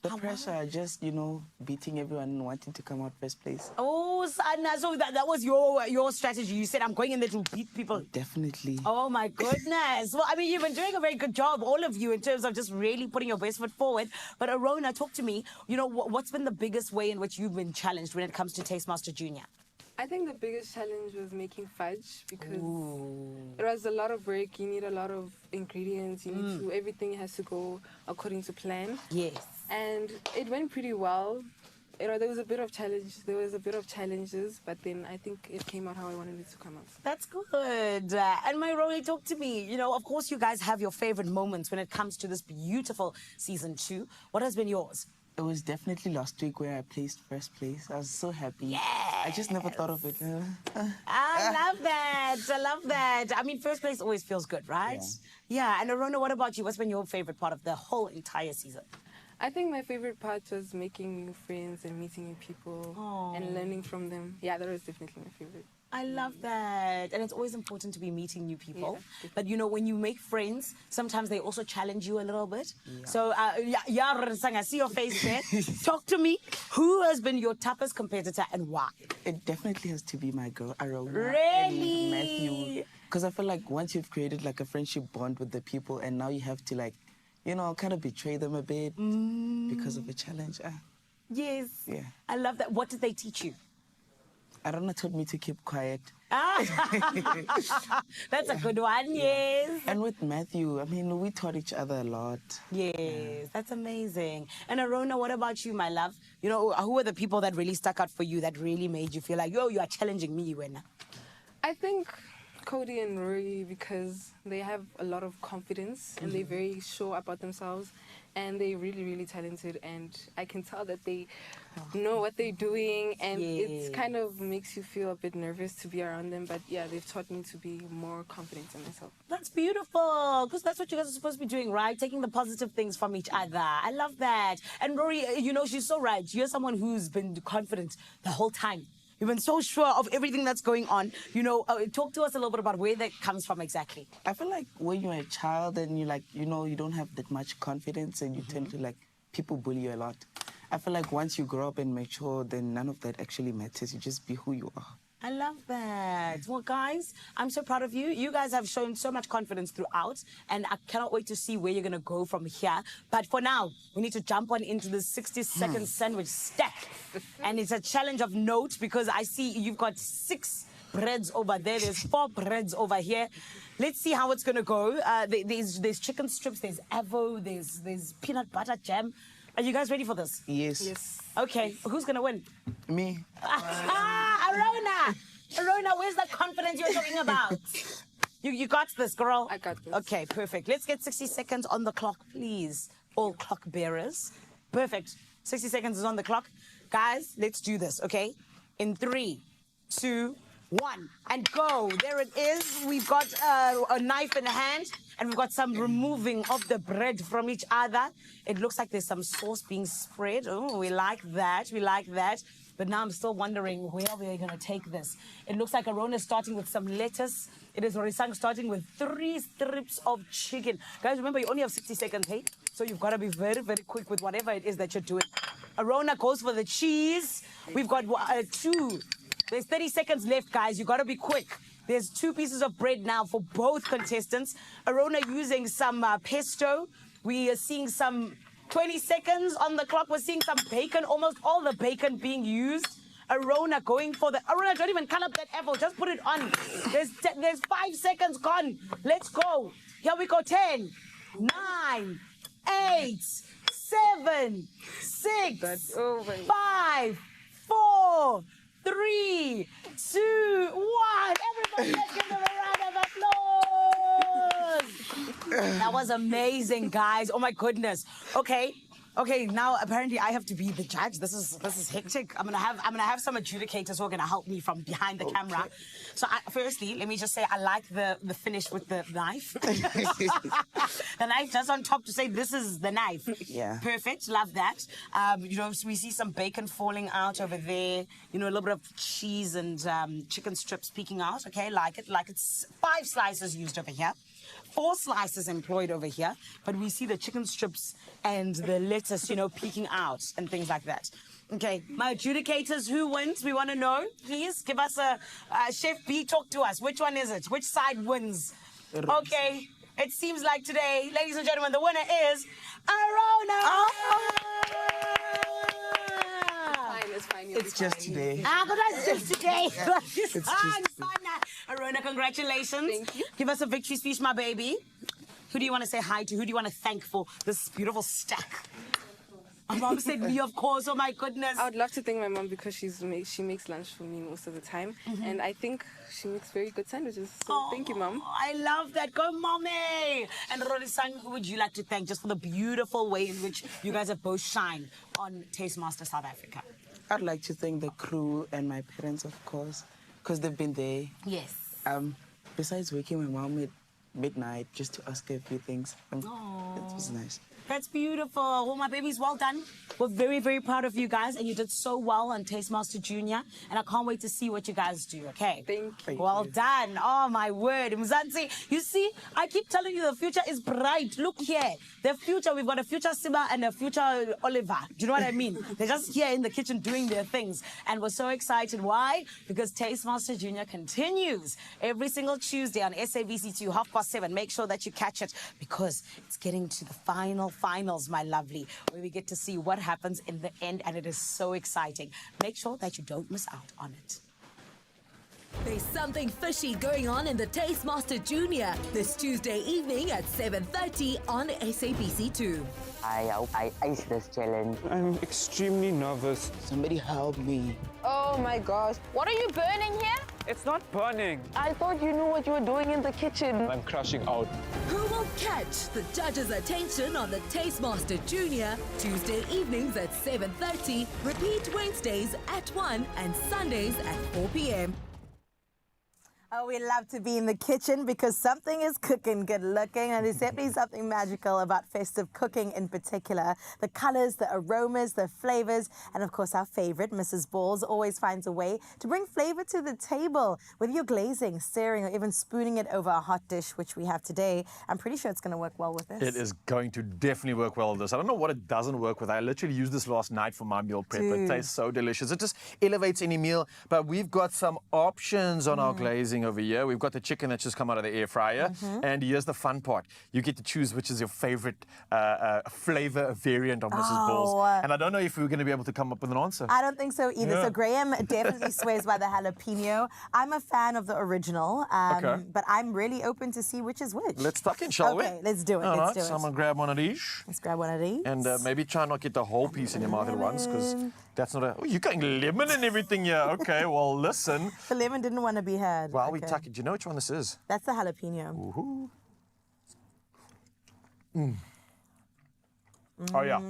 Speaker 5: The pressure, just, beating everyone and wanting to come out first place.
Speaker 3: Oh, Sana, so that was your strategy. You said, I'm going in there to beat people.
Speaker 5: Definitely.
Speaker 3: Oh, my goodness. Well, I mean, you've been doing a very good job, all of you, in terms of just really putting your best foot forward. But Arona, talk to me. What's been the biggest way in which you've been challenged when it comes to Tastemaster Junior?
Speaker 19: I think the biggest challenge was making fudge because it was a lot of work. You need a lot of ingredients. You need to, everything has to go according to plan.
Speaker 3: Yes.
Speaker 19: And it went pretty well. There was a bit of challenge. There was a bit of challenges, but then I think it came out how I wanted it to come out.
Speaker 3: That's good. And Maironi, talk to me. Of course, you guys have your favorite moments when it comes to this beautiful season 2. What has been yours?
Speaker 5: It was definitely last week where I placed first place. I was so happy. Yeah. I just never thought of it.
Speaker 3: I love that. I love that. I mean, first place always feels good, right? Yeah. And Arona, what about you? What's been your favorite part of the whole entire season?
Speaker 19: I think my favorite part was making new friends and meeting new people and learning from them. Yeah, that was definitely my favorite.
Speaker 3: I love that. And it's always important to be meeting new people. Yeah, but when you make friends, sometimes they also challenge you a little bit. Yeah. So, I see your face there. Talk to me. Who has been your toughest competitor and why?
Speaker 5: It definitely has to be my girl, Arona.
Speaker 3: Really?
Speaker 5: And Matthew. Because I feel like once you've created like a friendship bond with the people and now you have to like, kind of betray them a bit because of a challenge.
Speaker 3: Yes.
Speaker 5: Yeah.
Speaker 3: I love that. What did they teach you?
Speaker 5: Arona told me to keep quiet.
Speaker 3: That's a good one, yes.
Speaker 5: And with Matthew, I mean, we taught each other a lot.
Speaker 3: Yes, that's amazing. And Arona, what about you, my love? Who are the people that really stuck out for you, that really made you feel like, yo, you are challenging me, Wena?
Speaker 19: I think Cody and Rory, because they have a lot of confidence and they're very sure about themselves and they're really, really talented, and I can tell that they know what they're doing, and it kind of makes you feel a bit nervous to be around them, but yeah, they've taught me to be more confident in myself.
Speaker 3: That's beautiful, because that's what you guys are supposed to be doing, right? Taking the positive things from each other. I love that. And Rory, she's so right. You're someone who's been confident the whole time. You've been so sure of everything that's going on. Talk to us a little bit about where that comes from exactly.
Speaker 5: I feel like when you're a child and you you don't have that much confidence and you tend to people bully you a lot. I feel like once you grow up and mature, then none of that actually matters. You just be who you are.
Speaker 3: I love that. Well, guys, I'm so proud of you. You guys have shown so much confidence throughout, and I cannot wait to see where you're going to go from here. But for now, we need to jump on into the 60-second sandwich stack. And it's a challenge of note because I see you've got 6 breads over there. There's 4 breads over here. Let's see how it's going to go. There's chicken strips, there's avo, there's peanut butter jam. Are you guys ready for this?
Speaker 5: Yes.
Speaker 19: Yes.
Speaker 3: Okay, who's going to win?
Speaker 5: Me.
Speaker 3: Arona! Arona, where's that confidence you're talking about? You got this, girl.
Speaker 19: I got this.
Speaker 3: Okay, perfect. Let's get 60 seconds on the clock, please. All clock bearers. Perfect. 60 seconds is on the clock. Guys, let's do this, okay? In 3, 2, 1, and go. There it is. We've got a knife in hand, and we've got some removing of the bread from each other. It looks like there's some sauce being spread. Oh, we like that. We like that. But now I'm still wondering where we're going to take this. It looks like Arona's starting with some lettuce. It is Rorisang starting with 3 strips of chicken. Guys, remember, you only have 60 seconds, hey? So you've got to be very, very quick with whatever it is that you're doing. Arona goes for the cheese. We've got 2. There's 30 seconds left, guys. You got to be quick. There's 2 pieces of bread now for both contestants. Arona using some pesto. We are seeing some 20 seconds on the clock. We're seeing some bacon, almost all the bacon being used. Arona going for the... Arona, don't even cut up that apple. Just put it on. There's 5 seconds gone. Let's go. Here we go. 10, 9, 8, 7, 6, 5, 4, 3, 2, 1. Everybody, let's give them a round of applause. That was amazing, guys. Oh my goodness. Okay, now apparently I have to be the judge. This is hectic. I'm gonna have some adjudicators who are gonna help me from behind the camera. So firstly, let me just say I like the finish with the knife. The knife just on top to say this is the knife.
Speaker 5: Yeah.
Speaker 3: Perfect. Love that. So we see some bacon falling out over there. A little bit of cheese and chicken strips peeking out. Okay, like it. Like it's 5 slices used over here. 4 slices employed over here, but we see the chicken strips and the lettuce, you know, peeking out and things like that. Okay, my adjudicators, who wins? We want to know. Please give us a Chef B, talk to us. Which one is it? Which side wins? Okay, it seems like today, ladies and gentlemen, the winner is Arona.
Speaker 19: It's fine. You'll
Speaker 2: It's
Speaker 19: be
Speaker 2: just
Speaker 19: fine.
Speaker 2: today.
Speaker 3: But that's just today.
Speaker 2: It's just
Speaker 3: Arona, congratulations. Thank you. Give us a victory speech, my baby. Who do you want to say hi to? Who do you want to thank for this beautiful stack? My mom said me, of course. Oh my goodness.
Speaker 19: I would love to thank my mom because she makes lunch for me most of the time, and I think she makes very good sandwiches. So thank you, mom.
Speaker 3: I love that. Go, mommy. And Rorisang, who would you like to thank just for the beautiful way in which you guys have both shined on Taste Master South Africa?
Speaker 20: I'd like to thank the crew and my parents, of course, because they've been there.
Speaker 3: Yes.
Speaker 20: Besides waking my mom at midnight just to ask her a few things. It was nice.
Speaker 3: That's beautiful. Well, my babies, well done. We're very, very proud of you guys, and you did so well on Taste Master Junior, and I can't wait to see what you guys do, okay?
Speaker 19: Thank you.
Speaker 3: Well done. Oh, my word. Mzansi, you see, I keep telling you the future is bright. Look here. The future, we've got a future Siba and a future Oliver. Do you know what I mean? They're just here in the kitchen doing their things, and we're so excited. Why? Because Taste Master Junior continues every single Tuesday on SABC2, 7:30. Make sure that you catch it, because it's getting to the finals, my lovely, where we get to see what happens in the end, and it is so exciting. Make sure that you don't miss out on it.
Speaker 9: There's something fishy going on in the Taste Master Junior this Tuesday evening at 7:30 on SABC2.
Speaker 21: I hope I ace this challenge.
Speaker 22: I'm extremely nervous.
Speaker 20: Somebody help me.
Speaker 23: Oh my gosh. What are you burning here?
Speaker 22: It's not burning.
Speaker 23: I thought you knew what you were doing in the kitchen.
Speaker 22: I'm crashing out.
Speaker 9: Who will catch the judges' attention on the Taste Master Junior Tuesday evenings at 7:30, repeat Wednesdays at 1 and Sundays at 4 p.m.
Speaker 1: Oh, we love to be in the kitchen because something is cooking good looking, and there's definitely something magical about festive cooking in particular. The colors, the aromas, the flavors, and of course our favorite, Mrs. Balls, always finds a way to bring flavor to the table. Whether you're glazing, stirring, or even spooning it over a hot dish, which we have today, I'm pretty sure it's going to work well with this.
Speaker 2: It is going to definitely work well with this. I don't know what it doesn't work with. I literally used this last night for my meal prep. It tastes so delicious. It just elevates any meal. But we've got some options on our glazing over here. We've got the chicken that's just come out of the air fryer. And here's the fun part. You get to choose which is your favorite flavor variant of Mrs. Balls. And I don't know if we're going to be able to come up with an answer.
Speaker 1: I don't think so either.
Speaker 2: Yeah.
Speaker 1: So Graham definitely swears by the jalapeno. I'm a fan of the original,
Speaker 2: Okay.
Speaker 1: but I'm really open to see which is which.
Speaker 2: Let's tuck in, shall we?
Speaker 1: Okay, let's do it.
Speaker 2: All
Speaker 1: let's
Speaker 2: right,
Speaker 1: do
Speaker 2: so
Speaker 1: it.
Speaker 2: I'm going to grab one of these.
Speaker 1: Let's grab one of these.
Speaker 2: And maybe try not get the whole piece in your mouth at once, because that's not a... Oh, you're getting lemon and everything here. Okay, well, listen.
Speaker 1: The lemon didn't want to be had.
Speaker 2: While we tuck it, do you know which one this is?
Speaker 1: That's the jalapeno.
Speaker 2: Ooh. Oh, yeah.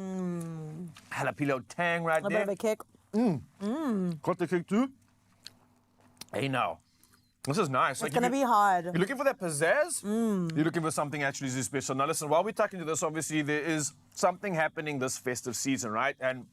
Speaker 2: Jalapeno tang right
Speaker 1: A
Speaker 2: there.
Speaker 1: bit of a kick.
Speaker 2: Got the kick too. Hey, now. This is nice.
Speaker 1: It's going to be hard.
Speaker 2: You're looking for that pizzazz? You're looking for something actually special. Now, listen, while we're talking to this, obviously, there is something happening this festive season, right? And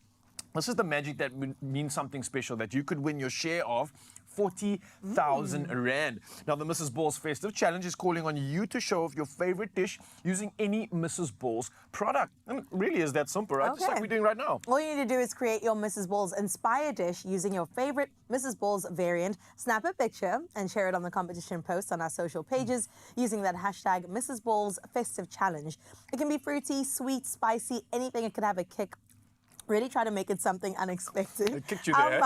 Speaker 2: this is the magic that means something special, that you could win your share of 40,000 Rand. Now, the Mrs. Balls Festive Challenge is calling on you to show off your favorite dish using any Mrs. Balls product. And it really is that simple, right? Just like we're doing right now.
Speaker 1: All you need to do is create your Mrs. Balls inspired dish using your favorite Mrs. Balls variant. Snap a picture and share it on the competition post on our social pages using that hashtag Mrs. Balls Festive Challenge. It can be fruity, sweet, spicy, anything. It could have a kick. Really try to make it something unexpected.
Speaker 2: It kicked you there.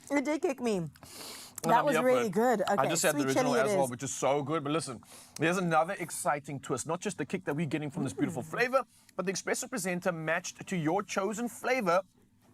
Speaker 1: It did kick me.
Speaker 2: And
Speaker 1: That
Speaker 2: I'm
Speaker 1: was
Speaker 2: here for
Speaker 1: really
Speaker 2: it.
Speaker 1: good. Okay,
Speaker 2: I just had the
Speaker 1: sweet
Speaker 2: original
Speaker 1: chili it
Speaker 2: as well,
Speaker 1: is.
Speaker 2: which is so good. But listen, there's another exciting twist. Not just the kick that we're getting from this beautiful flavor, but the Expresso presenter matched to your chosen flavor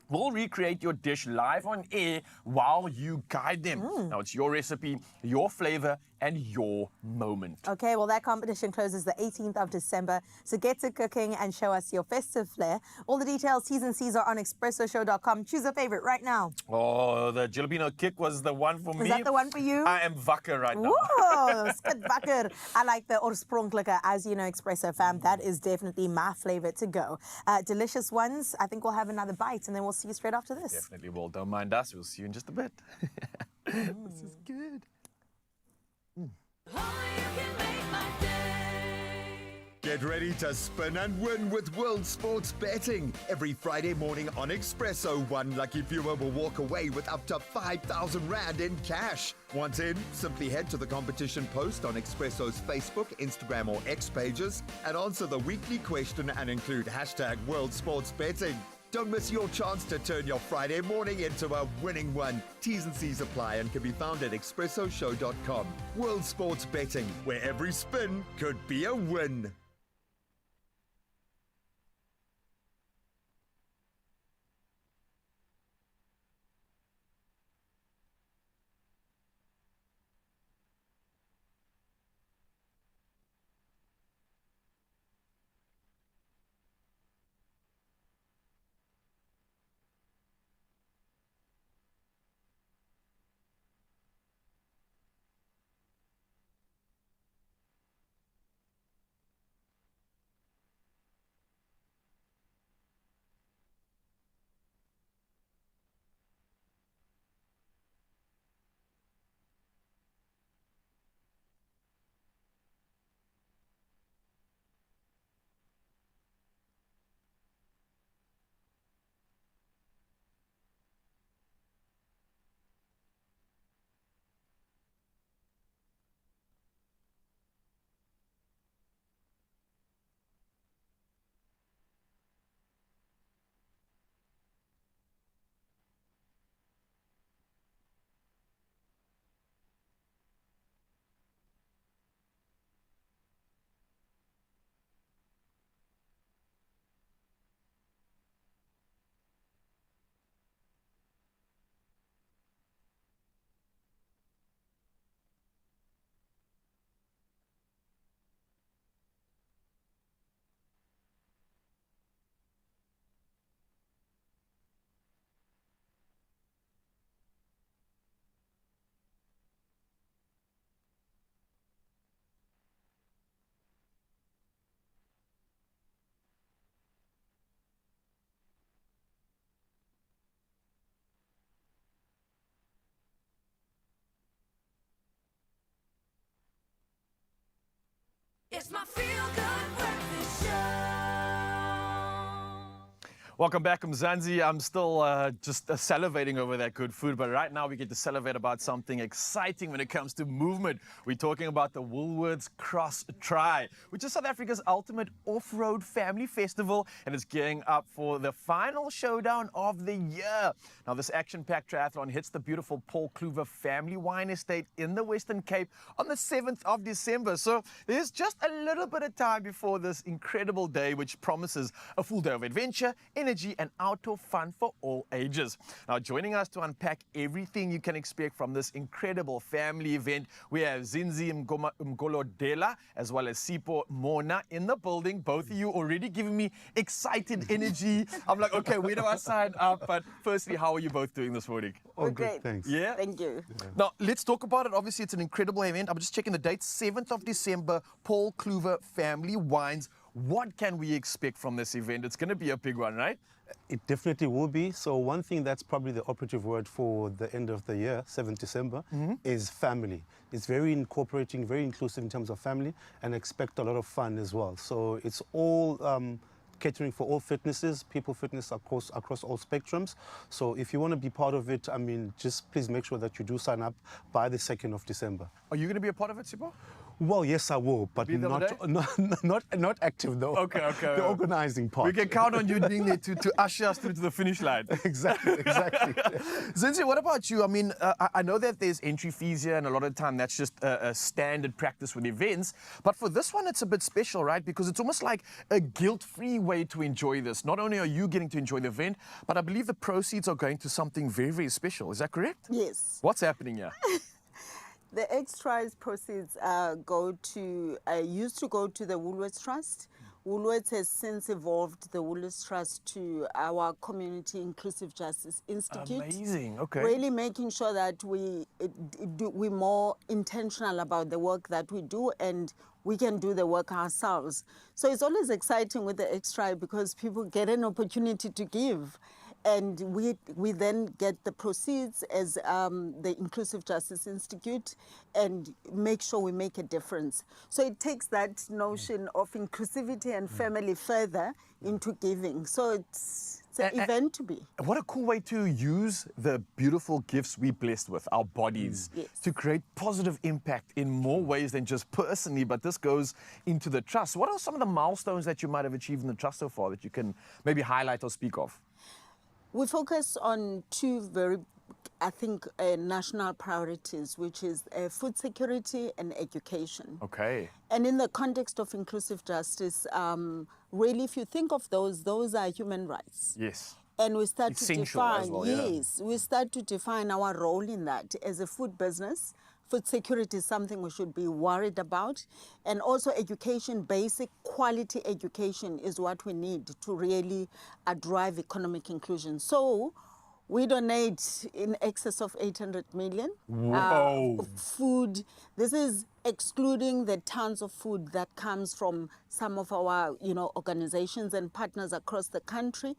Speaker 2: will recreate your dish live on air while you guide them. Now, it's your recipe, your flavor, and your moment.
Speaker 1: Okay, well, that competition closes the 18th of December. So get to cooking and show us your festive flair. All the details, T's and C's are on expressoshow.com. Choose a favorite right now.
Speaker 2: Oh, the jalapeno kick was the one for me.
Speaker 1: Is that the one for you?
Speaker 2: I am wakker right now.
Speaker 1: Whoa, skit wakker. I like the oorspronkelijke, as you know, Expresso fam. That is definitely my flavor to go. Delicious ones. I think we'll have another bite and then we'll see you straight after this.
Speaker 2: Definitely will. Don't mind us. We'll see you in just a bit. This is good.
Speaker 18: Get ready to spin and win with World Sports Betting. Every Friday morning on Expresso, one lucky viewer will walk away with up to 5,000 Rand in cash. Want in? Simply head to the competition post on Expresso's Facebook, Instagram or X pages and answer the weekly question and include hashtag World Sports Betting. Don't miss your chance to turn your Friday morning into a winning one. T's and C's apply and can be found at expressoshow.com. World Sports Betting, where every spin could be a win.
Speaker 4: It's my feel-good breakfast show.
Speaker 2: Welcome back, Mzansi. I'm still just salivating over that good food, but right now we get to salivate about something exciting when it comes to movement. We're talking about the Woolworths Cross Tri, which is South Africa's ultimate off-road family festival, and it's gearing up for the final showdown of the year. Now, this action-packed triathlon hits the beautiful Paul Kluwer Family Wine Estate in the Western Cape on the 7th of December. So there's just a little bit of time before this incredible day, which promises a full day of adventure, energy and outdoor fun for all ages. Now, joining us to unpack everything you can expect from this incredible family event, we have Zinzi Mgolodela as well as Sipho Mona in the building. Both of you already giving me excited energy. I'm like, okay, where do I sign up? But firstly, how are you both doing this morning?
Speaker 6: Oh, good, thanks.
Speaker 2: Yeah?
Speaker 3: Thank you.
Speaker 2: Now, let's talk about it. Obviously, it's an incredible event. I'm just checking the date, 7th of December, Paul Kluwer Family Wines. What can we expect from this event? It's going to be a big one, right?
Speaker 6: It definitely will be. So one thing that's probably the operative word for the end of the year, 7th December, is family. It's very incorporating, very inclusive in terms of family, and expect a lot of fun as well. So it's all catering for all fitnesses, people fitness across all spectrums. So if you want to be part of it, I mean, just please make sure that you do sign up by the 2nd of December.
Speaker 2: Are you going to be a part of it, Sipho?
Speaker 6: Well, yes, I will, but not active though.
Speaker 2: Okay.
Speaker 6: The organizing part.
Speaker 2: We can count on you being there to usher us through to the finish line.
Speaker 6: Exactly.
Speaker 2: Zinzi, what about you? I mean, I know that there's entry fees here, and a lot of the time that's just a standard practice with events. But for this one, it's a bit special, right? Because it's almost like a guilt-free way to enjoy this. Not only are you getting to enjoy the event, but I believe the proceeds are going to something very, very special. Is that correct?
Speaker 7: Yes.
Speaker 2: What's happening here?
Speaker 7: The extras proceeds used to go to the Woolworths Trust. Woolworths has since evolved the Woolworths Trust to our Community Inclusive Justice Institute.
Speaker 2: Amazing, okay.
Speaker 7: Really making sure that we're more intentional about the work that we do, and we can do the work ourselves. So it's always exciting with the extra because people get an opportunity to give. And we then get the proceeds as the Inclusive Justice Institute and make sure we make a difference. So it takes that notion of inclusivity and family further into giving. So it's an event to be.
Speaker 2: What a cool way to use the beautiful gifts we're blessed with, our bodies, to create positive impact in more ways than just personally, but this goes into the trust. What are some of the milestones that you might have achieved in the trust so far that you can maybe highlight or speak of?
Speaker 7: We focus on two very, I think, national priorities, which is food security and education.
Speaker 2: Okay.
Speaker 7: And in the context of inclusive justice, really, if you think of those are human rights.
Speaker 2: Yes.
Speaker 7: And we start
Speaker 2: Essential
Speaker 7: to define,
Speaker 2: as well, yeah.
Speaker 7: yes, we start to define our role in that as a food business. Food security is something we should be worried about. And also education, basic quality education is what we need to really drive economic inclusion. So we donate in excess of 800 million.
Speaker 2: Whoa.
Speaker 7: Food. This is excluding the tons of food that comes from some of our, organizations and partners across the country.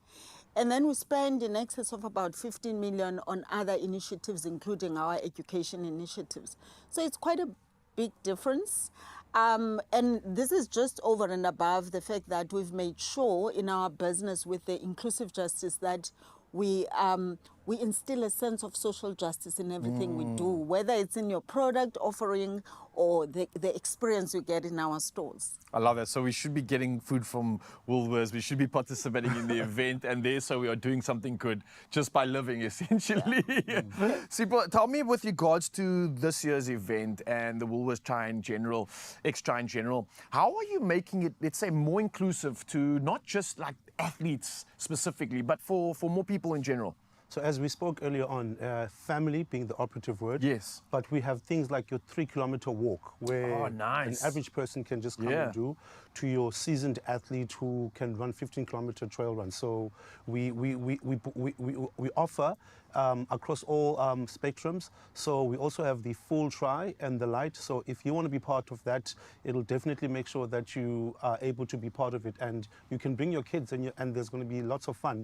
Speaker 7: And then we spend in excess of about 15 million on other initiatives, including our education initiatives. So it's quite a big difference. And this is just over and above the fact that we've made sure in our business with the inclusive justice that we instill a sense of social justice in everything we do, whether it's in your product offering or the experience you get in our stores.
Speaker 2: I love that. So we should be getting food from Woolworths. We should be participating in the event, and there, so we are doing something good just by living, essentially. Super. Tell me, with regards to this year's event and the Woolworths Extra in general, how are you making it, let's say, more inclusive to not just like athletes specifically, but for more people in general?
Speaker 6: So as we spoke earlier on, family being the operative word.
Speaker 2: Yes.
Speaker 6: But we have things like your 3-kilometer walk, where an average person can just come and do, to your seasoned athlete who can run 15-kilometer trail runs. So we offer across all spectrums. So we also have the full tri and the light. So if you want to be part of that, it'll definitely make sure that you are able to be part of it, and you can bring your kids, and there's going to be lots of fun.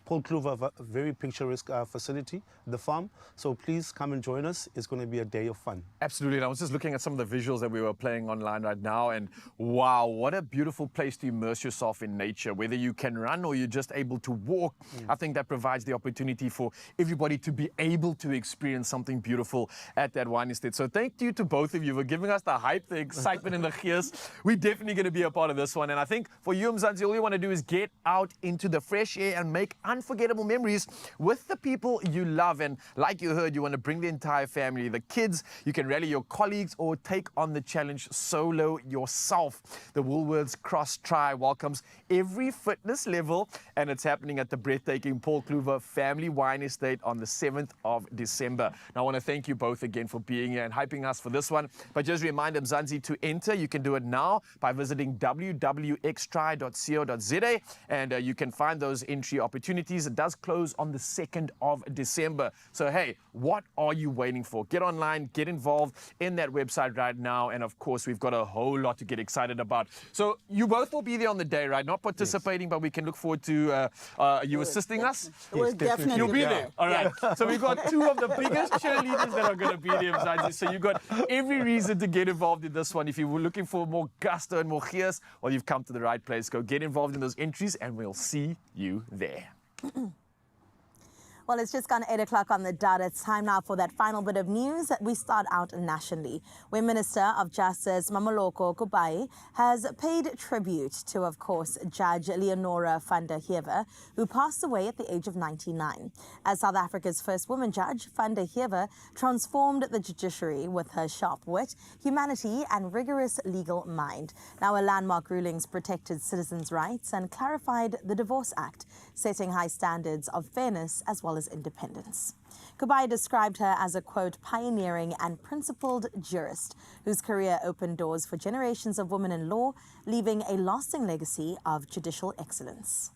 Speaker 6: Paul Kluwer, a very picturesque facility, the farm. So please come and join us. It's going to be a day of fun.
Speaker 2: Absolutely. And I was just looking at some of the visuals that we were playing online right now, and wow, what a beautiful place to immerse yourself in nature. Whether you can run or you're just able to walk, I think that provides the opportunity for everybody to be able to experience something beautiful at that wine estate. So thank you to both of you for giving us the hype, the excitement, and the gears. We're definitely going to be a part of this one. And I think for you, Mzansi, all you want to do is get out into the fresh air and make unforgettable memories with the people you love. And like you heard, you want to bring the entire family, the kids, you can rally your colleagues or take on the challenge solo yourself. The Woolworths Cross Tri welcomes every fitness level, and it's happening at the breathtaking Paul Kluwer Family Wine Estate on the 7th of December. Now, I want to thank you both again for being here and hyping us for this one. But just remind Mzansi to enter. You can do it now by visiting www.xtri.co.za, and you can find those entry opportunities. It does close on the 2nd of December. So, hey, what are you waiting for? Get online, get involved in that website right now. And of course, we've got a whole lot to get excited about. So you both will be there on the day, right? Not participating, but we can look forward to you assisting us.
Speaker 7: We'll definitely
Speaker 2: You'll be
Speaker 7: be
Speaker 2: there. All right. So we've got two of the biggest cheerleaders that are going to be there, Mzansi. So you've got every reason to get involved in this one. If you were looking for more gusto and more gears, well, you've come to the right place. Go get involved in those entries, and we'll see you there.
Speaker 1: Well, it's just gone 8 o'clock on the dot. It's time now for that final bit of news. We start out nationally, where Minister of Justice Mamoloko Kubai has paid tribute to, of course, Judge Leonora van der Heever, who passed away at the age of 99. As South Africa's first woman judge, van der Heever transformed the judiciary with her sharp wit, humanity, and rigorous legal mind. Now, her landmark rulings protected citizens' rights and clarified the Divorce Act, setting high standards of fairness as well as independence. Kubai described her as a, quote, pioneering and principled jurist whose career opened doors for generations of women in law, leaving a lasting legacy of judicial excellence.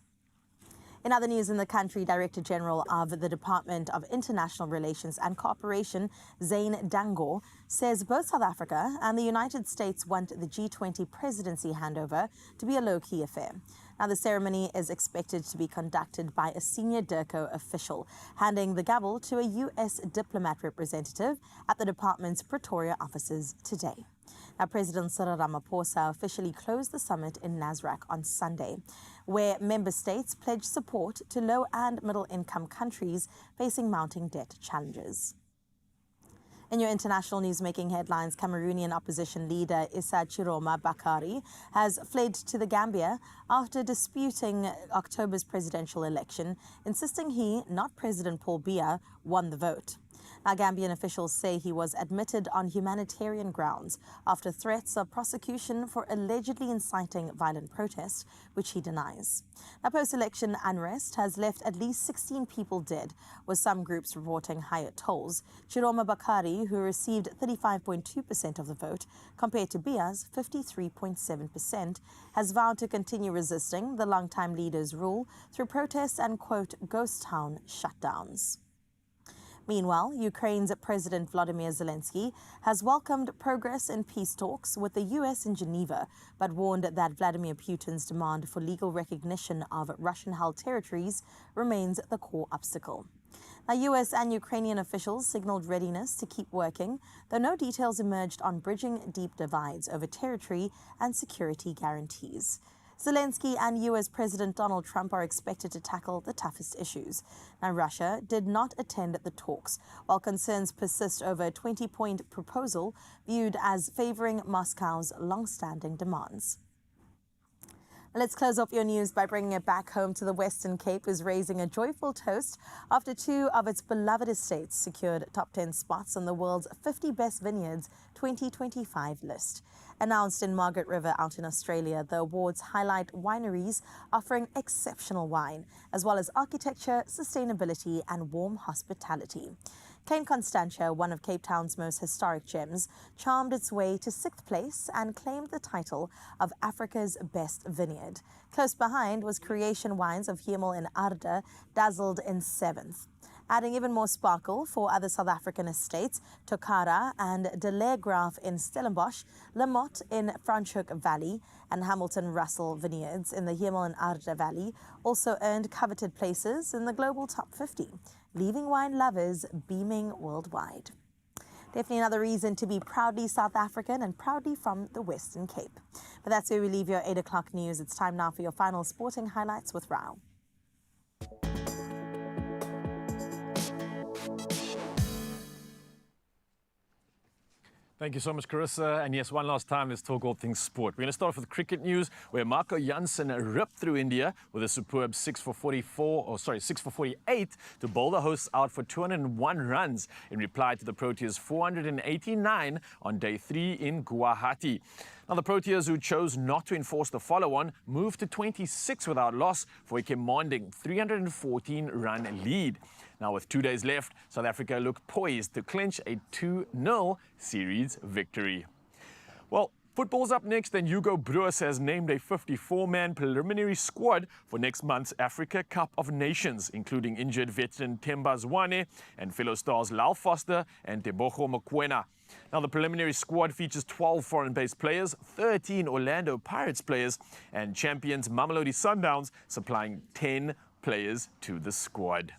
Speaker 1: In other news in the country, Director General of the Department of International Relations and Cooperation, Zane Dangor, says both South Africa and the United States want the G20 presidency handover to be a low-key affair. Now, the ceremony is expected to be conducted by a senior DIRCO official, handing the gavel to a U.S. diplomat representative at the department's Pretoria offices today. Now, President Cyril Ramaphosa officially closed the summit in Nasrec on Sunday, where member states pledged support to low and middle-income countries facing mounting debt challenges. In your international news making headlines, Cameroonian opposition leader Issa Chiroma Bakari has fled to the Gambia after disputing October's presidential election, insisting he, not President Paul Biya, won the vote. Now, Gambian officials say he was admitted on humanitarian grounds after threats of prosecution for allegedly inciting violent protest, which he denies. Now, post-election unrest has left at least 16 people dead, with some groups reporting higher tolls. Chiroma Bakari, who received 35.2% of the vote, compared to Biya's 53.7%, has vowed to continue resisting the longtime leader's rule through protests and, quote, ghost town shutdowns. Meanwhile, Ukraine's President Volodymyr Zelensky has welcomed progress in peace talks with the U.S. in Geneva, but warned that Vladimir Putin's demand for legal recognition of Russian-held territories remains the core obstacle. Now, U.S. and Ukrainian officials signaled readiness to keep working, though no details emerged on bridging deep divides over territory and security guarantees. Zelensky and U.S. President Donald Trump are expected to tackle the toughest issues. Now, Russia did not attend the talks, while concerns persist over a 20-point proposal viewed as favoring Moscow's long-standing demands. Let's close off your news by bringing it back home to the Western Cape, who's raising a joyful toast after two of its beloved estates secured top 10 spots on the world's 50 Best Vineyards 2025 list. Announced in Margaret River out in Australia, the awards highlight wineries offering exceptional wine, as well as architecture, sustainability, and warm hospitality. Klein Constantia, one of Cape Town's most historic gems, charmed its way to 6th place and claimed the title of Africa's best vineyard. Close behind was Creation Wines of Hemel in Arde, dazzled in 7th. Adding even more sparkle for other South African estates, Tokara and De Leergraaf in Stellenbosch, Lamotte in Franschhoek Valley, and Hamilton Russell Vineyards in the Hemel and Arde Valley also earned coveted places in the global top 50, leaving wine lovers beaming worldwide. Definitely another reason to be proudly South African and proudly from the Western Cape. But that's where we leave your 8 o'clock news. It's time now for your final sporting highlights with Rao.
Speaker 2: Thank you so much, Carissa. And yes, one last time, let's talk all things sport. We're going to start off with cricket news, where Marco Jansen ripped through India with a superb 6 for 48 to bowl the hosts out for 201 runs in reply to the Proteas' 489 on day 3 in Guwahati. Now, the Proteas, who chose not to enforce the follow-on, moved to 26 without loss for a commanding 314-run lead. Now, with 2 days left, South Africa looked poised to clinch a 2-0 series victory. Well, football's up next, and Hugo Broos has named a 54-man preliminary squad for next month's Africa Cup of Nations, including injured veteran Themba Zwane and fellow stars Lal Foster and Tebogo Mokoena. Now, the preliminary squad features 12 foreign-based players, 13 Orlando Pirates players, and champions Mamelodi Sundowns supplying 10 players to the squad.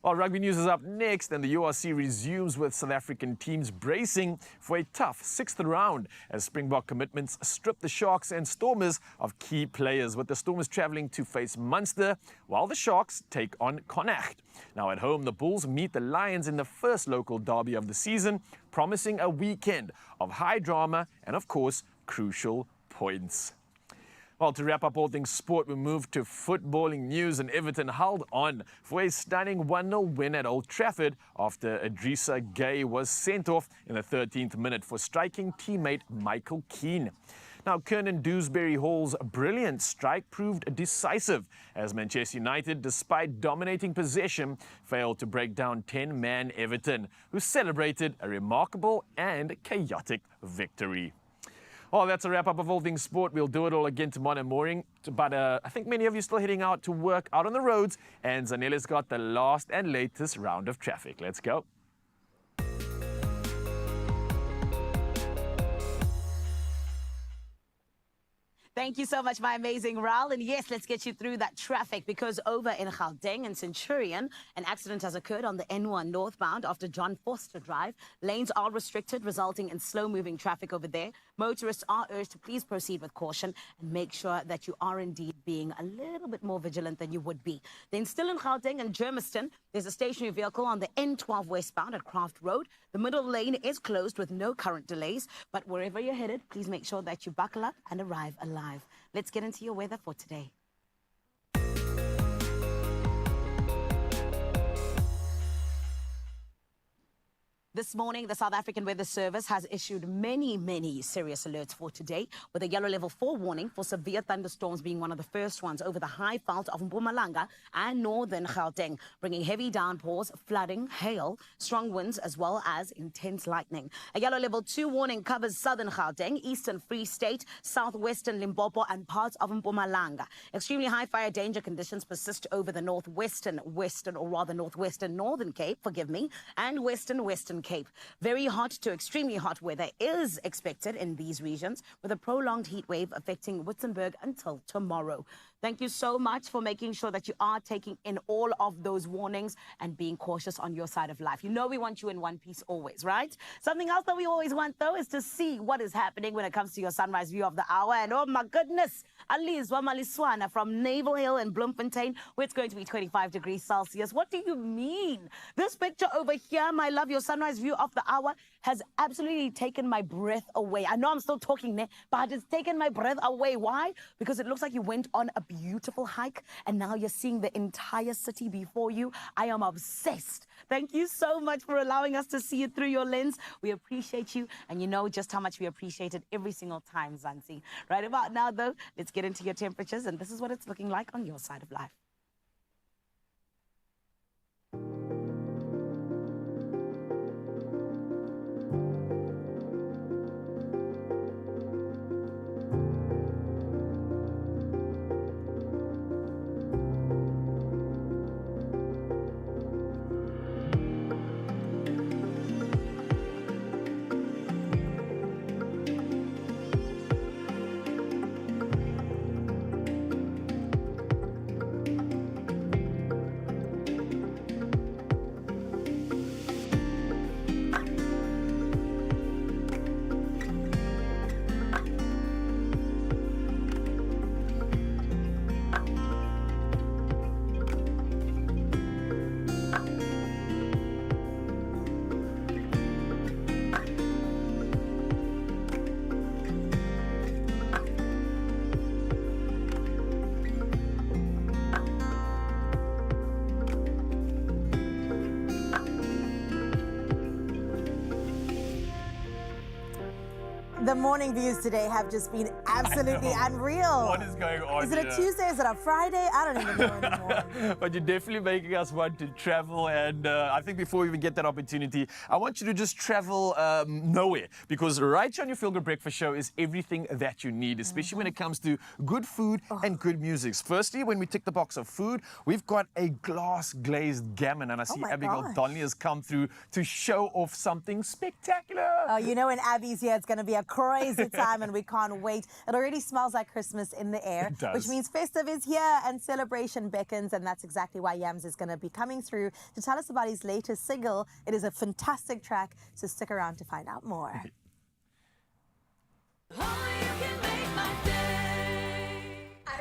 Speaker 2: Well, rugby news is up next, and the URC resumes with South African teams bracing for a tough 6th round as Springbok commitments strip the Sharks and Stormers of key players, with the Stormers travelling to face Munster while the Sharks take on Connacht. Now, at home, the Bulls meet the Lions in the first local derby of the season, promising a weekend of high drama and, of course, crucial points. Well, to wrap up all things sport, we move to footballing news, and Everton held on for a stunning 1-0 win at Old Trafford after Idrissa Gueye was sent off in the 13th minute for striking teammate Michael Keane. Now, Kiernan Dewsbury Hall's brilliant strike proved decisive as Manchester United, despite dominating possession, failed to break down 10-man Everton, who celebrated a remarkable and chaotic victory. Oh, that's a wrap up of all things sport. We'll do it all again tomorrow morning. But I think many of you are still heading out to work out on the roads. And Zanele's got the last and latest round of traffic. Let's go.
Speaker 3: Thank you so much, my amazing Ral. And yes, let's get you through that traffic because over in Gauteng and Centurion, an accident has occurred on the N1 northbound after John Foster Drive. Lanes are restricted, resulting in slow-moving traffic over there. Motorists are urged to please proceed with caution and make sure that you are indeed being a little bit more vigilant than you would be. Then still in Gauteng and Germiston, there's a stationary vehicle on the N12 westbound at Craft Road. The middle lane is closed with no current delays, but wherever you're headed, please make sure that you buckle up and arrive alive. Let's get into your weather for today. This morning, the South African Weather Service has issued many serious alerts for today, with a yellow level 4 warning for severe thunderstorms being one of the first ones over the high veld of Mpumalanga and northern Gauteng, bringing heavy downpours, flooding, hail, strong winds, as well as intense lightning. A yellow level 2 warning covers southern Gauteng, eastern Free State, southwestern Limpopo, and parts of Mpumalanga. Extremely high fire danger conditions persist over the northwestern northern Cape, and western Cape. Very hot to extremely hot weather is expected in these regions, with a prolonged heat wave affecting Witzenberg until tomorrow. Thank you so much for making sure that you are taking in all of those warnings and being cautious on your side of life. You know we want you in one piece always, right? Something else that we always want, though, is to see what is happening when it comes to your sunrise view of the hour. And oh my goodness, Alizwa Maliswana from Naval Hill in Bloemfontein, where it's going to be 25 degrees Celsius. What do you mean? This picture over here, my love, your sunrise view of the hour, has absolutely taken my breath away. I know I'm still talking, but it's taken my breath away. Why? Because it looks like you went on a beautiful hike and now you're seeing the entire city before you. I am obsessed. Thank you so much for allowing us to see it through your lens. We appreciate you, and you know just how much we appreciate it every single time, Zanzi. Right about now, though, let's get into your temperatures, and this is what it's looking like on your side of life. The morning views today have just been absolutely unreal.
Speaker 2: What is going on
Speaker 1: Is it
Speaker 2: here?
Speaker 1: a Tuesday? Is it a Friday? I don't even know anymore.
Speaker 2: But you're definitely making us want to travel. And I think before we even get that opportunity, I want you to just travel nowhere. Because right here on your Feel Good Breakfast Show is everything that you need, especially when it comes to good food and good music. Firstly, when we tick the box of food, we've got a glass glazed gammon. And I see Abigail
Speaker 1: gosh.
Speaker 2: Donnelly has come through to show off something spectacular.
Speaker 1: Oh, you know when Abby's here, it's going to be a crazy time and we can't wait. It already smells like Christmas in the air,
Speaker 2: It does.
Speaker 1: which means festive is here and celebration beckons, and that's exactly why Yams is going to be coming through to tell us about his latest single. It is a fantastic track, so stick around to find out more.
Speaker 4: I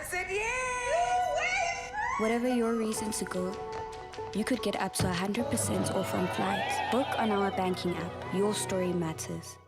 Speaker 4: said, yeah!
Speaker 12: Whatever your reason to go, you could get up to 100% off on flights. Book on our banking app. Your story matters.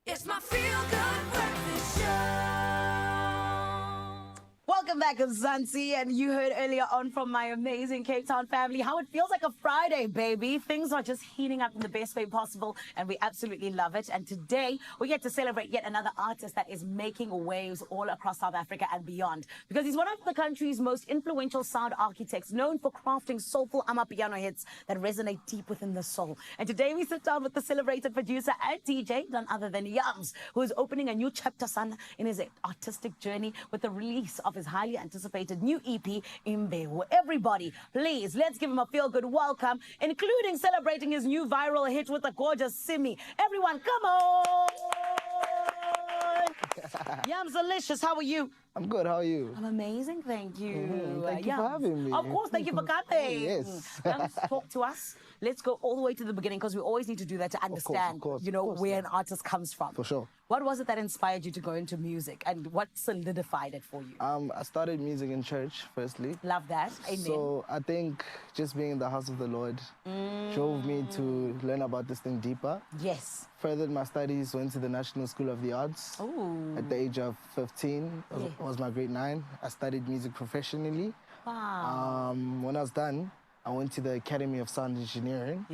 Speaker 4: It's my feel-good breakfast show.
Speaker 3: Welcome back, Zanzi, and you heard earlier on from my amazing Cape Town family how it feels like a Friday, baby. Things are just heating up in the best way possible, and we absolutely love it. And today, we get to celebrate yet another artist that is making waves all across South Africa and beyond, because he's one of the country's most influential sound architects, known for crafting soulful amapiano hits that resonate deep within the soul. And today, we sit down with the celebrated producer and DJ, none other than Yams, who is opening a new chapter, son, in his artistic journey with the release of his highly anticipated new EP, Imbewu. Everybody, please, let's give him a feel-good welcome, including celebrating his new viral hit with the gorgeous Simi. Everyone, come on! Yams Delicious, how are you?
Speaker 8: I'm good, how are you?
Speaker 3: I'm amazing, thank you.
Speaker 8: Thank you for having me.
Speaker 3: Of course, thank you for coming.
Speaker 8: Yes.
Speaker 3: Yams, talk to us. Let's go all the way to the beginning, because we always need to do that to understand, where an artist comes from.
Speaker 8: For sure.
Speaker 3: What was it that inspired you to go into music, and what solidified it for you?
Speaker 8: I started music in church, firstly.
Speaker 3: Love that. Amen.
Speaker 8: So I think just being in the house of the Lord drove me to learn about this thing deeper.
Speaker 3: Yes.
Speaker 8: Furthered my studies, went to the National School of the Arts.
Speaker 3: Ooh.
Speaker 8: At the age of 15, was my grade 9. I studied music professionally.
Speaker 3: Wow.
Speaker 8: When I was done, I went to the Academy of Sound Engineering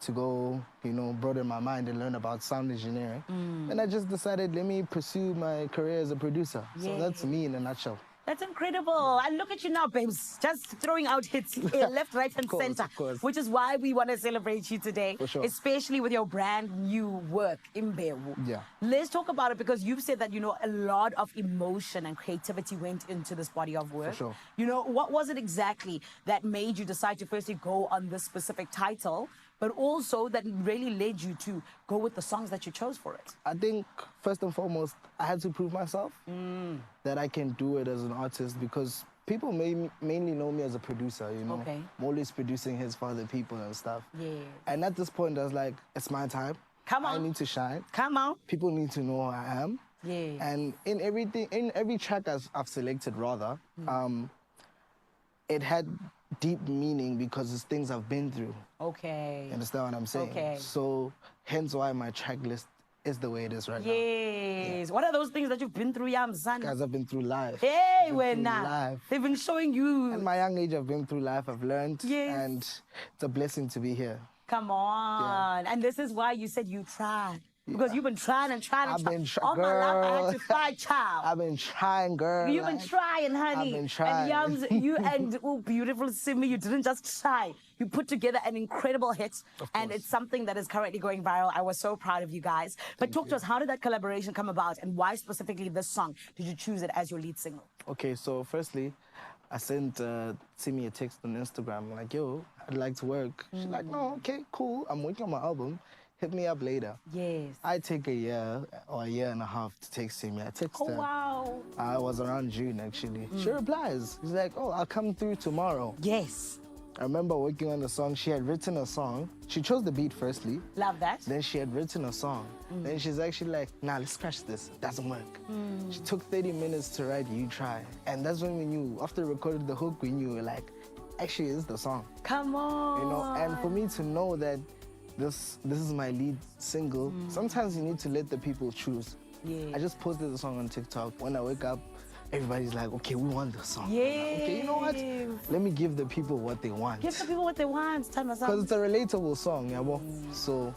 Speaker 8: to go, broaden my mind and learn about sound engineering. And I just decided, let me pursue my career as a producer. So that's me in a nutshell.
Speaker 3: That's incredible. And look at you now, babes. Just throwing out hits left, right, and center. Which is why we want to celebrate you today.
Speaker 8: For sure.
Speaker 3: Especially with your brand new work, Imbewu.
Speaker 8: Yeah.
Speaker 3: Let's talk about it, because you've said that, a lot of emotion and creativity went into this body of work.
Speaker 8: For sure.
Speaker 3: What was it exactly that made you decide to firstly go on this specific title, but also that really led you to go with the songs that you chose for it?
Speaker 8: I think, first and foremost, I had to prove myself that I can do it as an artist, because people mainly know me as a producer,
Speaker 3: Okay.
Speaker 8: I'm always producing hits for other people and stuff.
Speaker 3: Yeah.
Speaker 8: And at this point, I was like, it's my time.
Speaker 3: Come on.
Speaker 8: I need to shine.
Speaker 3: Come on.
Speaker 8: People need to know who I am.
Speaker 3: Yeah.
Speaker 8: And in every track I've selected, rather, it had deep meaning because it's things I've been through.
Speaker 3: Okay.
Speaker 8: You understand what I'm saying?
Speaker 3: Okay.
Speaker 8: So hence why my track list is the way it is right now.
Speaker 3: Yes. What are those things that you've been through, Yams?
Speaker 8: Guys, I've been through life.
Speaker 3: Hey, we're
Speaker 8: through
Speaker 3: not.
Speaker 8: life.
Speaker 3: They've been showing you.
Speaker 8: At my young age, I've been through life. I've learned.
Speaker 3: Yes.
Speaker 8: And it's a blessing to be here.
Speaker 3: Come on. And this is why you said you tried. Because you've been trying and trying and
Speaker 8: I've
Speaker 3: trying.
Speaker 8: been
Speaker 3: All my life, I had to
Speaker 8: girl.
Speaker 3: fight, child.
Speaker 8: I've been trying, girl.
Speaker 3: You've been trying, honey.
Speaker 8: I've been trying.
Speaker 3: And Yams, you and beautiful Simi, you didn't just try. You put together an incredible hit, and it's something that is currently going viral. I was so proud of you guys. But talk to us, how did that collaboration come about, and why specifically this song did you choose it as your lead single?
Speaker 8: Okay, so firstly, I sent Simi a text on Instagram. I'm like, yo, I'd like to work. She's like, no, okay, cool. I'm working on my album. Hit me up later.
Speaker 3: Yes.
Speaker 8: I take a year or a year and a half to text Simi. I text her.
Speaker 3: Wow.
Speaker 8: I was around June, actually. She replies. She's like, oh, I'll come through tomorrow.
Speaker 3: Yes.
Speaker 8: I remember working on the song. She had written a song. She chose the beat firstly.
Speaker 3: Love that.
Speaker 8: Then she had written a song. Then she's actually like, nah, let's scratch this. It doesn't work. She took 30 minutes to write You Try. And that's when we knew, after we recorded the hook, we knew, like, actually, it's the song.
Speaker 3: Come on.
Speaker 8: And for me to know that this is my lead single, sometimes you need to let the people choose.
Speaker 3: Yeah.
Speaker 8: I just posted the song on TikTok. When I wake up, everybody's like, okay, we want the song.
Speaker 3: Yeah.
Speaker 8: Okay, you know what? Let me give the people what they want.
Speaker 3: Give the people what they want.
Speaker 8: Because it's a relatable song, yeah, well, so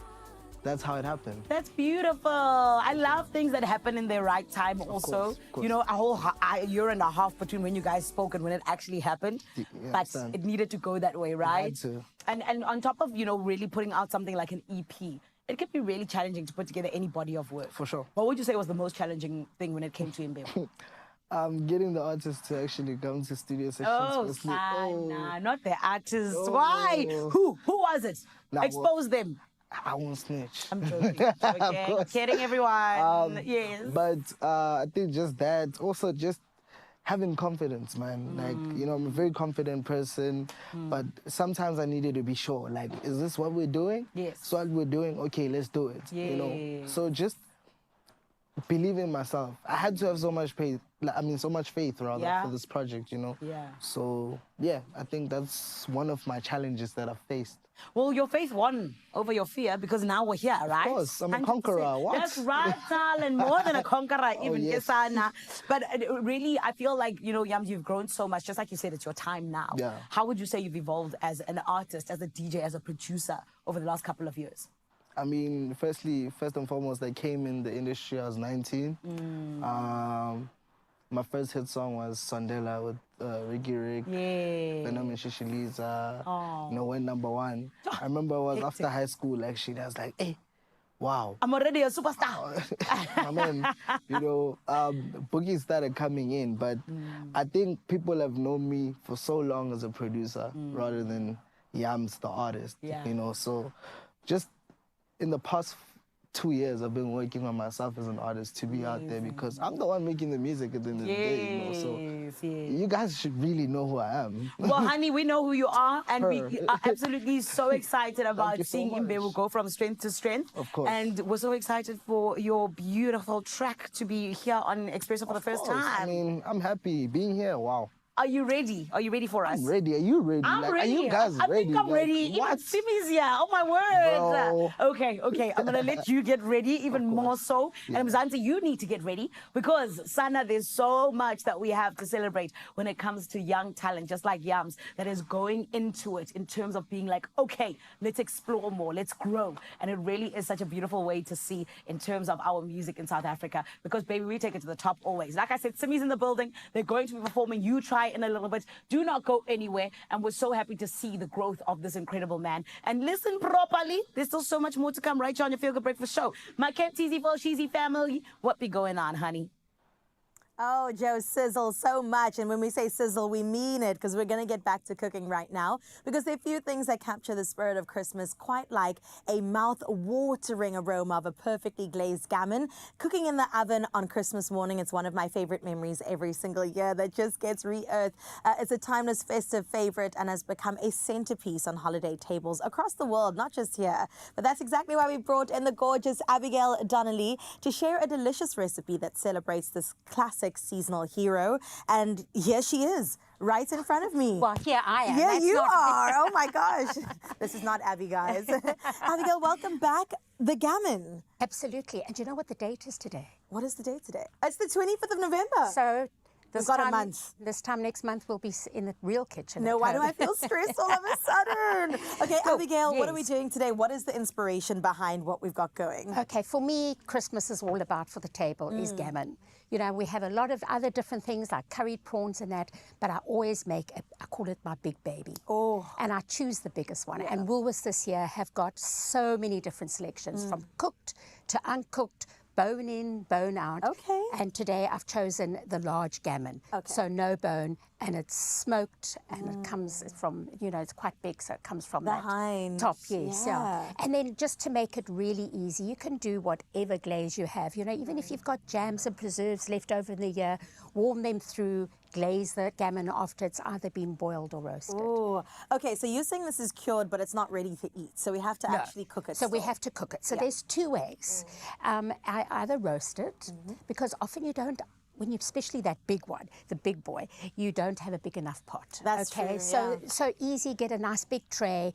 Speaker 8: that's how it happened.
Speaker 3: That's beautiful. I love things that happen in their right time also.
Speaker 8: Of course.
Speaker 3: A whole year and a half between when you guys spoke and when it actually happened.
Speaker 8: Yeah,
Speaker 3: But
Speaker 8: understand.
Speaker 3: it needed to go that way, right?
Speaker 8: Had to.
Speaker 3: And on top of, really putting out something like an EP, it can be really challenging to put together any body of work.
Speaker 8: For sure.
Speaker 3: What would you say was the most challenging thing when it came to Imbewu?
Speaker 8: Getting the artist to actually come to studio sessions.
Speaker 3: Oh,
Speaker 8: firstly.
Speaker 3: nah, not the artist.
Speaker 8: Oh.
Speaker 3: Why? Who was it?
Speaker 8: Nah,
Speaker 3: Expose them.
Speaker 8: I won't snitch.
Speaker 3: I'm joking.
Speaker 8: Of
Speaker 3: Okay,
Speaker 8: course.
Speaker 3: kidding everyone. Yes.
Speaker 8: But I think just that, also just having confidence, man. Like, I'm a very confident person, but sometimes I needed to be sure. Like, is this what we're doing?
Speaker 3: Yes.
Speaker 8: So what we're doing, okay, let's do it.
Speaker 3: Yeah.
Speaker 8: So just believe in myself. I had to have so much faith. So much faith rather
Speaker 3: Yeah.
Speaker 8: for this project, you know.
Speaker 3: Yeah.
Speaker 8: So yeah, I think that's one of my challenges that I've faced.
Speaker 3: Well, your faith won over your fear because now we're here, right?
Speaker 8: Of course, I'm a
Speaker 3: 100%.
Speaker 8: conqueror. What?
Speaker 3: That's right, darling. More than a conqueror,
Speaker 8: Oh,
Speaker 3: even
Speaker 8: yes.
Speaker 3: Kesana. But really, I feel like, you know, Yams, you've grown so much. Just like you said, it's your time now.
Speaker 8: Yeah.
Speaker 3: How would you say you've evolved as an artist, as a DJ, as a producer over the last couple of years?
Speaker 8: I mean, first and foremost, I came in the industry, I was 19. My first hit song was Sondela with Ricky Rick, Venom and Shishiliza, you know, went #1. I remember it was after high school, actually, I was like, hey, wow.
Speaker 3: I'm already a superstar.
Speaker 8: I mean, you know, Boogie started coming in, but I think people have known me for so long as a producer rather than Yams, the artist, you know, so just in the past 2 years, I've been working on myself as an artist to be out there because I'm the one making the music at the end of the day, you know, so you guys should really know who I am.
Speaker 3: Well, honey, we know who you are, and we
Speaker 8: Her.
Speaker 3: are absolutely so excited about
Speaker 8: you so
Speaker 3: seeing Imbewu go from strength to strength.
Speaker 8: Of course.
Speaker 3: And we're so excited for your beautiful track to be here on Expresso for the first
Speaker 8: course.
Speaker 3: time.
Speaker 8: I mean, I'm happy being here, wow.
Speaker 3: Are you ready? Are you ready for us?
Speaker 8: I'm ready. Are you ready?
Speaker 3: I'm ready.
Speaker 8: Are you guys
Speaker 3: I
Speaker 8: ready?
Speaker 3: think I'm ready. Even
Speaker 8: What?
Speaker 3: Simi's here. Oh my word.
Speaker 8: Bro.
Speaker 3: Okay. I'm gonna let you get ready even more so. And Mzansi, you need to get ready because Sana, there's so much that we have to celebrate when it comes to young talent, just like Yams, that is going into it in terms of being like, okay, let's explore more, let's grow. And it really is such a beautiful way to see in terms of our music in South Africa because baby, we take it to the top always. Like I said, Simi's in the building. They're going to be performing. You try in a little bit. Do not go anywhere. And we're so happy to see the growth of this incredible man. And listen properly. There's still so much more to come right here on your Feel Good Breakfast Show. My Camp TZ for Sheezy family, what be going on, honey?
Speaker 1: Oh, Joe, sizzle so much. And when we say sizzle, we mean it because we're going to get back to cooking right now because there are a few things that capture the spirit of Christmas, quite like a mouth-watering aroma of a perfectly glazed gammon. Cooking in the oven on Christmas morning, it's one of my favorite memories every single year that just gets re-earthed. It's a timeless festive favorite and has become a centerpiece on holiday tables across the world, not just here. But that's exactly why we brought in the gorgeous Abigail Donnelly to share a delicious recipe that celebrates this classic seasonal hero. And here she is, right in front of me.
Speaker 10: Well, here I am.
Speaker 1: Yeah,
Speaker 10: That's
Speaker 1: you
Speaker 10: not-
Speaker 1: are. Oh my gosh. This is not Abby, guys. Abigail, welcome back. The gammon.
Speaker 10: Absolutely. And you know what the date is today?
Speaker 1: What is the date today? It's the 25th of November.
Speaker 10: So
Speaker 1: We've got a month.
Speaker 10: This time next month we'll be in the real kitchen.
Speaker 1: No,
Speaker 10: at
Speaker 1: why do
Speaker 10: home.
Speaker 1: I feel stressed all of a sudden? Okay,
Speaker 10: Cool.
Speaker 1: Abigail, what are we
Speaker 10: Yes.
Speaker 1: doing today? What is the inspiration behind what we've got going?
Speaker 10: Okay, for me, Christmas is all about for the table is gammon. You know, we have a lot of other different things like curried prawns and that, but I always make, I call it my big baby.
Speaker 1: Oh.
Speaker 10: And I choose the biggest one. And Woolworths this year have got so many different selections from cooked to uncooked, bone in, bone out.
Speaker 1: Okay.
Speaker 10: And today I've chosen the large gammon.
Speaker 1: Okay.
Speaker 10: So no bone, and it's smoked, and it comes from, you know, it's quite big, so it comes from that
Speaker 1: Behind.
Speaker 10: top, yes,
Speaker 1: Yeah.
Speaker 10: And then just to make it really easy, you can do whatever glaze you have. You know, even if you've got jams and preserves left over in the year, warm them through, glaze the gammon after it's either been boiled or roasted.
Speaker 1: Oh, okay. So you're saying this is cured, but it's not ready to eat. So we have to
Speaker 10: No.
Speaker 1: actually cook it.
Speaker 10: So we
Speaker 1: still.
Speaker 10: have to cook it. So
Speaker 1: Yeah.
Speaker 10: there's two ways. I either roast it, because often you don't, when you, especially that big one, the big boy, you don't have a big enough pot.
Speaker 1: That's
Speaker 10: okay?
Speaker 1: true,
Speaker 10: So
Speaker 1: yeah.
Speaker 10: so easy, get a nice big tray,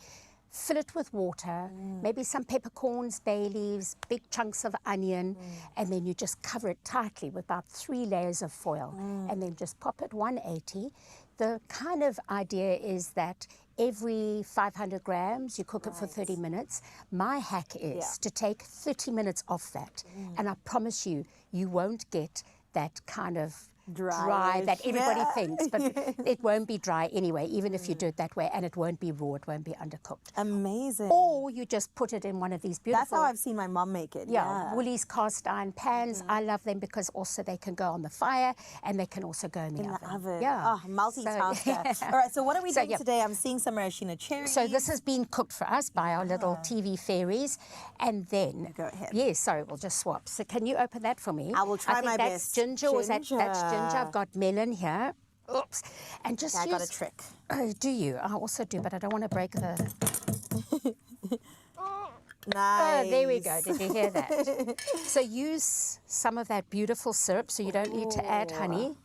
Speaker 10: fill it with water, maybe some peppercorns, bay leaves, big chunks of onion, and then you just cover it tightly with about 3 layers of foil, and then just pop it 180. The kind of idea is that every 500 grams, you cook it for 30 minutes. My hack is to take 30 minutes off that, and I promise you, you won't get that kind of dry that
Speaker 1: Dryish,
Speaker 10: everybody
Speaker 1: yeah.
Speaker 10: thinks, but it won't be dry anyway, even if you do it that way, and it won't be raw, it won't be undercooked.
Speaker 1: Amazing.
Speaker 10: Or you just put it in one of these beautiful...
Speaker 1: That's how I've seen my mom make it.
Speaker 10: Yeah, Woolies cast iron pans. I love them because also they can go on the fire and they can also go in the oven. Yeah.
Speaker 1: Oh, multitasker. All right, so what are we doing today? I'm seeing some maraschino cherries.
Speaker 10: So this has been cooked for us by our little TV fairies. And then...
Speaker 1: Go ahead.
Speaker 10: Yes, sorry, we'll just swap. So can you open that for me?
Speaker 1: I will try
Speaker 10: think
Speaker 1: my
Speaker 10: that's
Speaker 1: best.
Speaker 10: Ginger, or is that's
Speaker 1: Ginger.
Speaker 10: ginger? I've got melon here. Oops. And just
Speaker 1: I got a
Speaker 10: use-
Speaker 1: trick.
Speaker 10: Oh, do you? I also do, but I don't want to break the...
Speaker 1: Nice.
Speaker 10: Oh, there we go. Did you hear that? So use some of that beautiful syrup, so you don't need to add honey.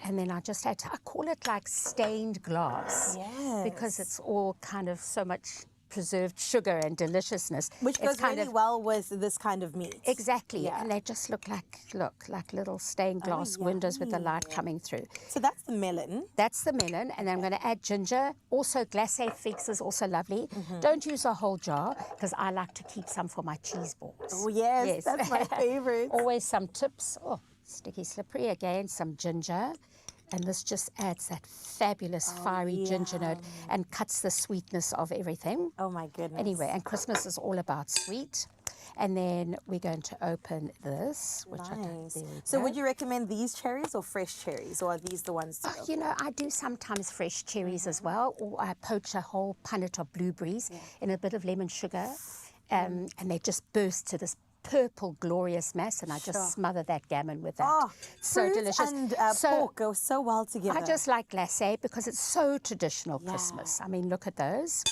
Speaker 10: And then I just add, I call it like stained glass.
Speaker 1: Yes.
Speaker 10: Because it's all kind of so much preserved sugar and deliciousness.
Speaker 1: Which
Speaker 10: It's
Speaker 1: goes really well with this kind of meat.
Speaker 10: Exactly.
Speaker 1: Yeah.
Speaker 10: And they just look like little stained glass windows with the light coming through.
Speaker 1: So that's the melon.
Speaker 10: That's the melon, and I'm going to add ginger. Also, glacé figs is also lovely. Don't use a whole jar, because I like to keep some for my cheese balls.
Speaker 1: Oh, yes. That's my favorite.
Speaker 10: Always some tips. Oh, sticky slippery again, some ginger. And this just adds that fabulous fiery ginger note and cuts the sweetness of everything.
Speaker 1: Oh, my goodness.
Speaker 10: Anyway, and Christmas is all about sweet. And then we're going to open this, which
Speaker 1: Nice. So would you recommend these cherries or fresh cherries, or are these the ones?
Speaker 10: You know, I do sometimes fresh cherries as well, or I poach a whole punnet of blueberries in a bit of lemon sugar, and they just burst to this purple glorious mass, and I just smother that gammon with that.
Speaker 1: Oh,
Speaker 10: so
Speaker 1: fruit
Speaker 10: delicious.
Speaker 1: and pork go so well together.
Speaker 10: I just like glacé because it's so traditional Christmas. I mean, look at those.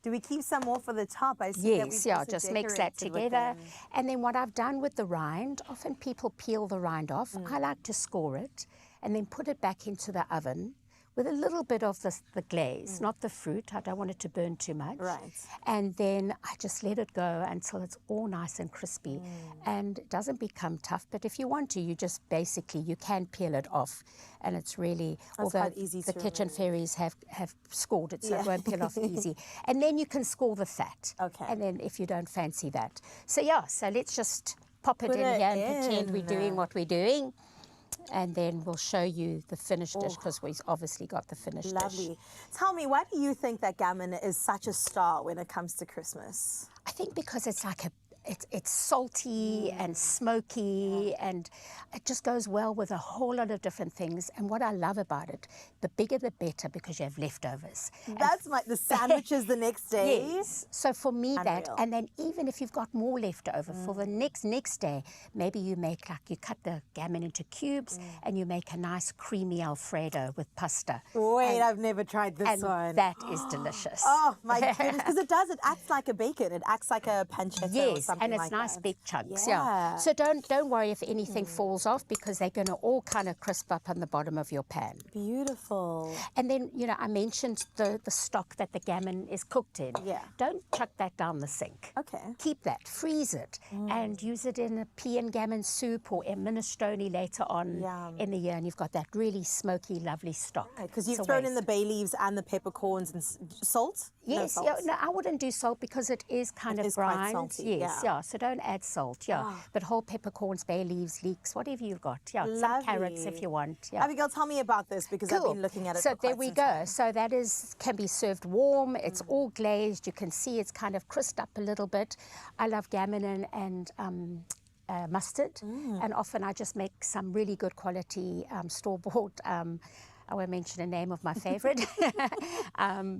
Speaker 1: Do we keep some more for the top? I see that
Speaker 10: Yes,
Speaker 1: we've
Speaker 10: yeah,
Speaker 1: also
Speaker 10: just mix that
Speaker 1: decorated with
Speaker 10: together.
Speaker 1: them.
Speaker 10: And then what I've done with the rind, often people peel the rind off. I like to score it and then put it back into the oven with a little bit of the glaze, not the fruit. I don't want it to burn too much.
Speaker 1: Right.
Speaker 10: And then I just let it go until it's all nice and crispy. And it doesn't become tough, but if you want to, you just basically, you can peel it off. And it's really,
Speaker 1: That's
Speaker 10: although
Speaker 1: quite easy
Speaker 10: the
Speaker 1: to
Speaker 10: kitchen
Speaker 1: remove.
Speaker 10: fairies have scored it, so it won't peel off easy. And then you can score the fat.
Speaker 1: Okay.
Speaker 10: And then if you don't fancy that. So yeah, so let's just pop it
Speaker 1: Put
Speaker 10: in
Speaker 1: it
Speaker 10: here and pretend we're
Speaker 1: in.
Speaker 10: doing what we're doing. And then we'll show you the finished dish, because we've obviously got the finished dish.
Speaker 1: Lovely. Tell me, why do you think that gammon is such a star when it comes to Christmas?
Speaker 10: I think because it's like it's salty and smoky, and it just goes well with a whole lot of different things. And what I love about it, the bigger the better, because you have leftovers.
Speaker 1: That's the sandwiches the next day.
Speaker 10: Yes. So for me that,
Speaker 1: Unreal.
Speaker 10: and then even if you've got more left over for the next day, maybe you make you cut the gammon into cubes and you make a nice creamy Alfredo with pasta.
Speaker 1: Wait, I've never tried this
Speaker 10: and
Speaker 1: one.
Speaker 10: that is delicious.
Speaker 1: Oh my goodness, because it acts like a bacon. It acts like a pancetta or
Speaker 10: Yes,
Speaker 1: something
Speaker 10: and it's
Speaker 1: like
Speaker 10: nice
Speaker 1: that.
Speaker 10: big chunks.
Speaker 1: Yeah.
Speaker 10: So don't worry if anything falls off, because they're going to all kind of crisp up on the bottom of your pan.
Speaker 1: Beautiful.
Speaker 10: And then, you know, I mentioned the stock that the gammon is cooked in.
Speaker 1: Yeah.
Speaker 10: Don't chuck that down the sink.
Speaker 1: Okay.
Speaker 10: Keep that, freeze it, and use it in a pea and gammon soup or a minestrone later on in the year, and you've got that really smoky, lovely stock.
Speaker 1: Because you've
Speaker 10: It's a
Speaker 1: thrown in
Speaker 10: waste.
Speaker 1: the bay leaves and the peppercorns and salt?
Speaker 10: Yes,
Speaker 1: no,
Speaker 10: yeah,
Speaker 1: salt.
Speaker 10: no, I wouldn't do salt because it is kind
Speaker 1: It
Speaker 10: of
Speaker 1: is quite
Speaker 10: brined.
Speaker 1: salty,
Speaker 10: Yes,
Speaker 1: yeah.
Speaker 10: so don't add salt, But whole peppercorns, bay leaves, leeks, whatever you've got. Some carrots if
Speaker 1: Lovely.
Speaker 10: you want.
Speaker 1: Abigail, tell me about this, because I've been looking at it
Speaker 10: So
Speaker 1: for
Speaker 10: there
Speaker 1: quite
Speaker 10: we
Speaker 1: some
Speaker 10: go.
Speaker 1: time.
Speaker 10: So that can be served warm. It's all glazed. You can see it's kind of crisped up a little bit. I love gammon and mustard, and often I just make some really good quality store-bought. I won't mention the name of my favorite,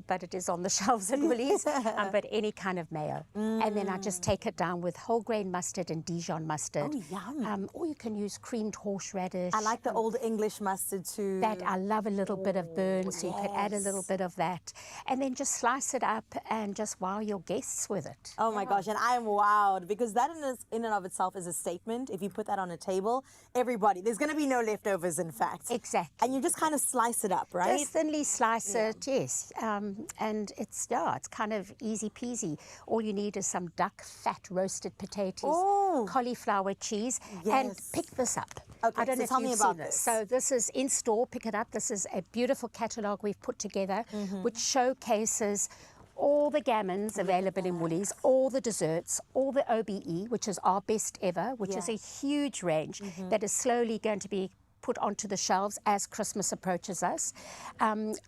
Speaker 10: but it is on the shelves at Woolies, but any kind of mayo. And then I just take it down with whole grain mustard and Dijon mustard.
Speaker 1: Oh, yum.
Speaker 10: Or you can use creamed horseradish.
Speaker 1: I like the old English mustard too.
Speaker 10: That I love a little bit of burn, so you could add a little
Speaker 1: yes.
Speaker 10: bit of that. And then just slice it up and just wow your guests with it.
Speaker 1: Oh my gosh, and I am wowed, because that in and of itself is a statement. If you put that on a table, there's going to be no leftovers, in fact.
Speaker 10: Exactly.
Speaker 1: And you just kind of slice it up, right?
Speaker 10: Just thinly slice it, yes. And it's kind of easy peasy. All you need is some duck fat roasted potatoes, cauliflower cheese, and pick this up.
Speaker 1: Okay,
Speaker 10: I don't
Speaker 1: so
Speaker 10: know if
Speaker 1: tell me
Speaker 10: you've
Speaker 1: about
Speaker 10: seen
Speaker 1: this.
Speaker 10: So this is in store, pick it up. This is a beautiful catalogue we've put together, which showcases all the gammons available in Woolies, all the desserts, all the OBE, which is our best ever, which is a huge range that is slowly going to be put onto the shelves as Christmas approaches us.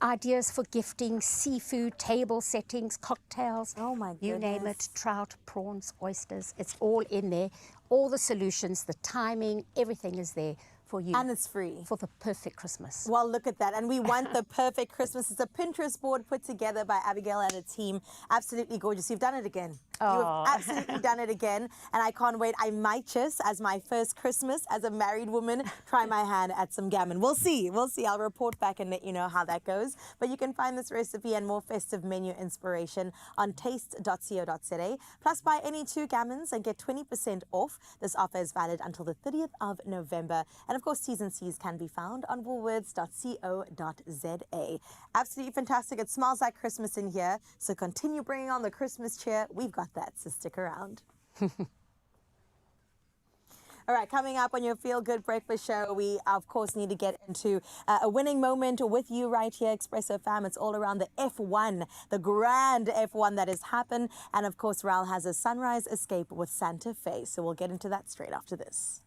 Speaker 10: Ideas for gifting, seafood, table settings, cocktails, you name it, trout, prawns, oysters, it's all in there. All the solutions, the timing, everything is there for you.
Speaker 1: And it's free.
Speaker 10: For the perfect Christmas.
Speaker 1: Well, look at that. And we want the perfect Christmas. It's a Pinterest board put together by Abigail and her team. Absolutely gorgeous. You've done it again.
Speaker 10: Oh.
Speaker 1: You've absolutely done it again. And I can't wait. I might just, as my first Christmas as a married woman, try my hand at some gammon. We'll see. We'll see. I'll report back and let you know how that goes. But you can find this recipe and more festive menu inspiration on taste.co.za. Plus, buy any 2 gammons and get 20% off. This offer is valid until the 30th of November. And of course, T's and C's can be found on woolworths.co.za. Absolutely fantastic. It smells like Christmas in here. So continue bringing on the Christmas cheer. We've got that, so stick around. All right, coming up on your Feel Good Breakfast Show, we, of course, need to get into a winning moment with you right here, Expresso fam. It's all around the F1, the grand F1 that has happened. And, of course, Raul has a sunrise escape with Santa Fe. So we'll get into that straight after this.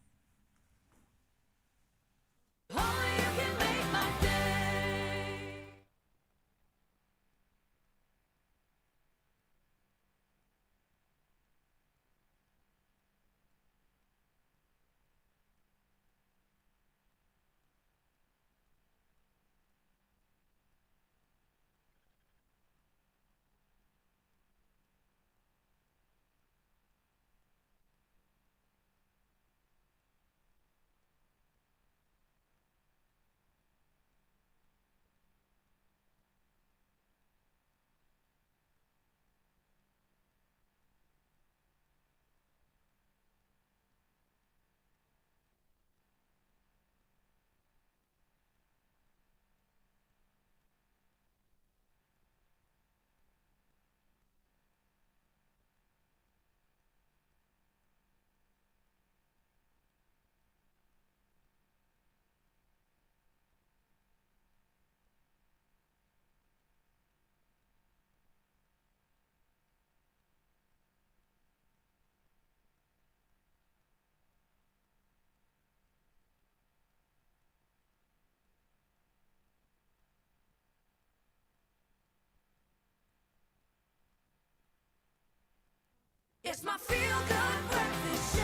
Speaker 4: It's my Feel Good Breakfast Show.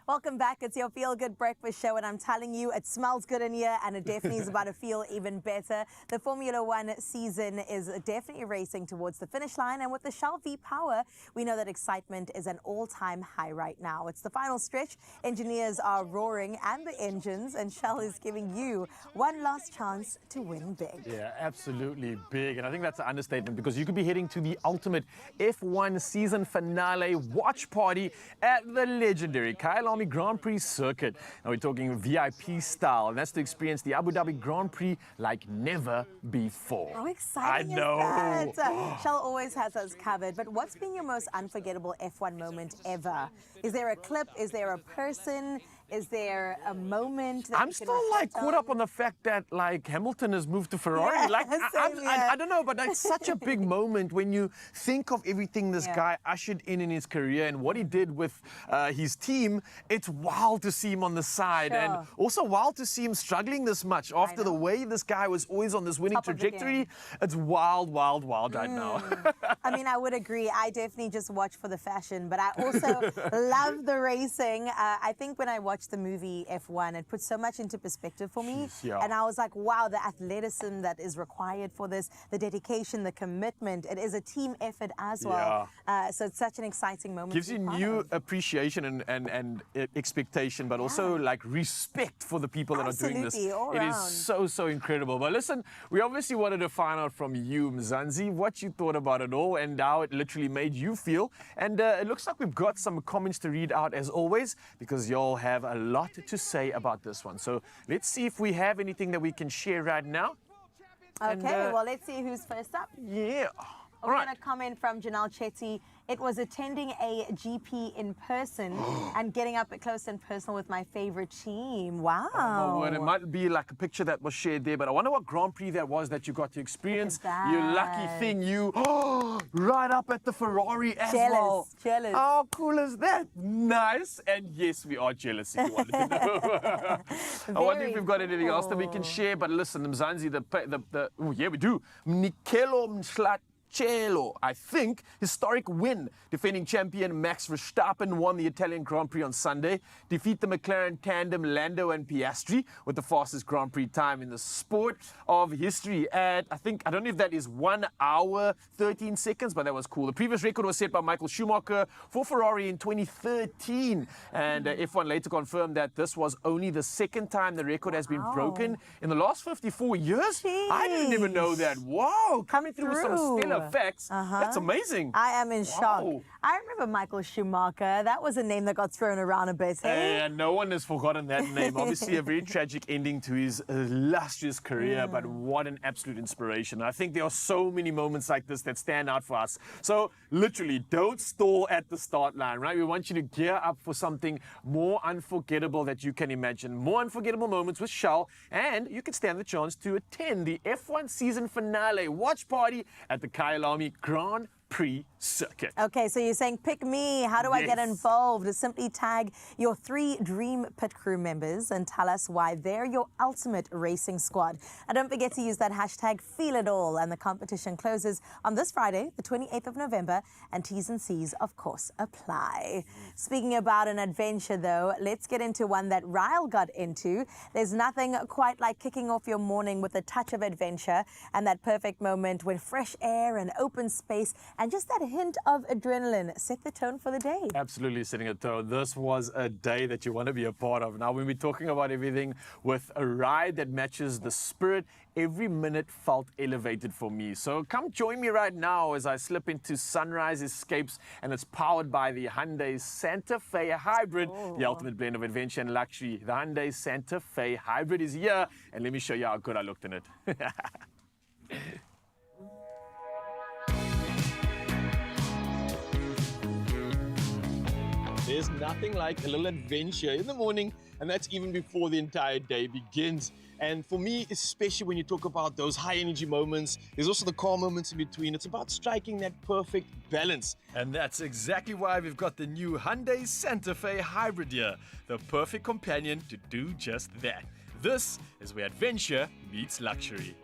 Speaker 1: Welcome back. It's your Feel Good Breakfast Show, and I'm telling you, it smells good in here, and it definitely is about to feel even better. The Formula One season is definitely racing towards the finish line, and with the Shell V-Power, we know that excitement is an all-time high right now. It's the final stretch. Engineers are roaring, and the engines, and Shell is giving you one last chance to win big.
Speaker 2: Yeah, absolutely big. And I think that's an understatement because you could be heading to the ultimate F1 season finale watch party at the legendary Kyalami Grand Prix circuit. Now we're talking VIP style, and that's to experience the Abu Dhabi Grand Prix like never before.
Speaker 1: How exciting
Speaker 2: I know.
Speaker 1: is that? Shell always has us covered, but what's been your most unforgettable F1 moment ever? Is there a clip? Is there a person? Is there a moment that
Speaker 2: I'm
Speaker 1: you can
Speaker 2: still like
Speaker 1: reflect
Speaker 2: caught up
Speaker 1: on?
Speaker 2: on the fact that like Hamilton has moved to Ferrari.
Speaker 1: Yeah,
Speaker 2: like
Speaker 1: same here.
Speaker 2: I don't know, but it's such a big moment when you think of everything this guy ushered in his career and what he did with his team. It's wild to see him on the side, and also wild to see him struggling this much after the way this guy was always on this winning
Speaker 1: Top of the
Speaker 2: trajectory.
Speaker 1: game.
Speaker 2: It's wild, wild, wild right now.
Speaker 1: I mean, I would agree. I definitely just watch for the fashion, but I also love the racing. I think when I watched the movie F1, it put so much into perspective for me.
Speaker 2: yeah.
Speaker 1: And I was like, wow, the athleticism that is required for this, the dedication, the commitment. It is a team effort as well. So it's such an exciting moment.
Speaker 2: Gives
Speaker 1: to
Speaker 2: you
Speaker 1: be part
Speaker 2: new
Speaker 1: of.
Speaker 2: appreciation and expectation, but also like respect for the people that are doing this.
Speaker 1: Absolutely, all
Speaker 2: It is
Speaker 1: round.
Speaker 2: so incredible. But listen, we obviously wanted to find out from you, Mzansi, what you thought about it all and how it literally made you feel. And it looks like we've got some comments to read out as always, because y'all have a lot to say about this one. So let's see if we have anything that we can share right now. And,
Speaker 1: Okay, well, let's see who's first up.
Speaker 2: Yeah.
Speaker 1: We're going to comment from Janelle Chetty. It was attending a GP in person and getting up close and personal with my favorite team. Wow.
Speaker 2: Oh, my word. It might be like a picture that was shared there, but I wonder what Grand Prix that was that you got to experience. You lucky thing, you right up at the Ferrari as well.
Speaker 1: Jealous.
Speaker 2: How cool is that? Nice. And yes, we are jealous if you wanted to know. I wonder if we've got anything else that we can share. But listen, Mzansi, oh, yeah, we do. Nikelo Mslat I think, historic win. Defending champion Max Verstappen won the Italian Grand Prix on Sunday, defeat the McLaren tandem Lando and Piastri with the fastest Grand Prix time in the sport of history. And I don't know if that is 1 hour, 13 seconds, but that was cool. The previous record was set by Michael Schumacher for Ferrari in 2013. And F1 later confirmed that this was only the second time the record has been broken in the last 54 years. I didn't even know that. Wow, coming through with some stellar facts. That's amazing.
Speaker 1: I am in shock. I remember Michael Schumacher. That was a name that got thrown around a bit. Hey?
Speaker 2: And no one has forgotten that name. Obviously, a very tragic ending to his illustrious career, but what an absolute inspiration. I think there are so many moments like this that stand out for us. So literally, don't stall at the start line, right? We want you to gear up for something more unforgettable that you can imagine. More unforgettable moments with Shell, and you can stand the chance to attend the F1 season finale watch party at the Kyalami Grand Prix circuit.
Speaker 1: Okay, so you're saying pick me. How do I get involved? Simply tag your 3 dream pit crew members and tell us why they're your ultimate racing squad. And don't forget to use that hashtag #FeelItAll. And the competition closes on this Friday, the 28th of November, and T's and C's, of course, apply. Speaking about an adventure, though, let's get into one that Ryle got into. There's nothing quite like kicking off your morning with a touch of adventure and that perfect moment when fresh air and open space and just that hint of adrenaline set the tone for the day.
Speaker 2: Absolutely setting a tone. This was a day that you want to be a part of. Now, when we're talking about everything with a ride that matches the spirit, every minute felt elevated for me. So come join me right now as I slip into Sunrise Escapes, and it's powered by the Hyundai Santa Fe Hybrid, the ultimate blend of adventure and luxury. The Hyundai Santa Fe Hybrid is here, and let me show you how good I looked in it. There's nothing like a little adventure in the morning, and that's even before the entire day begins. And for me, especially when you talk about those high energy moments, there's also the calm moments in between. It's about striking that perfect balance. And that's exactly why we've got the new Hyundai Santa Fe Hybrid here, the perfect companion to do just that. This is where adventure meets luxury.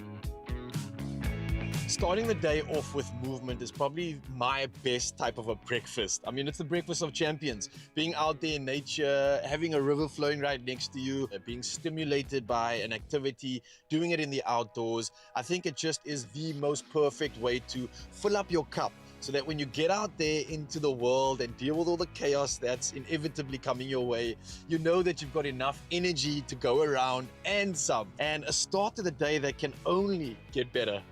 Speaker 2: Starting the day off with movement is probably my best type of a breakfast. I mean, it's the breakfast of champions. Being out there in nature, having a river flowing right next to you, being stimulated by an activity, doing it in the outdoors. I think it just is the most perfect way to fill up your cup, so that when you get out there into the world and deal with all the chaos that's inevitably coming your way, you know that you've got enough energy to go around and some. And a start to the day that can only get better.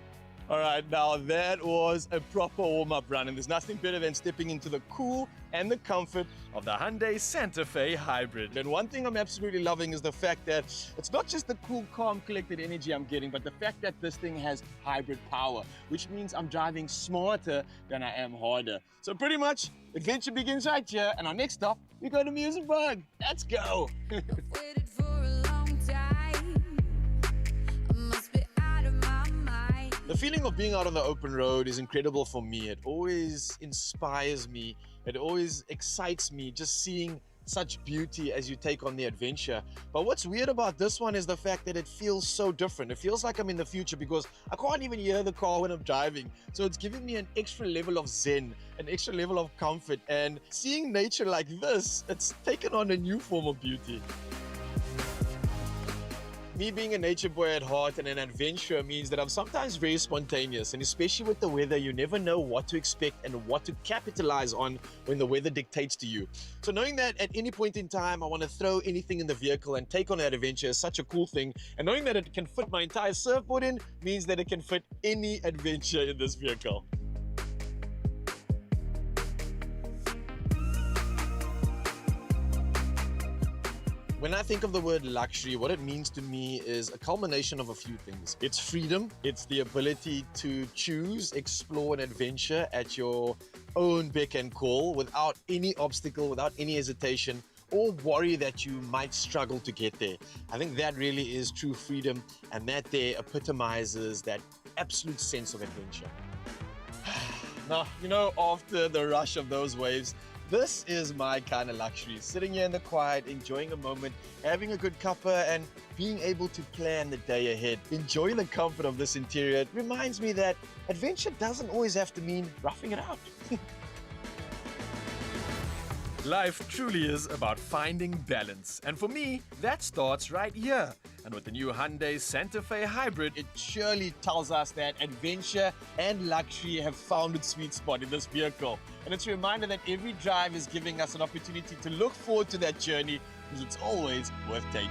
Speaker 2: All right, now that was a proper warm-up run, and there's nothing better than stepping into the cool and the comfort of the Hyundai Santa Fe Hybrid. And one thing I'm absolutely loving is the fact that it's not just the cool, calm, collected energy I'm getting, but the fact that this thing has hybrid power, which means I'm driving smarter than I am harder. So pretty much, adventure begins right here, and our next stop, we go to Muizenberg. Let's go. The feeling of being out on the open road is incredible for me. It always inspires me. It always excites me just seeing such beauty as you take on the adventure. But what's weird about this one is the fact that it feels so different. It feels like I'm in the future because I can't even hear the car when I'm driving. So it's giving me an extra level of zen, an extra level of comfort. And seeing nature like this, it's taken on a new form of beauty. Me being a nature boy at heart and an adventurer means that I'm sometimes very spontaneous, and especially with the weather, you never know what to expect and what to capitalize on when the weather dictates to you. So knowing that at any point in time I want to throw anything in the vehicle and take on that adventure is such a cool thing, and knowing that it can fit my entire surfboard in means that it can fit any adventure in this vehicle. When I think of the word luxury, what it means to me is a culmination of a few things. It's freedom, it's the ability to choose, explore, and adventure at your own beck and call without any obstacle, without any hesitation, or worry that you might struggle to get there. I think that really is true freedom, and that there epitomizes that absolute sense of adventure. Now, you know, after the rush of those waves, This is my kind of luxury. Sitting here in the quiet, enjoying a moment, having a good cuppa, and being able to plan the day ahead. Enjoying the comfort of this interior. It reminds me that adventure doesn't always have to mean roughing it out. Life truly is about finding balance. And for me, that starts right here. And with the new Hyundai Santa Fe Hybrid, it surely tells us that adventure and luxury have found its sweet spot in this vehicle. And it's a reminder that every drive is giving us an opportunity to look forward to that journey, because it's always worth taking.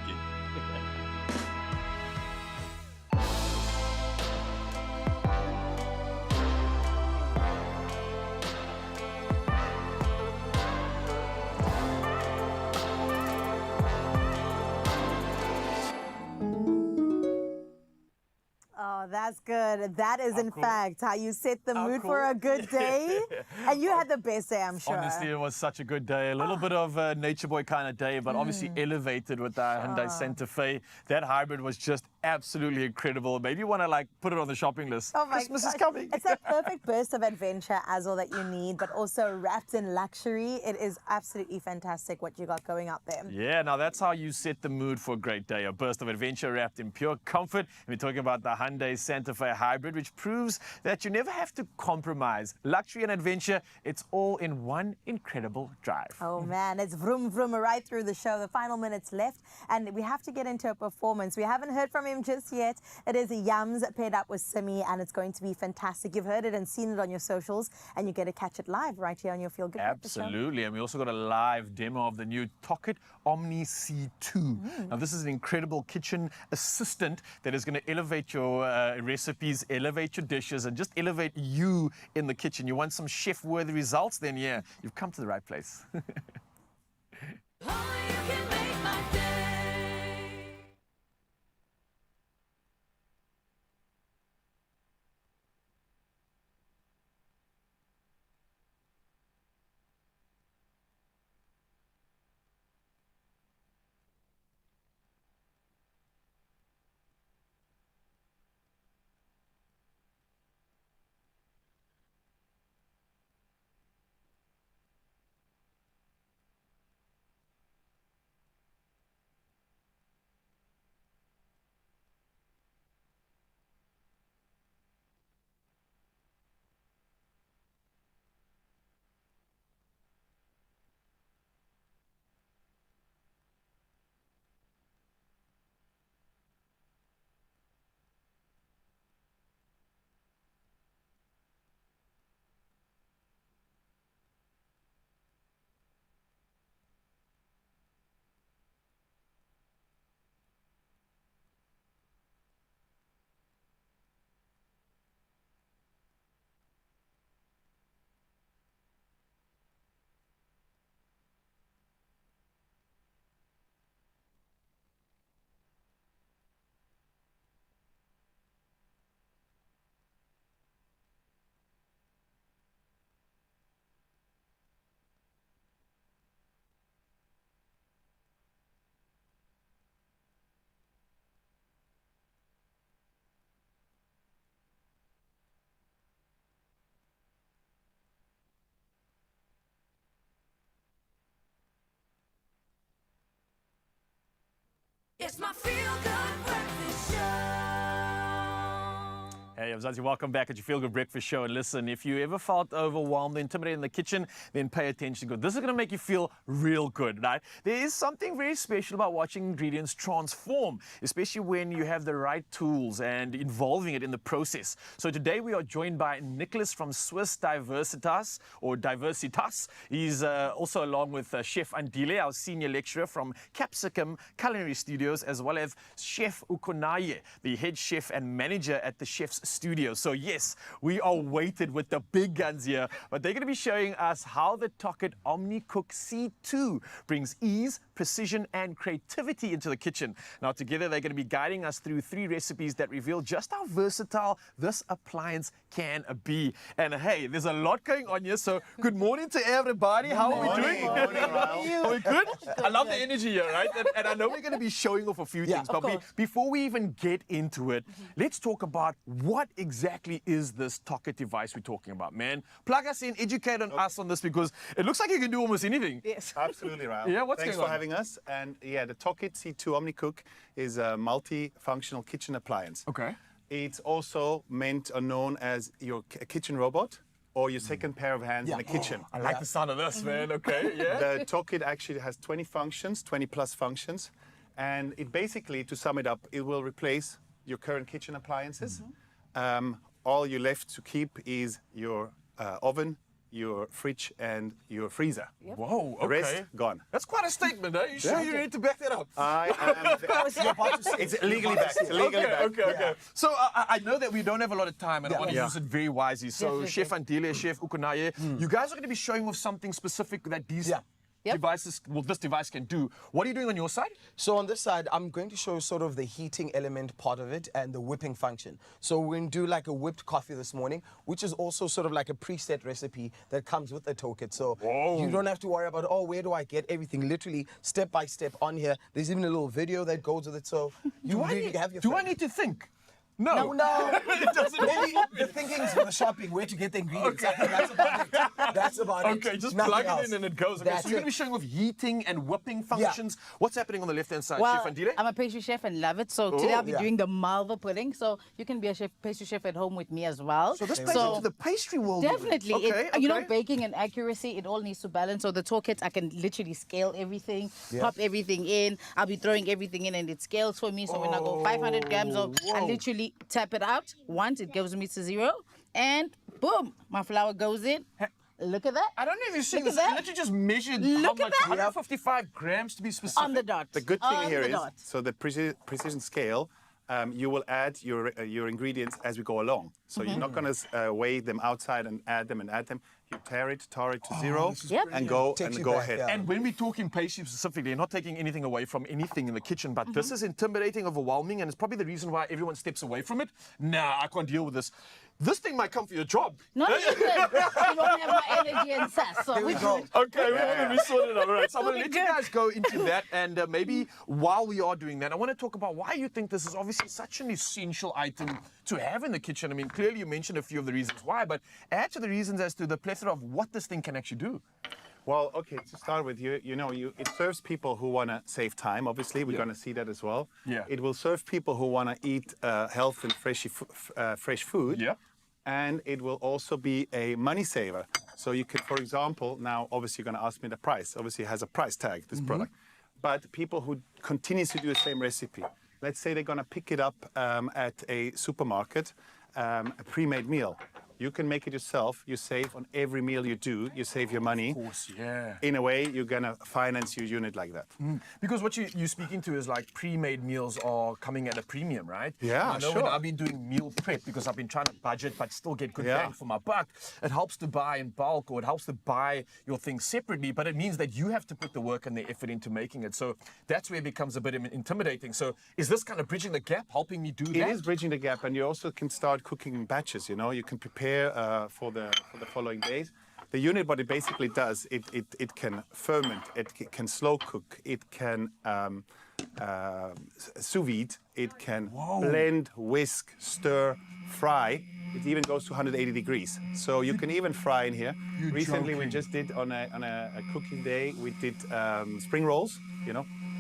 Speaker 1: Oh, that's good. That is, in
Speaker 2: cool.
Speaker 1: fact, how you set the mood for
Speaker 2: cool.
Speaker 1: a good day. And you had the best day, I'm sure.
Speaker 2: Honestly, it was such a good day. A little bit of a nature boy kind of day, but obviously elevated with the Hyundai Santa Fe. That hybrid was just absolutely incredible. Maybe you want to like put it on the shopping list.
Speaker 1: Oh my
Speaker 2: Christmas
Speaker 1: gosh.
Speaker 2: is coming.
Speaker 1: It's a perfect burst of adventure as all that you need, but also wrapped in luxury. It is absolutely fantastic what you got going up there.
Speaker 2: Yeah, now that's how you set the mood for a great day. A burst of adventure wrapped in pure comfort. And we're talking about the Hyundai Santa Fe Hybrid, which proves that you never have to compromise. Luxury and adventure, it's all in one incredible drive.
Speaker 1: Oh man, it's vroom vroom right through the show. The final minutes left, and we have to get into a performance. We haven't heard from him just yet. It is Yums paired up with Simi, and it's going to be fantastic. You've heard it and seen it on your socials, and you get to catch it live right here on your Feel Good Breakfast Show.
Speaker 2: Absolutely, and we also got a live demo of the new Tocket Omni C2. Now this is an incredible kitchen assistant that is going to elevate your recipes, elevate your dishes, and just elevate you in the kitchen. You want some chef-worthy results? Then yeah, you've come to the right place.
Speaker 4: It's my Feel Good Breakfast Show.
Speaker 2: Hey, Mzansi, welcome back at your Feel Good Breakfast Show. And listen, if you ever felt overwhelmed, intimidated in the kitchen, then pay attention. Good. This is going to make you feel real good, right? There is something very special about watching ingredients transform, especially when you have the right tools and involving it in the process. So today we are joined by Nicholas from Swiss Diversitas, or Diversitas. He's also along with Chef Andile, our senior lecturer from Capsicum Culinary Studios, as well as Chef Ukonaye, the head chef and manager at the Chef's Studio. So yes, we are weighted with the big guns here, but they're going to be showing us how the Tocket Omni Cook C2 brings ease, precision, and creativity into the kitchen. Now together they're going to be guiding us through 3 recipes that reveal just how versatile this appliance can be. And hey, there's a lot going on here, so good morning to everybody. How are we doing? Are we good? I love the energy here, right? And I know we're going to be showing off a few things, but before we even get into it, let's talk about what what exactly is this Tocket device we're talking about, man? Plug us in, educate us on this, because it looks like you can do almost anything.
Speaker 3: Yes.
Speaker 6: Absolutely, Rao.
Speaker 2: Yeah, what's
Speaker 6: Thanks
Speaker 2: going
Speaker 6: for
Speaker 2: on?
Speaker 6: having us. And yeah, the Tocket C2 OmniCook is a multi-functional kitchen appliance.
Speaker 2: Okay.
Speaker 6: It's also meant or known as your kitchen robot or your second pair of hands in the kitchen.
Speaker 2: I like the sound of this, man. Okay, yeah.
Speaker 6: The Tocket actually has 20 functions, 20 plus functions. And it basically, to sum it up, it will replace your current kitchen appliances. All you're left to keep is your oven, your fridge, and your freezer.
Speaker 2: Whoa, okay.
Speaker 6: The rest, gone.
Speaker 2: That's quite a statement, eh? You sure you need to back that up?
Speaker 6: I am. It's legally backed.
Speaker 2: Okay. So I know that we don't have a lot of time, and I want to use it very wisely. So
Speaker 3: Definitely.
Speaker 2: Chef Andile, Chef Ukunaye, you guys are going to be showing off something specific that these devices, well, this device can do. What are you doing on your side?
Speaker 11: So on this side, I'm going to show sort of the heating element part of it and the whipping function. So we're going to do like a whipped coffee this morning, which is also sort of like a preset recipe that comes with the Tocket. So you don't have to worry about, oh, where do I get everything? Literally step by step on here. There's even a little video that goes with it. So you really have your
Speaker 2: Do I need to think? No.
Speaker 11: It doesn't. Maybe the thinking's for the shopping, where to get the ingredients. I think that's about it. That's about it.
Speaker 2: Okay, just
Speaker 11: Nothing
Speaker 2: plug
Speaker 11: else.
Speaker 2: it in and it goes. Okay,
Speaker 11: That's
Speaker 2: so you're going to
Speaker 11: it.
Speaker 2: be showing off heating and whipping functions. What's happening on the left-hand side,
Speaker 3: Well,
Speaker 2: Chef Andile?
Speaker 3: I'm a pastry chef and love it. So today I'll be
Speaker 2: yeah.
Speaker 3: doing the malva pudding. So you can be a pastry chef at home with me as well.
Speaker 2: So this plays into the pastry world.
Speaker 3: Definitely.
Speaker 2: Okay,
Speaker 3: You know,
Speaker 2: okay.
Speaker 3: baking and accuracy, it all needs to balance. So the Tocket, I can literally scale everything, pop everything in. I'll be throwing everything in and it scales for me. So when I go 500 grams of, I literally tap it out. Once it gives me to 0. And boom, my flour goes in. Look at that.
Speaker 2: I don't know if you've seen
Speaker 3: Look
Speaker 2: this.
Speaker 3: at
Speaker 2: I
Speaker 3: that.
Speaker 2: literally just measured
Speaker 3: Look
Speaker 2: how
Speaker 3: at
Speaker 2: much.
Speaker 3: that.
Speaker 2: 155 grams to be specific.
Speaker 3: On the dot.
Speaker 6: The good thing
Speaker 3: On
Speaker 6: here
Speaker 3: the
Speaker 6: is,
Speaker 3: dot.
Speaker 6: so the precision scale, you will add your ingredients as we go along. So you're not going to weigh them outside and add them. You tar it to 0 and go ahead.
Speaker 2: And when we talk in pastry specifically, not taking anything away from anything in the kitchen, but this is intimidating, overwhelming, and it's probably the reason why everyone steps away from it. Nah, I can't deal with this. This thing might come for your job.
Speaker 3: Not even. You don't have my energy and sass. So we go.
Speaker 2: Okay, we're going to be sorted out. All right, so I'm going to let you guys go into that. And maybe while we are doing that, I want to talk about why you think this is obviously such an essential item to have in the kitchen. I mean, clearly you mentioned a few of the reasons why, but add to the reasons as to the plethora of what this thing can actually do.
Speaker 6: Well, okay, to start with, it serves people who want to save time, obviously. We're going to see that as well.
Speaker 2: Yeah.
Speaker 6: It will serve people who want to eat health and fresh food.
Speaker 2: Yeah.
Speaker 6: And it will also be a money saver. So you could, for example, now obviously you're going to ask me the price. Obviously it has a price tag, this product. But people who continuously do the same recipe, let's say they're going to pick it up at a supermarket, a pre-made meal. You can make it yourself. You save on every meal you do. You save your money.
Speaker 2: Of course, yeah.
Speaker 6: In a way, you're going to finance your unit like that.
Speaker 2: Because what you're speaking to is like pre-made meals are coming at a premium, right?
Speaker 6: Yeah,
Speaker 2: I know
Speaker 6: sure.
Speaker 2: when I've been doing meal prep because I've been trying to budget but still get good
Speaker 6: Yeah.
Speaker 2: bang for my buck. It helps to buy in bulk, or it helps to buy your things separately, but it means that you have to put the work and the effort into making it. So that's where it becomes a bit intimidating. So is this kind of bridging the gap, helping me do that?
Speaker 6: It is bridging the gap, and you also can start cooking in batches. You can prepare for the following days. The unit, what it basically does, it can ferment, it can slow cook, it can sous vide, it can blend, whisk, stir, fry. It even goes to 180 degrees. So you can even fry in here. Recently, we just did on a cooking day, we did spring rolls,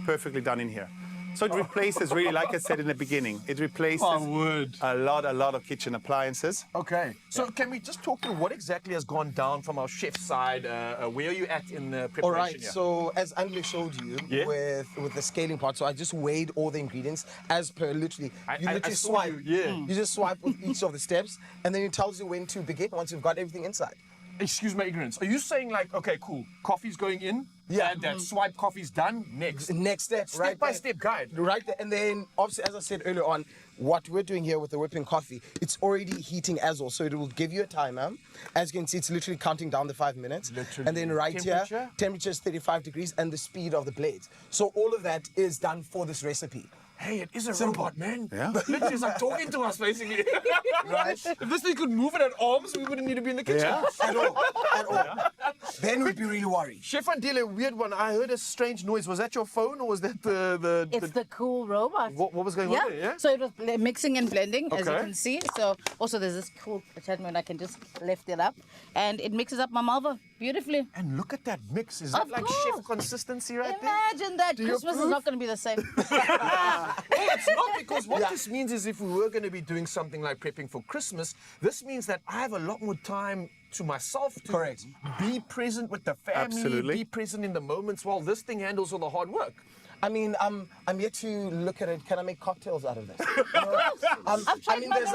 Speaker 6: perfectly done in here. So it replaces, really, like I said in the beginning, it replaces a lot of kitchen appliances.
Speaker 2: Okay. So can we just talk through what exactly has gone down from our chef side? Where are you at in the preparation?
Speaker 11: All right,
Speaker 2: here?
Speaker 11: so as Andre showed you with the scaling part, so I just weighed all the ingredients as per literally. You literally
Speaker 2: saw
Speaker 11: swipe.
Speaker 2: you
Speaker 11: just swipe with each of the steps, and then it tells you when to begin once you've got everything inside.
Speaker 2: Excuse my ignorance. Are you saying like, okay, cool, coffee's going in?
Speaker 11: Yeah.
Speaker 2: And that swipe coffee's done? Next.
Speaker 11: Next step, right?
Speaker 2: Step-by-step guide.
Speaker 11: Right there. And then, obviously, as I said earlier on, what we're doing here with the whipping coffee, it's already heating as well. So it will give you a timer. As you can see, it's literally counting down the 5 minutes.
Speaker 2: Literally.
Speaker 11: And then right here, temperature is 35 degrees and the speed of the blades. So all of that is done for this recipe.
Speaker 2: Hey, it is a
Speaker 11: Simple.
Speaker 2: robot, man.
Speaker 6: Yeah.
Speaker 2: Literally, it's like talking to us, basically.
Speaker 11: Right.
Speaker 2: If this thing could move it at arms, we wouldn't need to be in the kitchen.
Speaker 6: Yeah.
Speaker 11: At all. then we'd be really worried.
Speaker 2: Chef Andile, weird one. I heard a strange noise. Was that your phone or was that the
Speaker 3: It's the cool robot.
Speaker 2: What was going on there? Yeah.
Speaker 3: So it was mixing and blending, as you
Speaker 2: Okay.
Speaker 3: can see. So also there's this cool attachment. I can just lift it up, and it mixes up my malva beautifully.
Speaker 2: And look at that mix. Is that
Speaker 3: Of
Speaker 2: like
Speaker 3: course.
Speaker 2: chef consistency right
Speaker 3: Imagine that.
Speaker 2: Do you
Speaker 3: Christmas is
Speaker 2: approve?
Speaker 3: not going to be the same.
Speaker 2: Oh, it's not, because what this means is if we were going to be doing something like prepping for Christmas, this means that I have a lot more time to myself to
Speaker 11: Correct.
Speaker 2: be present with the family,
Speaker 11: Absolutely.
Speaker 2: be present in the moments while this thing handles all the hard work.
Speaker 11: I mean, I'm yet to look at it. Can I make cocktails out of this? I mean, there's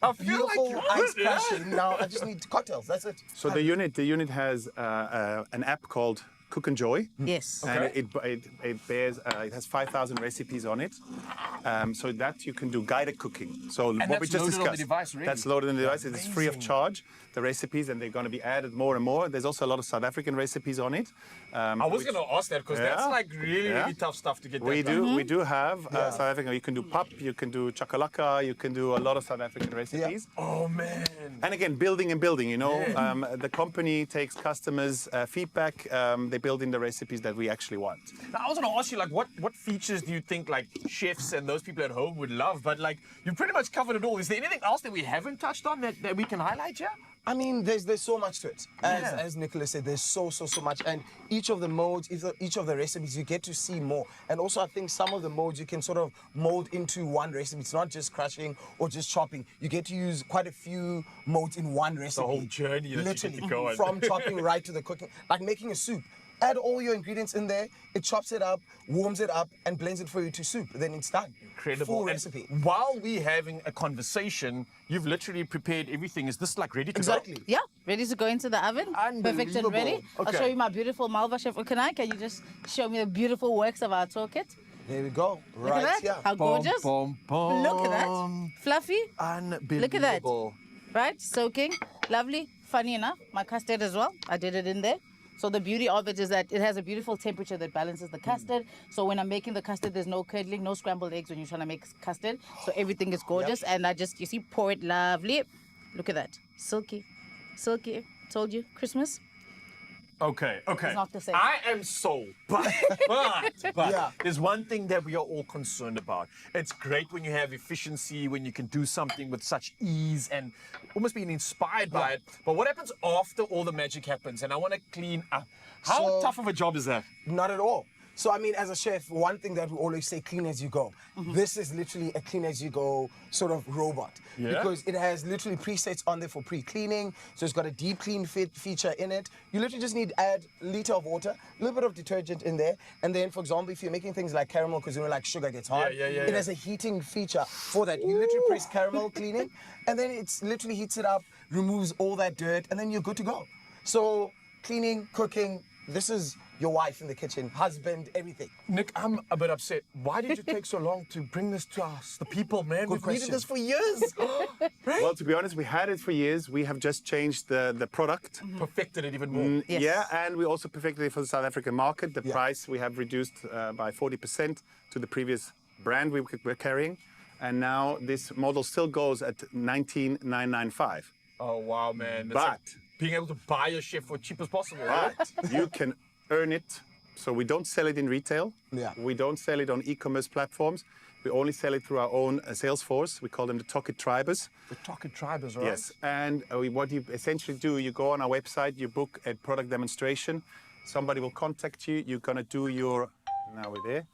Speaker 11: a beautiful ice crashing. Now I just need cocktails. That's it.
Speaker 13: So the unit has an app called Cook and Joy.
Speaker 3: Yes.
Speaker 13: And
Speaker 11: Okay.
Speaker 13: it bears it has 5,000 recipes on it, so that you can do guided cooking. So
Speaker 2: And
Speaker 13: what
Speaker 2: that's
Speaker 13: we just
Speaker 2: loaded on the
Speaker 13: discussed,
Speaker 2: device already?
Speaker 13: that's loaded on the device. It's free of
Speaker 2: Amazing.
Speaker 13: charge. The recipes, and they're going to be added more and more. There's also a lot of South African recipes on it.
Speaker 2: I was going to ask that because that's like really, really tough stuff to get
Speaker 13: We
Speaker 2: that done.
Speaker 13: do have South African. You can do pap, you can do chakalaka, you can do a lot of South African recipes.
Speaker 2: Oh man!
Speaker 13: And again, building and building. You know, the company takes customers' feedback. They build in the recipes that we actually want.
Speaker 2: Now, I was going to ask you, like, what features do you think, like, chefs and those people at home would love? But, like, you pretty much covered it all. Is there anything else that we haven't touched on that we can highlight here?
Speaker 11: I mean, there's so much to it. As Nicholas said, there's so much. And each of the modes, each of the recipes, you get to see more. And also, I think some of the modes you can sort of mold into one recipe. It's not just crushing or just chopping. You get to use quite a few modes in one recipe.
Speaker 2: whole journey that you get to
Speaker 11: Literally,
Speaker 2: go on.
Speaker 11: from chopping right to the cooking. Like making a soup. Add all your ingredients in there. It chops it up, warms it up, and blends it for you to soup. Then it's done.
Speaker 2: Incredible.
Speaker 11: Full
Speaker 2: And
Speaker 11: recipe.
Speaker 2: while we're having a conversation, you've literally prepared everything. Is this, like, ready to
Speaker 11: Exactly.
Speaker 2: go?
Speaker 3: Yeah, ready to go into the oven. Perfect and ready.
Speaker 2: Unbelievable.
Speaker 3: I'll show
Speaker 2: Okay.
Speaker 3: you my beautiful malva, Chef. Can you just show me the beautiful works of our toolkit?
Speaker 11: There we go.
Speaker 3: Look at that.
Speaker 11: Here.
Speaker 3: How gorgeous.
Speaker 2: Bom, bom,
Speaker 3: Look at that.
Speaker 2: bom.
Speaker 3: Fluffy.
Speaker 2: Unbelievable.
Speaker 3: Look at that. Right? Soaking. Lovely. Funny enough, my custard as well. I did it in there. So the beauty of it is that it has a beautiful temperature that balances the custard. So when I'm making the custard, there's no curdling, no scrambled eggs when you're trying to make custard. So everything is gorgeous. And you see, pour it lovely. Look at that. Silky. Silky. Told you. Christmas.
Speaker 2: Okay.
Speaker 3: It's not the same.
Speaker 2: I am sold, but there's one thing that we are all concerned about. It's great when you have efficiency, when you can do something with such ease and almost being inspired by it. But what happens after all the magic happens? And I want to clean up. How tough of a job is that?
Speaker 11: Not at all. So, I mean, as a chef, one thing that we always say, clean as you go. This is literally a clean as you go sort of robot.
Speaker 2: Yeah.
Speaker 11: Because it has literally presets on there for pre-cleaning. So it's got a deep clean feature in it. You literally just need to add a liter of water, a little bit of detergent in there. And then, for example, if you're making things like caramel, because you know, like sugar gets hard, it has a heating feature for that. You literally press caramel cleaning, and then it's literally heats it up, removes all that dirt, and then you're good to go. So, cleaning, cooking, this is your wife in the kitchen, husband, everything.
Speaker 2: Nick, I'm a bit upset. Why did you take so long to bring this to us, the people, man? We've
Speaker 11: question.
Speaker 2: needed this for years.
Speaker 13: Well, to be honest, we had it for years. We have just changed the product.
Speaker 2: Perfected it even more.
Speaker 13: Yeah, and we also perfected it for the South African market. The price we have reduced by 40% to the previous brand we were carrying. And now this model still goes at 19,995.
Speaker 2: Oh, wow, man. That's
Speaker 13: But
Speaker 2: like being able to buy your chef for cheap as possible,
Speaker 13: But
Speaker 2: right?
Speaker 13: you can earn it. So we don't sell it in retail.
Speaker 11: Yeah.
Speaker 13: We don't sell it on e-commerce platforms. We only sell it through our own sales force. We call them the Tocket Tribers.
Speaker 2: The Tocket Tribers, right?
Speaker 13: Yes. And what you essentially do, you go on our website, you book a product demonstration. Somebody will contact you. You're going to do your... Now we're there.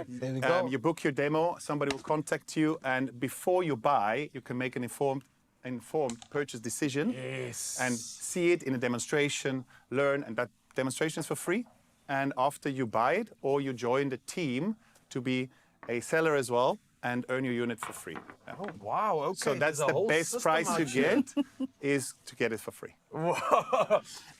Speaker 11: There we go.
Speaker 13: You book your demo. Somebody will contact you. And before you buy, you can make an informed purchase decision.
Speaker 2: Yes.
Speaker 13: And see it in a demonstration, learn, and that demonstration is for free. And after you buy it, or you join the team to be a seller as well and earn your unit for free. Yeah.
Speaker 2: Oh, wow, okay.
Speaker 13: So that's
Speaker 2: There's a
Speaker 13: the
Speaker 2: whole
Speaker 13: best
Speaker 2: system
Speaker 13: price
Speaker 2: out
Speaker 13: you
Speaker 2: here.
Speaker 13: get, is to get it for free.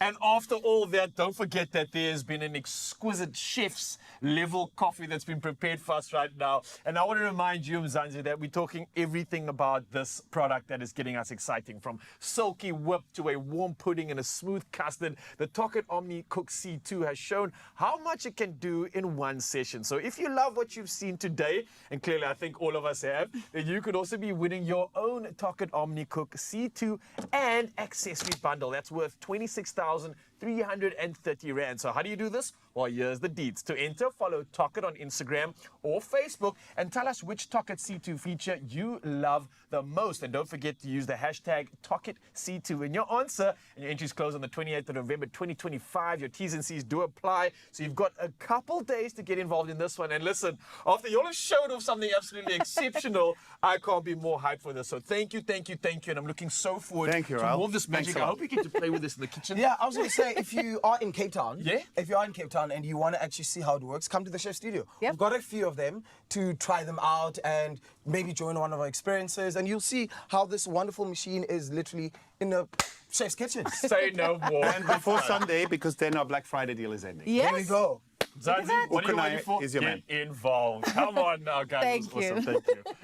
Speaker 2: And after all that, don't forget that there's been an exquisite chef's level coffee that's been prepared for us right now. And I want to remind you, Mzansi, that we're talking everything about this product that is getting us exciting, from silky whip to a warm pudding and a smooth custard. The Tocket Omni Cook C2 has shown how much it can do in one session. So if you love what you've seen today, and clearly I think all of us have, then you could also be winning your own Tocket Omni Cook C2 and accessory bundle. That's worth 26,000 330 Rand. So how do you do this? Well, here's the deets. To enter, follow Tocket on Instagram or Facebook and tell us which Tocket C2 feature you love the most. And don't forget to use the hashtag TocketC2 in your answer. And your entries close on the 28th of November 2025. Your T's and C's do apply. So you've got a couple days to get involved in this one. And listen, after you all have showed off something absolutely exceptional, I can't be more hyped for this. So thank you. And I'm looking so forward to more of this magic. I hope we get to play with this in the kitchen.
Speaker 11: Yeah, I was going to say, if you are in Cape Town, if you are in Cape Town and you want to actually see how it works, come to the Chef Studio. We've got a few of them to try them out and maybe join one of our experiences, and you'll see how this wonderful machine is literally in a chef's kitchen.
Speaker 2: Say no more.
Speaker 13: And before Sunday, because then our Black Friday deal is ending.
Speaker 11: There we go.
Speaker 2: Zanzi, what are you waiting for?
Speaker 13: Is your man.
Speaker 2: Get involved. Come on now, guys.
Speaker 1: Thank you.
Speaker 2: Awesome.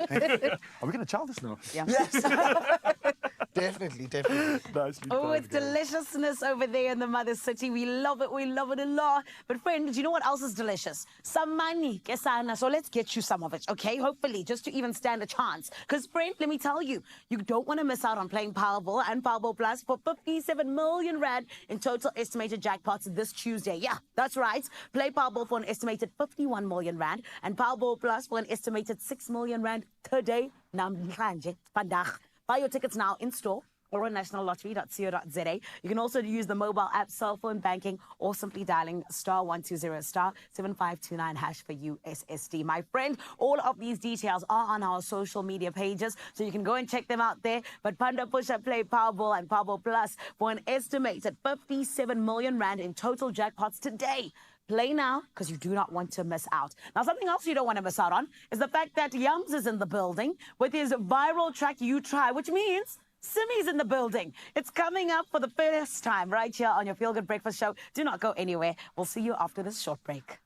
Speaker 2: Thank you. Are we going to chow this now?
Speaker 1: Yeah.
Speaker 11: Yes. Definitely.
Speaker 2: Nicely
Speaker 3: Oh,
Speaker 2: done,
Speaker 3: it's
Speaker 2: guys.
Speaker 3: deliciousness over there in the mother city. We love it a lot. But friend, do you know what else is delicious? Some money, kesana. So let's get you some of it, okay? Hopefully, just to even stand a chance. Because friend, let me tell you, you don't want to miss out on playing Powerball and Powerball Plus for 57 million Rand in total estimated jackpots this Tuesday. Yeah, that's right. Play Powerball for an estimated 51 million Rand and Powerball Plus for an estimated 6 million Rand today. Namhlanje, vandag. Buy your tickets now in store or on nationallottery.co.za. You can also use the mobile app, cell phone banking, or simply dialing *120*7529# for USSD. My friend, all of these details are on our social media pages, so you can go and check them out there. But Panda Pusha play Powerball and Powerball Plus for an estimated 57 million Rand in total jackpots today. Play now, because you do not want to miss out. Now, something else you don't want to miss out on is the fact that Yums is in the building with his viral track, You Try, which means Simi's in the building. It's coming up for the first time right here on your Feel Good Breakfast Show. Do not go anywhere. We'll see you after this short break.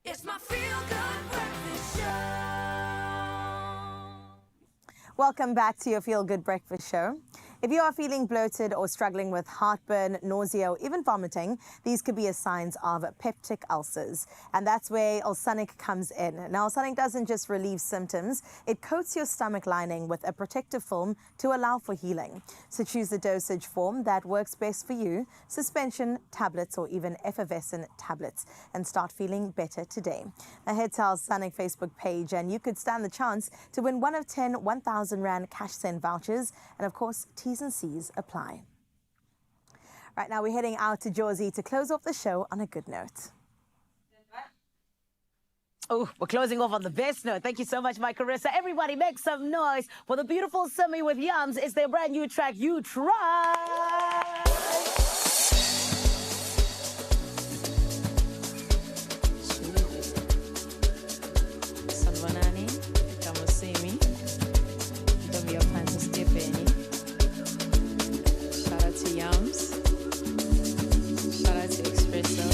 Speaker 4: It's my Feel Good Breakfast Show.
Speaker 1: Welcome back to your Feel Good Breakfast Show. If you are feeling bloated or struggling with heartburn, nausea, or even vomiting, these could be a signs of peptic ulcers. And that's where Ulsonic comes in. Now, Ulsonic doesn't just relieve symptoms, it coats your stomach lining with a protective film to allow for healing. So choose the dosage form that works best for you, suspension, tablets, or even effervescent tablets, and start feeling better today. Now, head to our Ulsonic Facebook page and you could stand the chance to win one of 10 1,000 Rand cash send vouchers. And of course, T's and C's apply. Right now, we're heading out to Jersey to close off the show on a good note.
Speaker 3: Oh, we're closing off on the best note. Thank you so much, my Carissa. Everybody make some noise for the beautiful Simi with Yums. It's their brand new track, You Try.
Speaker 14: Sanvanani, kama Simi, don't be a fan to step in. Shout out to Yums. Shout out to Expresso.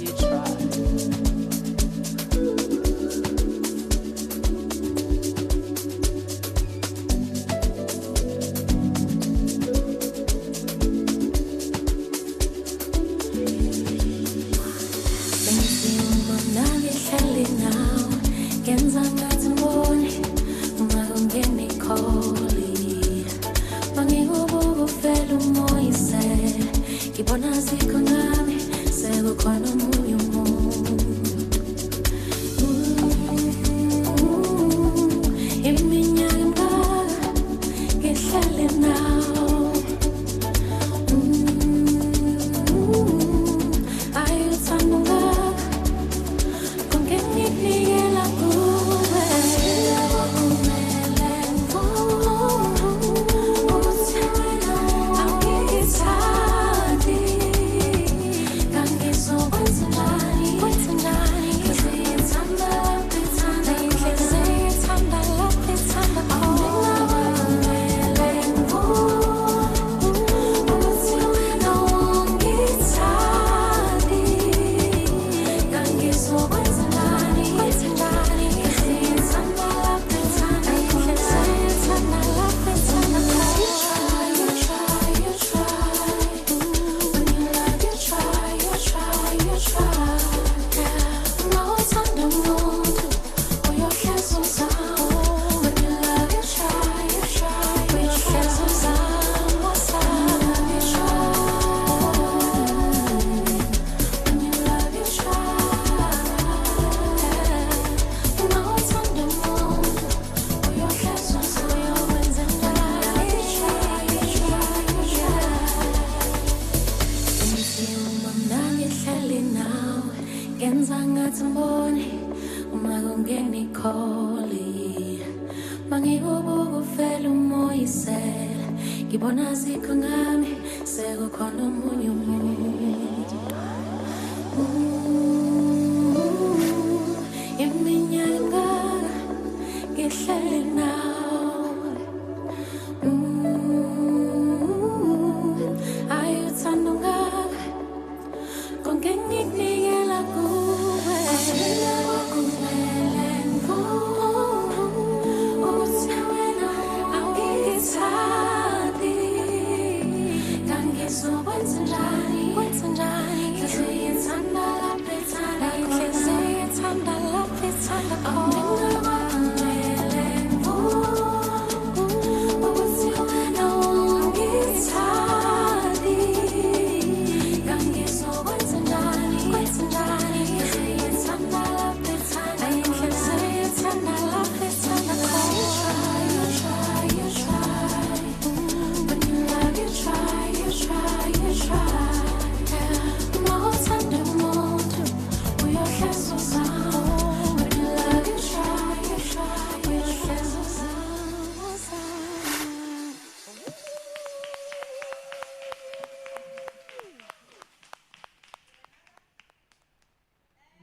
Speaker 14: You try.
Speaker 4: Ngibona sikho nami sekukhona omunye umuntu Samboni, umagongeni kholi. Mangibubuka uvela umoyisela. Ngibona azikho ngami, sekukhona omunye umuntu. Iminyaka ngihleli nawe. Ayuthanda ungaka konke ngikunikela kuwe. Ngifuna kwakumele ukuthi wena awungithandi. Kangizokwenza njani? Inhliziyo ithanda lapho ithanda khona. Inhliziyo ithanda lapho ithanda khona. Ngifuna kwakumele ukuthi wena awungithandi. Kangizokwenza njani? Inhliziyo ithanda lapho ithanda khona. Inhliziyo ithanda lapho ithanda khona. You try. When you love, you try. Mawuthanda umuntu, uyohlezi uzama. When you love, you try. Uyohlezi uzama.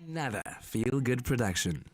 Speaker 15: Nada Feel Good production.